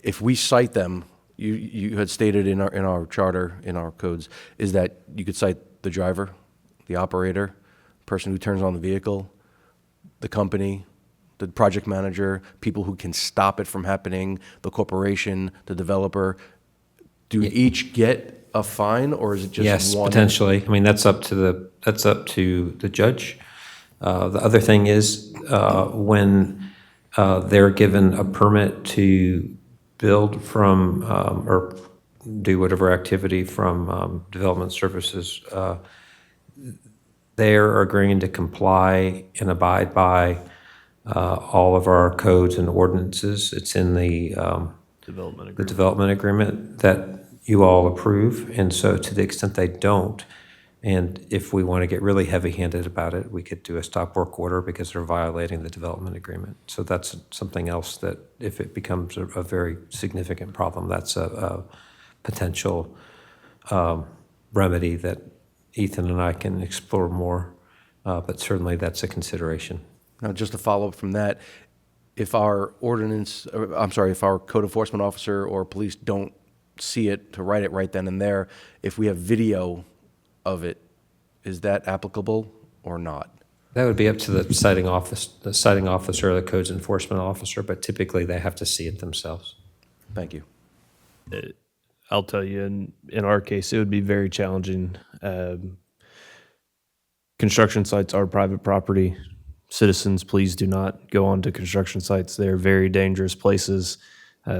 if we cite them, you had stated in our charter, in our codes, is that you could cite the driver, the operator, person who turns on the vehicle, the company, the project manager, people who can stop it from happening, the corporation, the developer. Do each get a fine, or is it just yes, one? Potentially. I mean, that's up to the judge. The other thing is when they're given a permit to build from or do whatever activity from development services, they're agreeing to comply and abide by all of our codes and ordinances. It's in the development agreement that you all approve. And so to the extent they don't, and if we want to get really heavy-handed about it, we could do a stop work order because they're violating the development agreement. So that's something else that if it becomes a very significant problem, that's a potential remedy that Ethan and I can explore more, but certainly that's a consideration. Now, just to follow up from that, if our if our code enforcement officer or police don't see it to write it right then and there, if we have video of it, is that applicable or not? That would be up to the citing officer or the codes enforcement officer, but typically they have to see it themselves. Thank you. I'll tell you, in our case, it would be very challenging. Construction sites are private property. Citizens, please do not go onto construction sites. They're very dangerous places.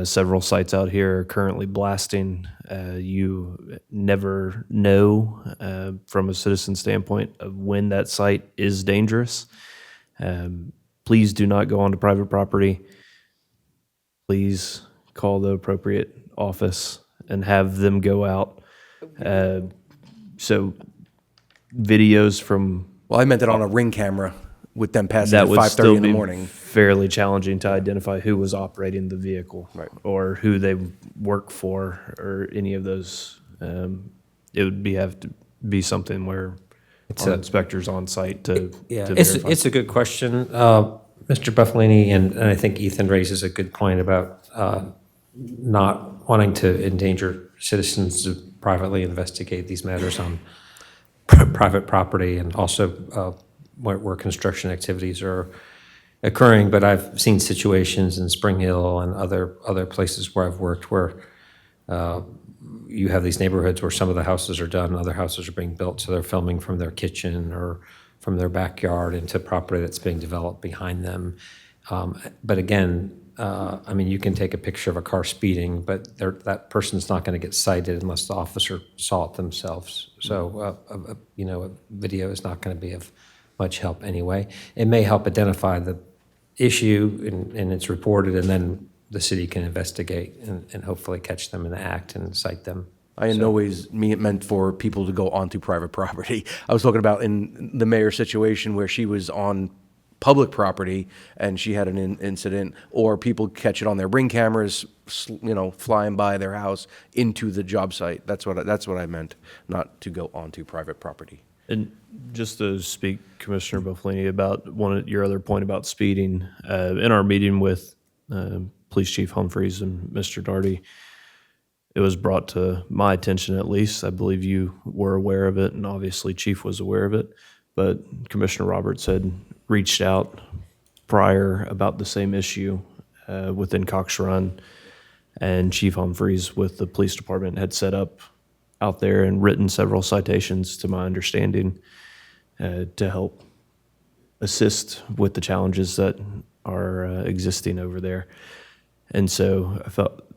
Several sites out here are currently blasting. You never know from a citizen standpoint of when that site is dangerous. Please do not go onto private property. Please call the appropriate office and have them go out. So videos from... Well, I meant it on a Ring camera with them passing that at would 5:30 still in the be morning. fairly challenging to identify who was operating the vehicle, right, or who they work for, or any of those. It would have to be something where our inspectors on site to verify. It's a good question, Mr. Buffalini, and I think Ethan raises a good point about not wanting to endanger citizens to privately investigate these matters on private property, and also where construction activities are occurring. But I've seen situations in Spring Hill and other places where I've worked where you have these neighborhoods where some of the houses are done, other houses are being built, so they're filming from their kitchen or from their backyard into property that's being developed behind them. But again, I mean, you can take a picture of a car speeding, but that person's not going to get cited unless the officer saw it themselves. So, a video is not going to be of much help anyway. It may help identify the issue and it's reported, and then the city can investigate and hopefully catch them in the act and cite them. I in no ways meant for people to go onto private property. I was talking about in the mayor's situation where she was on public property and she had an incident, or people catch it on their Ring cameras, flying by their house into the job site. That's what I meant, not to go onto private property. And just to speak, Commissioner Buffalini, about your other point about speeding, in our meeting with Police Chief Humphreys and Mr. Darty, it was brought to my attention, at least, I believe you were aware of it, and obviously Chief was aware of it, but Commissioner Roberts had reached out prior about the same issue within Cox Run, and Chief Humphreys with the police department had set up out there and written several citations, to my understanding, to help assist with the challenges that are existing over there. And so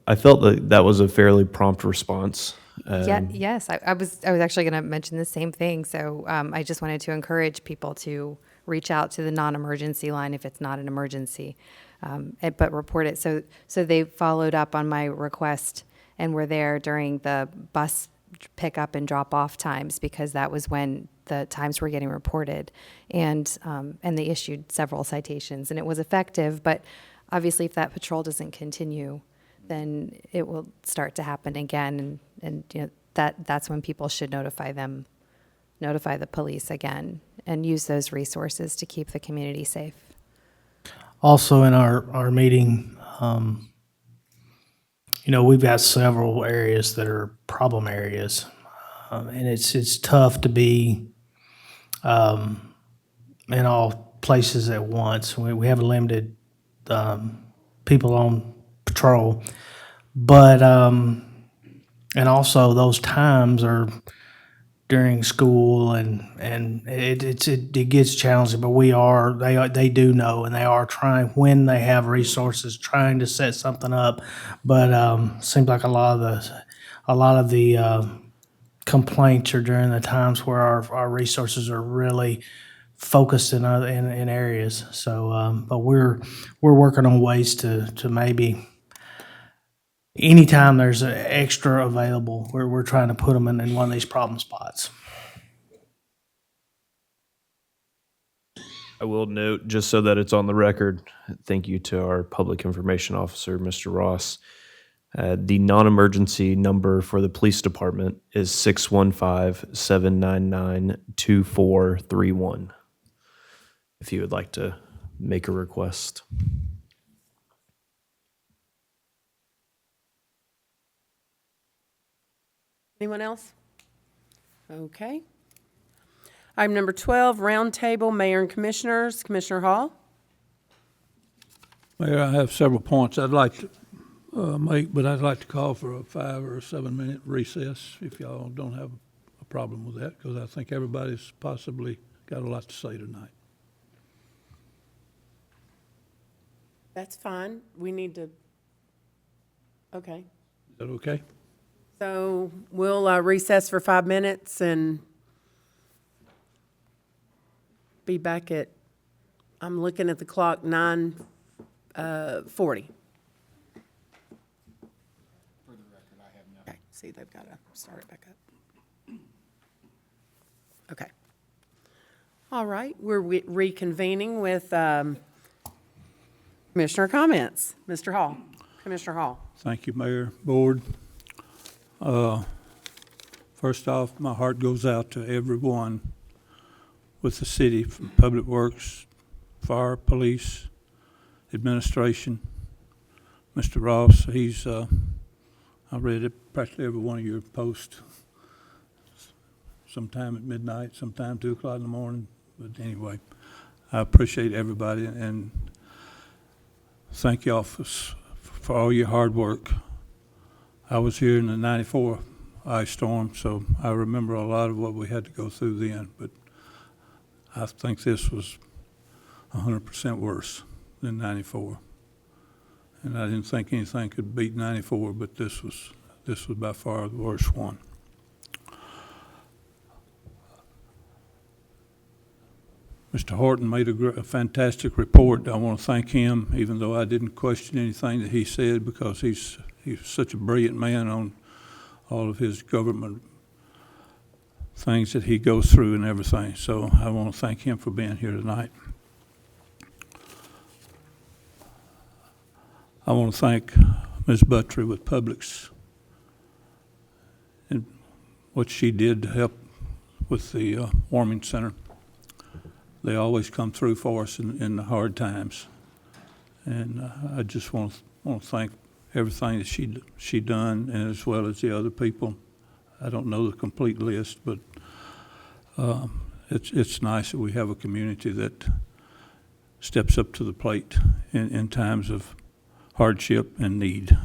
I felt that that was a fairly prompt response. Yes, I was actually going to mention the same thing. So I just wanted to encourage people to reach out to the non-emergency line if it's not an emergency, but report it. So they followed up on my request and were there during the bus pick up and drop off times, because that was when the times were getting reported, and they issued several citations, and it was effective. But obviously, if that patrol doesn't continue, then it will start to happen again, and you know that's when people should notify the police again, and use those resources to keep the community safe. Also, in our meeting, we've got several areas that are problem areas, and it's tough to be in all places at once. We have limited people on patrol, but and also those times are during school, and it gets challenging. But they do know, and they are trying, when they have resources, trying to set something up. But seems like a lot of the complaints are during the times where our resources are really focused in areas. So, but we're working on ways to maybe, anytime there's an extra available, we're trying to put them in one of these problem spots. I will note, just so that it's on the record, thank you to our public information officer, Mr. Ross. The non-emergency number for the police department is 615-799-2431, if you would like to make a request. Anyone else? Okay. Item number 12, roundtable, mayor and commissioners. Commissioner Hall? Mayor, I have several points I'd like to make, but I'd like to call for a 5 or 7 minute recess, if y'all don't have a problem with that, because I think everybody's possibly got a lot to say tonight. That's fine. We need to, okay. Is that okay? So we'll recess for 5 minutes and be back at, I'm looking at the clock, 9:40. For the record, I have no. Okay, see, they've got to start it back up. Okay. All right, we're reconvening with Commissioner comments. Mr. Hall, Commissioner Hall. Thank you, Mayor, Board. First off, my heart goes out to everyone with the city, from Public Works, Fire, Police, Administration. Mr. Ross, I read it, practically every one of your posts, sometime at midnight, sometime 2 o'clock in the morning. But anyway, I appreciate everybody, and thank y'all for all your hard work. I was here in the 94 ice storm, so I remember a lot of what we had to go through then, but I think this was 100% worse than 94. And I didn't think anything could beat 94, but this was by far the worst one. Mr. Horton made a fantastic report. I want to thank him, even though I didn't question anything that he said, because he's such a brilliant man on all of his government things that he goes through and everything. So I want to thank him for being here tonight. I want to thank Ms. Buttry with Publix and what she did to help with the warming center. They always come through for us in the hard times. And I just want to thank everything that she done, and as well as the other people. I don't know the complete list, but it's nice that we have a community that steps up to the plate in times of hardship and need.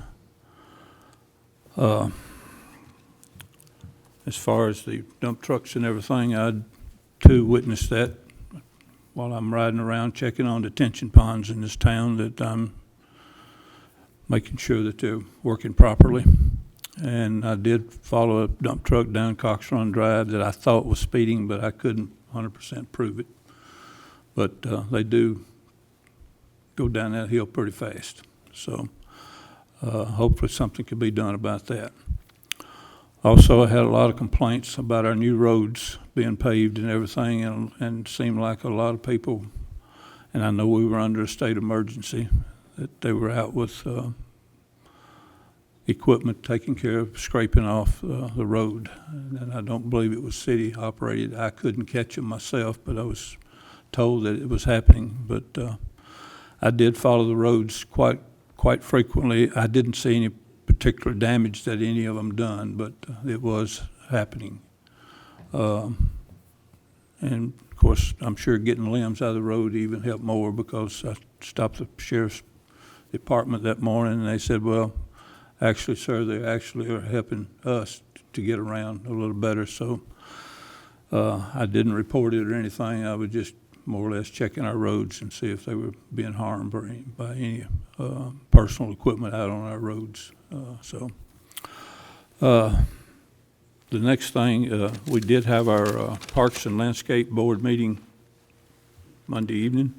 As far as the dump trucks and everything, I too witnessed that while I'm riding around checking on detention ponds in this town, that I'm making sure that they're working properly. And I did follow a dump truck down Cox Run Drive that I thought was speeding, but I couldn't 100% prove it. But they do go down that hill pretty fast. So hopefully something can be done about that. Also, I had a lot of complaints about our new roads being paved and everything, and it seemed like a lot of people, and I know we were under a state of emergency, that they were out with equipment taking care of scraping off the road. And I don't believe it was city operated. I couldn't catch them myself, but I was told that it was happening. But I did follow the roads quite frequently. I didn't see any particular damage that any of them done, but it was happening. And of course, I'm sure getting limbs out of the road even helped more, because I stopped the sheriff's department that morning and they said, well, actually, sir, they actually are helping us to get around a little better. So I didn't report it or anything. I was just more or less checking our roads and see if they were being harmed by any personal equipment out on our roads. The next thing, we did have our Parks and Landscape Board meeting Monday evening.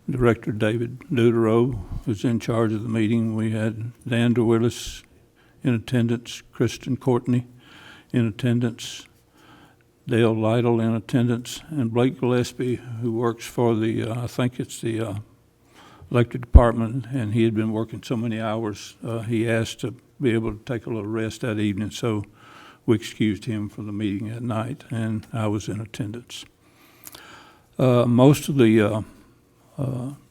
Director David Duderow was in charge of the meeting. We had Dan DeWillis in attendance, Kristen Courtney in attendance, Dale Lytle in attendance, and Blake Gillespie, who works for the, I think it's the electric department, and he had been working so many hours, he asked to be able to take a little rest that evening, so we excused him from the meeting at night, and I was in attendance. Most of the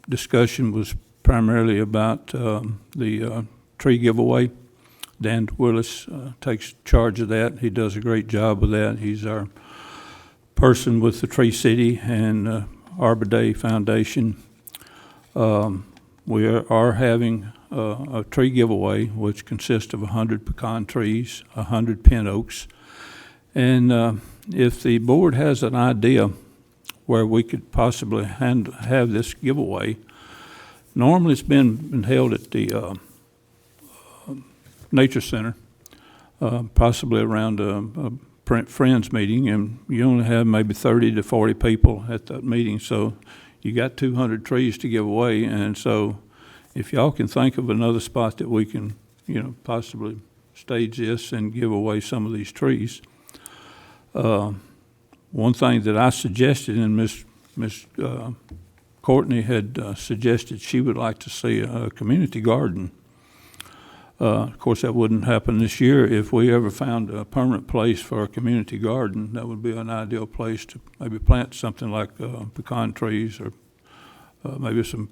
discussion was primarily about the tree giveaway. Dan Willis takes charge of that. He does a great job with that. He's our person with the Tree City and Arbor Day Foundation. We are having a tree giveaway, which consists of 100 pecan trees, 100 pin oaks. And if the board has an idea where we could possibly have this giveaway, normally it's been held at the Nature Center, possibly around a Friends meeting, and you only have maybe 30 to 40 people at that meeting, so you got 200 trees to give away. And so if y'all can think of another spot that we can, possibly stage this and give away some of these trees. One thing that I suggested, and Miss Courtney had suggested she would like to see a community garden. Of course, that wouldn't happen this year. If we ever found a permanent place for a community garden, that would be an ideal place to maybe plant something like pecan trees or maybe some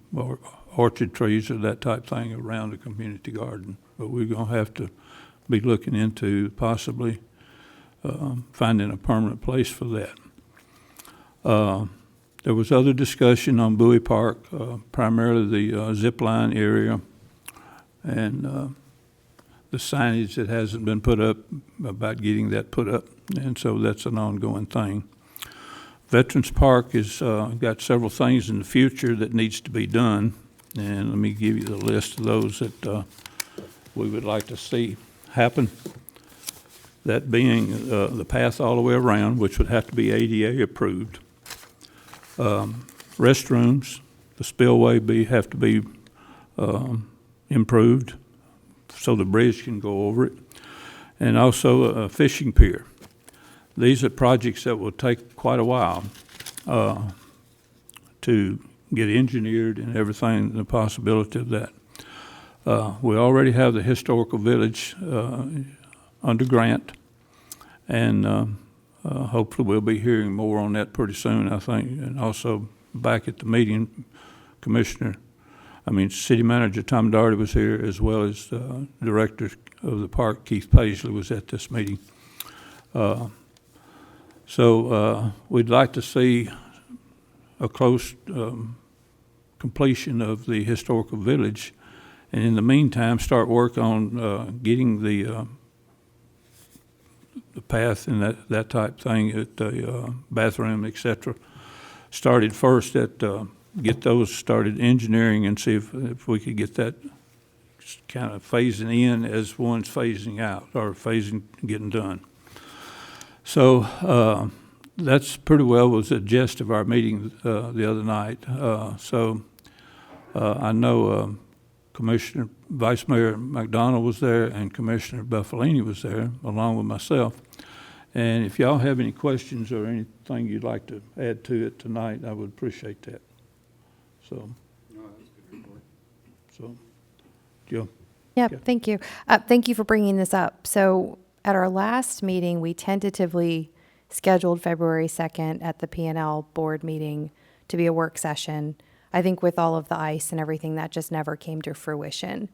orchard trees or that type thing around a community garden. But we're going to have to be looking into possibly finding a permanent place for that. There was other discussion on Bowie Park, primarily the zip line area and the signage that hasn't been put up, about getting that put up, and so that's an ongoing thing. Veterans Park has got several things in the future that needs to be done, and let me give you the list of those that we would like to see happen. That being the path all the way around, which would have to be ADA approved. Restrooms, the spillway have to be improved so the bridge can go over it, and also a fishing pier. These are projects that will take quite a while to get engineered and everything, the possibility of that. We already have the historical village under grant. And hopefully we'll be hearing more on that pretty soon, I think. And also back at the meeting, City Manager Tom Doherty was here, as well as Director of the Park, Keith Paisley, was at this meeting. So we'd like to see a close completion of the historical village, and in the meantime, start work on getting the path and that type thing at the bathroom, et cetera, started first get those started engineering and see if we could get that kind of phasing in as one's phasing out, or getting done. So that's pretty well was the gist of our meeting the other night. I know Commissioner Vice Mayor McDonald was there and Commissioner Buffalini was there, along with myself. And if y'all have any questions or anything you'd like to add to it tonight, I would appreciate that. So, Jill. Yeah, thank you. Thank you for bringing this up. So at our last meeting, we tentatively scheduled February 2nd at the P&L board meeting to be a work session. I think with all of the ice and everything, that just never came to fruition.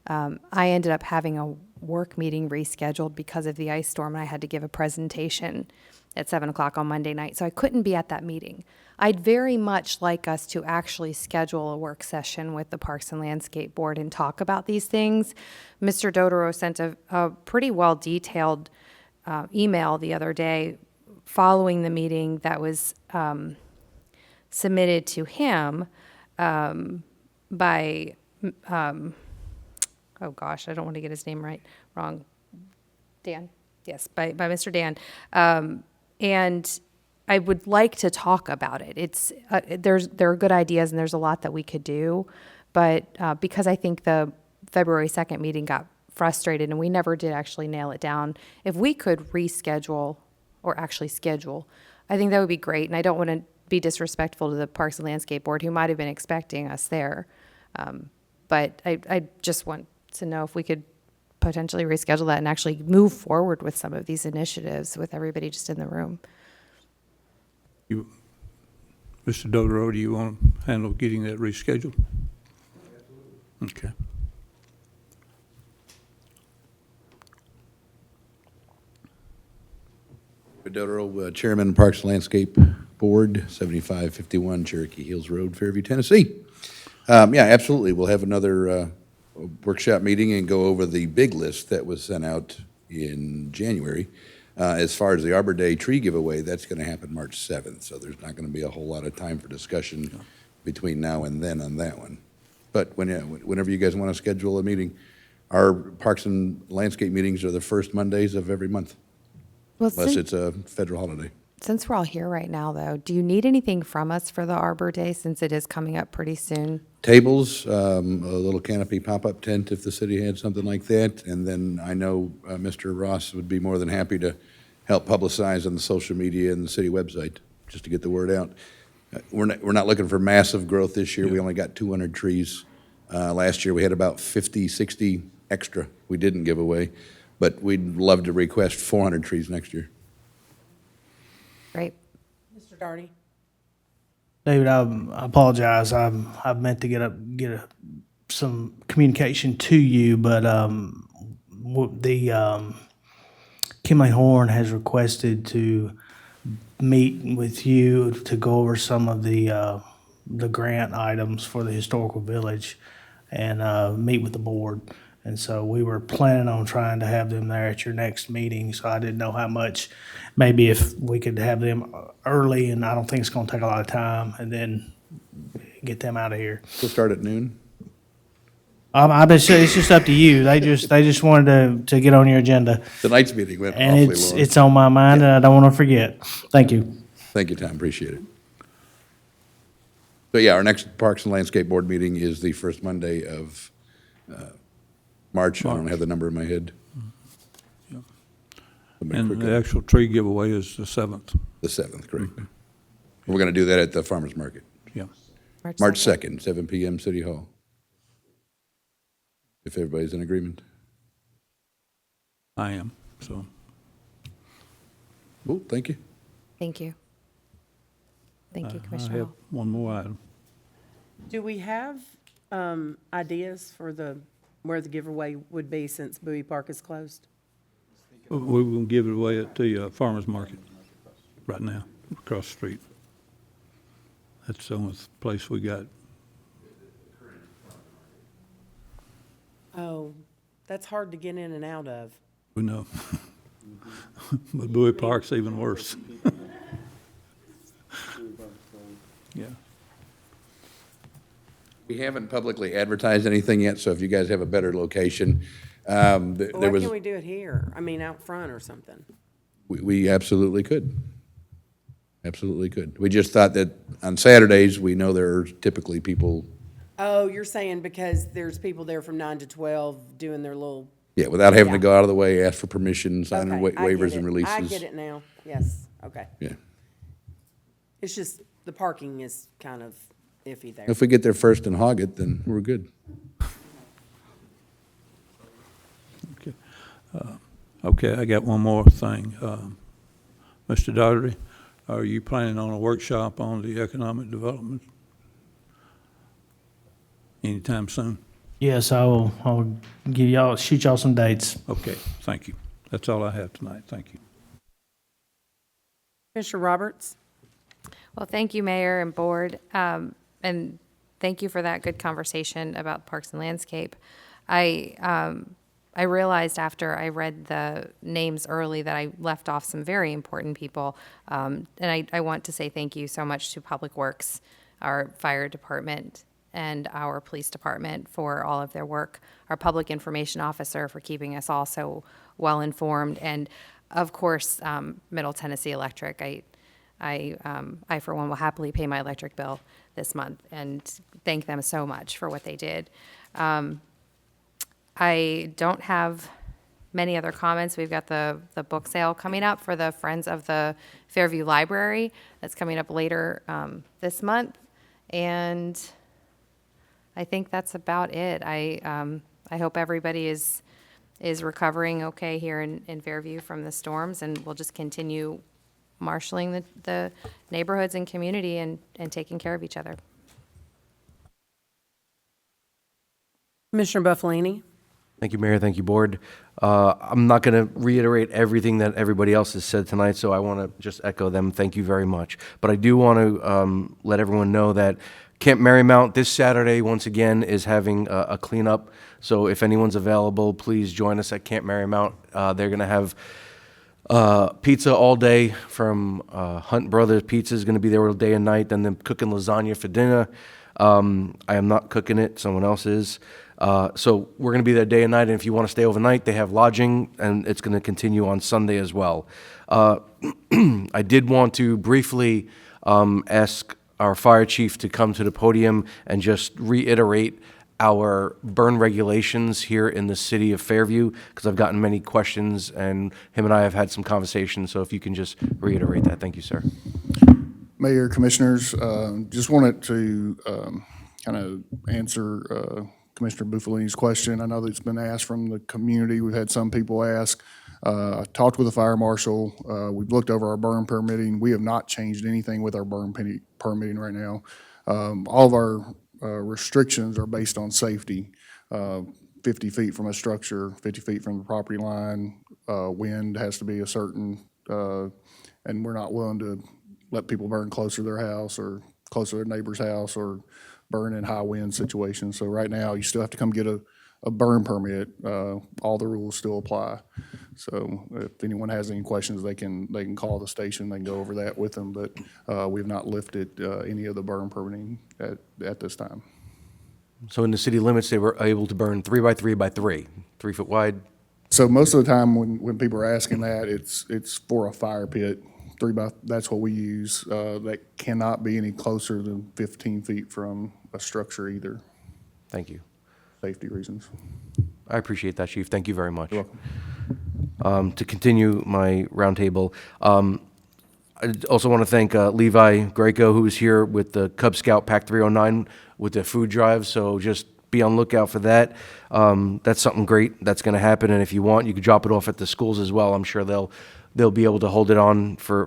I ended up having a work meeting rescheduled because of the ice storm, and I had to give a presentation at 7 o'clock on Monday night, so I couldn't be at that meeting. I'd very much like us to actually schedule a work session with the Parks and Landscape Board and talk about these things. Mr. Dodaro sent a pretty well-detailed email the other day following the meeting that was submitted to him by, oh gosh, I don't want to get his name wrong. Dan? Yes, by Mr. Dan. And I would like to talk about it. It's there are good ideas and there's a lot that we could do, but because I think the February 2nd meeting got frustrated and we never did actually nail it down, if we could reschedule or actually schedule, I think that would be great. And I don't want to be disrespectful to the Parks and Landscape Board, who might have been expecting us there. But I just want to know if we could potentially reschedule that and actually move forward with some of these initiatives with everybody just in the room. Mr. Dodaro, do you want to handle getting that rescheduled? Okay. Dodaro, Chairman, Parks and Landscape Board, 7551 Cherokee Hills Road, Fairview, Tennessee. Yeah, absolutely. We'll have another workshop meeting and go over the big list that was sent out in January. As far as the Arbor Day tree giveaway, that's going to happen March 7th, so there's not going to be a whole lot of time for discussion between now and then on that one. But whenever you guys want to schedule a meeting, our Parks and Landscape meetings are the first Mondays of every month, unless it's a federal holiday. Since we're all here right now, though, do you need anything from us for the Arbor Day, since it is coming up pretty soon? Tables, a little canopy pop-up tent if the city had something like that, and then I know Mr. Ross would be more than happy to help publicize on the social media and the city website, just to get the word out. We're not looking for massive growth this year. We only got 200 trees. Last year we had about 50, 60 extra we didn't give away, but we'd love to request 400 trees next year. Great. Mr. Daugherty? David, I apologize. I meant to get some communication to you, but Kimley Horn has requested to meet with you to go over some of the grant items for the historical village and meet with the board. And so we were planning on trying to have them there at your next meeting, so I didn't know how much, maybe if we could have them early, and I don't think it's gonna take a lot of time, and then get them out of here. We'll start at noon. It's just up to you. They just wanted to get on your agenda. Tonight's meeting went And awfully long. it's on my mind, and I don't wanna forget. Thank you. Thank you, Tom, appreciate it. So yeah, our next Parks and Landscape Board meeting is the first Monday of March. I don't have the number in my head. And the actual tree giveaway is the 7th. The 7th, correct. We're going to do that at the farmer's market. Yeah. March 2nd, 7 p.m. City Hall. If everybody's in agreement. I am. So, Cool, thank you. Thank you. Thank you, I Commissioner have Hall. one more item. Do we have ideas for where the giveaway would be since Bowie Park is closed? We will give it away at the farmer's market right now, across the street. That's the only place we got. Oh, that's hard to get in and out of. We know. But Bowie Park's even worse. Yeah. We haven't publicly advertised anything yet, so if you guys have a better location, Well, there why was, can't we do it here? I mean, out front or something? we absolutely could. Absolutely could. We just thought that on Saturdays, we know there are typically people, Oh, you're saying because there's people there from 9 to 12 doing their little. yeah, without having to Yeah. go out of the way, ask for permission, sign Okay, I get waivers and it. releases. I get it now. Yes, okay. Yeah. It's just the parking is kind of iffy there. If we get there first and hog it, then we're good. Okay. Okay, I got one more thing. Mr. Daugherty, are you planning on a workshop on the economic development anytime soon? Yes, I'll shoot y'all some dates. Okay, thank you. That's all I have tonight. Thank you. Commissioner Roberts? Well, thank you, Mayor and Board, and thank you for that good conversation about Parks and Landscape. I realized after I read the names early that I left off some very important people, and I want to say thank you so much to Public Works, our fire department, and our police department for all of their work, our public information officer for keeping us all so well informed, and of course, Middle Tennessee Electric. I for one will happily pay my electric bill this month and thank them so much for what they did. I don't have many other comments. We've got the book sale coming up for the Friends of the Fairview Library. That's coming up later this month, and I think that's about it. I hope everybody is recovering okay here in Fairview from the storms, and we'll just continue marshaling the neighborhoods and community and taking care of each other. Commissioner Buffalini? Thank you, Mayor. Thank you, Board. I'm not going to reiterate everything that everybody else has said tonight, so I want to just echo them. Thank you very much. But I do want to let everyone know that Camp Marymount this Saturday, once again, is having a cleanup. So if anyone's available, please join us at Camp Marymount. They're going to have pizza all day from Hunt Brothers Pizza is going to be there all day and night. Then they're cooking lasagna for dinner. I am not cooking it. Someone else is. So we're going to be there day and night, and if you want to stay overnight, they have lodging, and it's going to continue on Sunday as well. I did want to briefly ask our fire chief to come to the podium and just reiterate our burn regulations here in the city of Fairview, because I've gotten many questions, and him and I have had some conversations, so if you can just reiterate that. Thank you, sir. Mayor, Commissioners, just wanted to kind of answer Commissioner Buffalini's question. I know that it's been asked from the community. We've had some people ask. I talked with the fire marshal. We've looked over our burn permitting. We have not changed anything with our burn permitting right now. All of our restrictions are based on safety. 50 feet from a structure, 50 feet from the property line, wind has to be a certain, and we're not willing to let people burn closer to their house or closer to their neighbor's house or burn in high wind situations. So right now, you still have to come get a burn permit. All the rules still apply. So if anyone has any questions, they can call the station, they can go over that with them, but we've not lifted any of the burn permitting at this time. So in the city limits, they were able to burn 3 by 3 by 3, 3 foot wide? So most of the time when people are asking that, it's for a fire pit. That's what we use. That cannot be any closer than 15 feet from a structure either. Thank you. Safety reasons. I appreciate that, Chief. Thank you very much. You're welcome. To continue my roundtable, I also want to thank Levi Greco, who was here with the Cub Scout Pack 309 with the food drive. So just be on lookout for that. That's something great that's going to happen. And if you want, you can drop it off at the schools as well. I'm sure they'll be able to hold it on for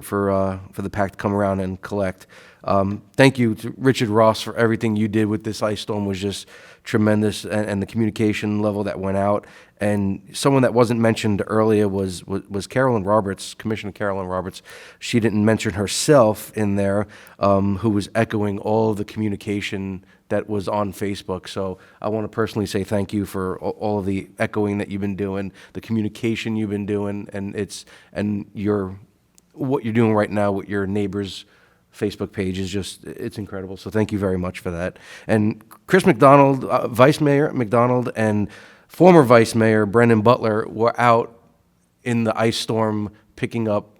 the PAC to come around and collect. Thank you to Richard Ross for everything you did with this ice storm. Was just tremendous, and the communication level that went out. And someone that wasn't mentioned earlier was Carolyn Roberts, Commissioner Carolyn Roberts. She didn't mention herself in there, who was echoing all of the communication that was on Facebook. So I want to personally say thank you for all of the echoing that you've been doing, the communication you've been doing, and what you're doing right now with your neighbors' Facebook page is just, it's incredible. So thank you very much for that. And Chris McDonald, Vice Mayor McDonald, and former Vice Mayor Brendan Butler were out in the ice storm picking up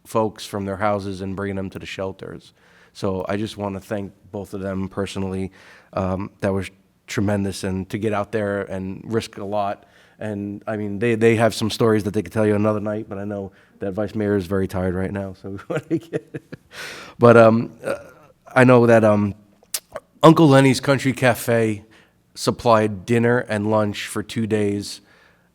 folks from their houses and bringing them to the shelters. So I just want to thank both of them personally. That was tremendous, and to get out there and risk a lot. And I mean, they have some stories that they could tell you another night, but I know that Vice Mayor is very tired right now, so we want to get it. But I know that Uncle Lenny's Country Cafe supplied dinner and lunch for 2 days,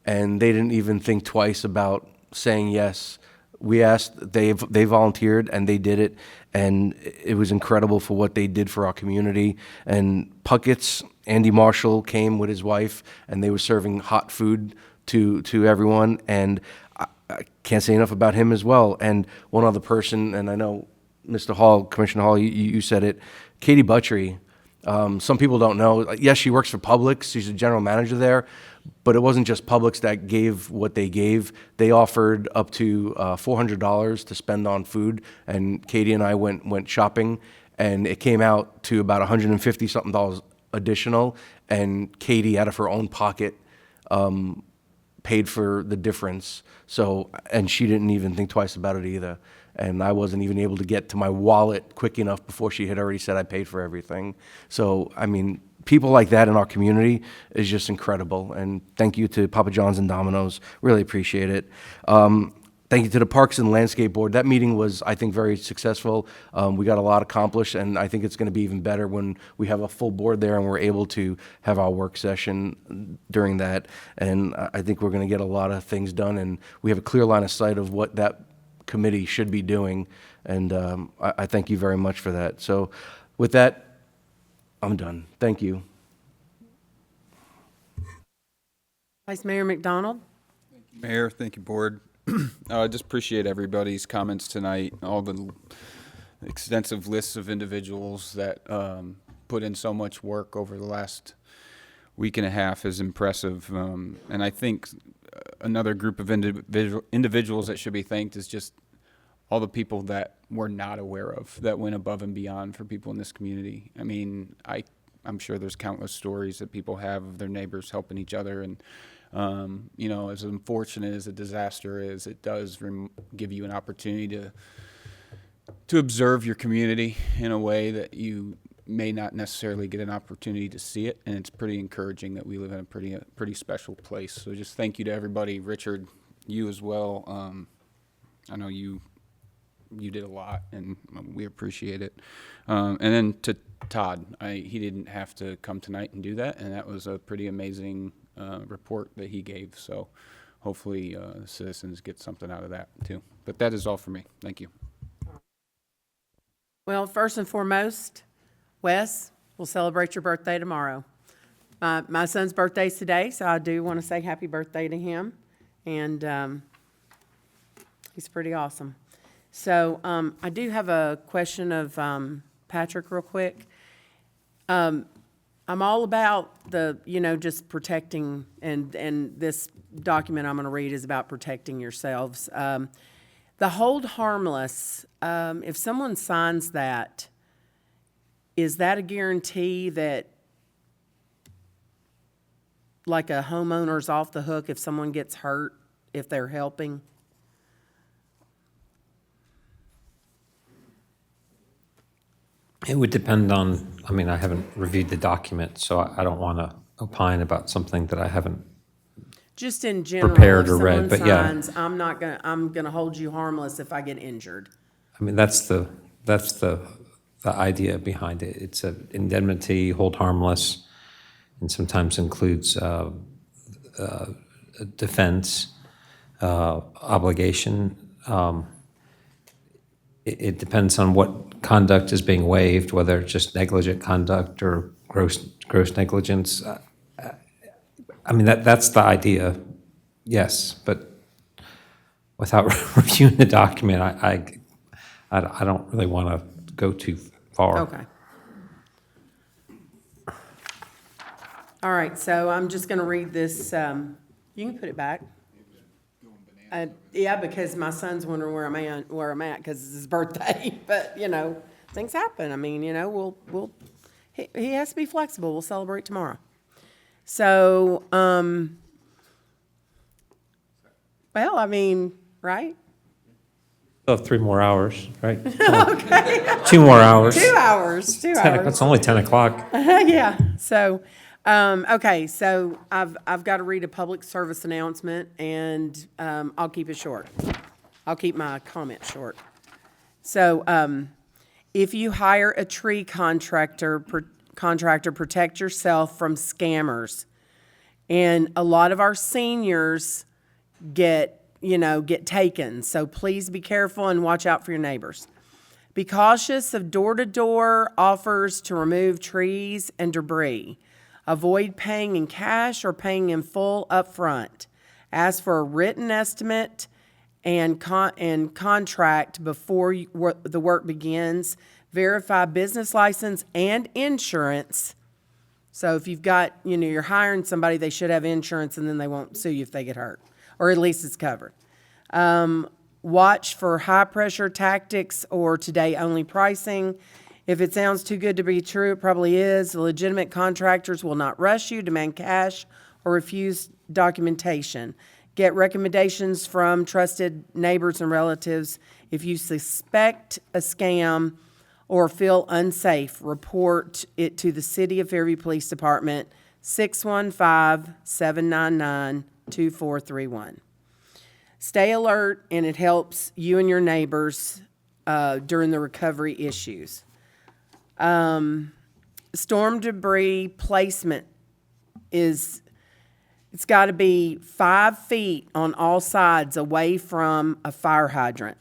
and they didn't even think twice about saying yes. We asked, they volunteered, and they did it, and it was incredible for what they did for our community. And Puckett's, Andy Marshall came with his wife, and they were serving hot food to everyone, and I can't say enough about him as well. And one other person, and I know Mr. Hall, Commissioner Hall, you said it, Katie Buttrey. Some people don't know. Yes, she works for Publix. She's a general manager there. But it wasn't just Publix that gave what they gave. They offered up to $400 to spend on food. And Katie and I went shopping, and it came out to about $150-something additional. And Katie, out of her own pocket, paid for the difference. So, and she didn't even think twice about it either. And I wasn't even able to get to my wallet quick enough before she had already said I paid for everything. So, I mean, people like that in our community is just incredible. And thank you to Papa John's and Domino's. Really appreciate it. Thank you to the Parks and Landscape Board. That meeting was, I think, very successful. We got a lot accomplished, and I think it's going to be even better when we have a full board there and we're able to have our work session during that. And I think we're going to get a lot of things done, and we have a clear line of sight of what that committee should be doing. And I thank you very much for that. So with that, I'm done. Thank you. Vice Mayor McDonald? Mayor, thank you, Board. I just appreciate everybody's comments tonight, all the extensive lists of individuals that put in so much work over the last week and a half is impressive. And I think another group of individuals that should be thanked is just all the people that we're not aware of that went above and beyond for people in this community. I mean, I'm sure there's countless stories that people have of their neighbors helping each other. And you know, as unfortunate as a disaster is, it does give you an opportunity to observe your community in a way that you may not necessarily get an opportunity to see it, and it's pretty encouraging that we live in a pretty special place. So just thank you to everybody. Richard, you as well. I know you did a lot, and we appreciate it. And then to Todd, he didn't have to come tonight and do that, and that was a pretty amazing report that he gave. So hopefully citizens get something out of that too. But that is all for me. Thank you. Well, first and foremost, Wes, we'll celebrate your birthday tomorrow. My son's birthday's today, so I do want to say happy birthday to him. And he's pretty awesome. So I do have a question of Patrick real quick. I'm all about just protecting, and this document I'm going to read is about protecting yourselves. The hold harmless, if someone signs that, is that a guarantee that, like, a homeowner's off the hook if someone gets hurt, if they're helping? It would depend on, I mean, I haven't reviewed the document, so I don't want to opine about something that I haven't Just in general, prepared if or read, someone but yeah. signs, I'm gonna hold you harmless if I get injured. I mean, that's the idea behind it. It's an indemnity, hold harmless. and sometimes includes defense obligation. It depends on what conduct is being waived, whether it's just negligent conduct or gross negligence. I mean, that's the idea, yes, but without reviewing the document, I don't really want to go too far. Okay. All right, so I'm just going to read this. You can put it back. Yeah, because my son's wondering where I'm at because it's his birthday. But things happen. I mean, he has to be flexible. We'll celebrate tomorrow. So, well, I mean, right? Still have 3 more hours, right? Okay. 2 more hours. 2 hours. 2 hours. It's only 10 o'clock. Yeah. So, okay. So I've got to read a public service announcement, and I'll keep it short. I'll keep my comment short. So, if you hire a tree contractor, protect yourself from scammers. And a lot of our seniors get taken. So please be careful and watch out for your neighbors. Be cautious of door-to-door offers to remove trees and debris. Avoid paying in cash or paying in full upfront. Ask for a written estimate and contract before the work begins. Verify business license and insurance. So if you've got, you're hiring somebody, they should have insurance, and then they won't sue you if they get hurt, or at least it's covered. Watch for high-pressure tactics or today-only pricing. If it sounds too good to be true, it probably is. Legitimate contractors will not rush you, demand cash, or refuse documentation. Get recommendations from trusted neighbors and relatives. If you suspect a scam or feel unsafe, report it to the City of Fairview Police Department, 615-799-2431. Stay alert, and it helps you and your neighbors during the recovery issues. Storm debris placement it's got to be 5 feet on all sides away from a fire hydrant.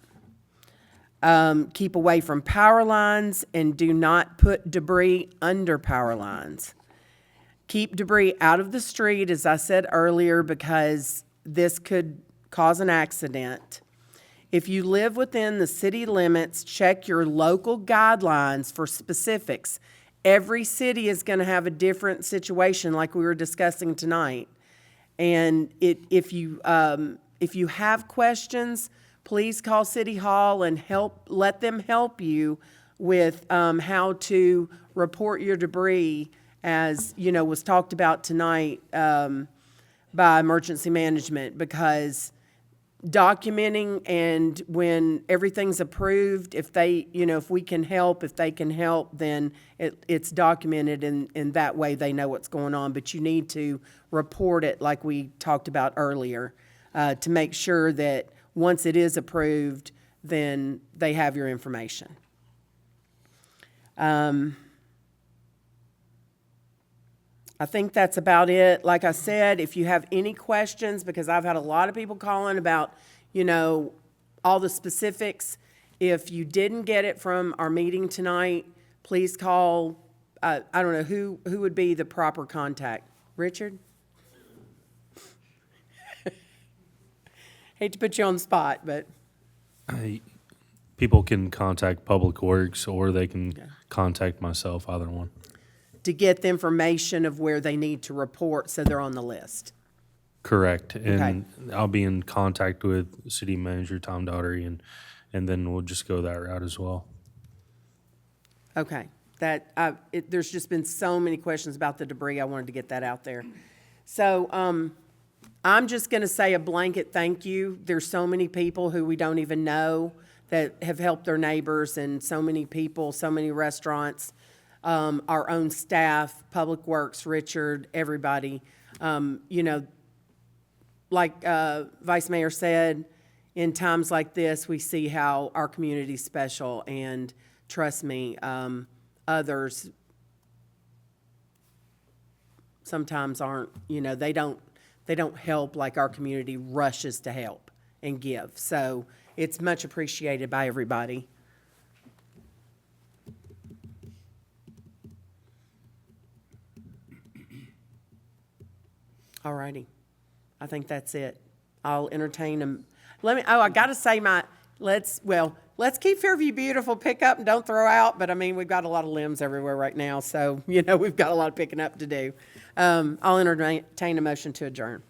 Keep away from power lines and do not put debris under power lines. Keep debris out of the street, as I said earlier, because this could cause an accident. If you live within the city limits, check your local guidelines for specifics. Every city is going to have a different situation like we were discussing tonight. And if you have questions, please call City Hall and let them help you with how to report your debris, as was talked about tonight by emergency management, because documenting, and when everything's approved, if we can help, if they can help, then it's documented, and that way they know what's going on. But you need to report it like we talked about earlier to make sure that once it is approved, then they have your information. I think that's about it. Like I said, if you have any questions, because I've had a lot of people calling about, all the specifics. If you didn't get it from our meeting tonight, please call, I don't know, who would be the proper contact? Richard? Hate to put you on the spot, but. People can contact Public Works, or they can contact myself, either one. To get the information of where they need to report so they're on the list. Correct. And I'll be in contact with City Manager Tom Daugherty, and then we'll just go that route as well. Okay. There's just been so many questions about the debris. I wanted to get that out there. So I'm just going to say a blanket thank you. There's so many people who we don't even know that have helped their neighbors, and so many people, so many restaurants, our own staff, Public Works, Richard, everybody. Like Vice Mayor said, in times like this, we see how our community's special, and trust me, others sometimes aren't, they don't help like our community rushes to help and give. So it's much appreciated by everybody. All righty. I think that's it. I'll entertain them. I gotta say let's keep Fairview beautiful, pick up and don't throw out, but I mean, we've got a lot of limbs everywhere right now, so, we've got a lot of picking up to do. I'll entertain a motion to adjourn.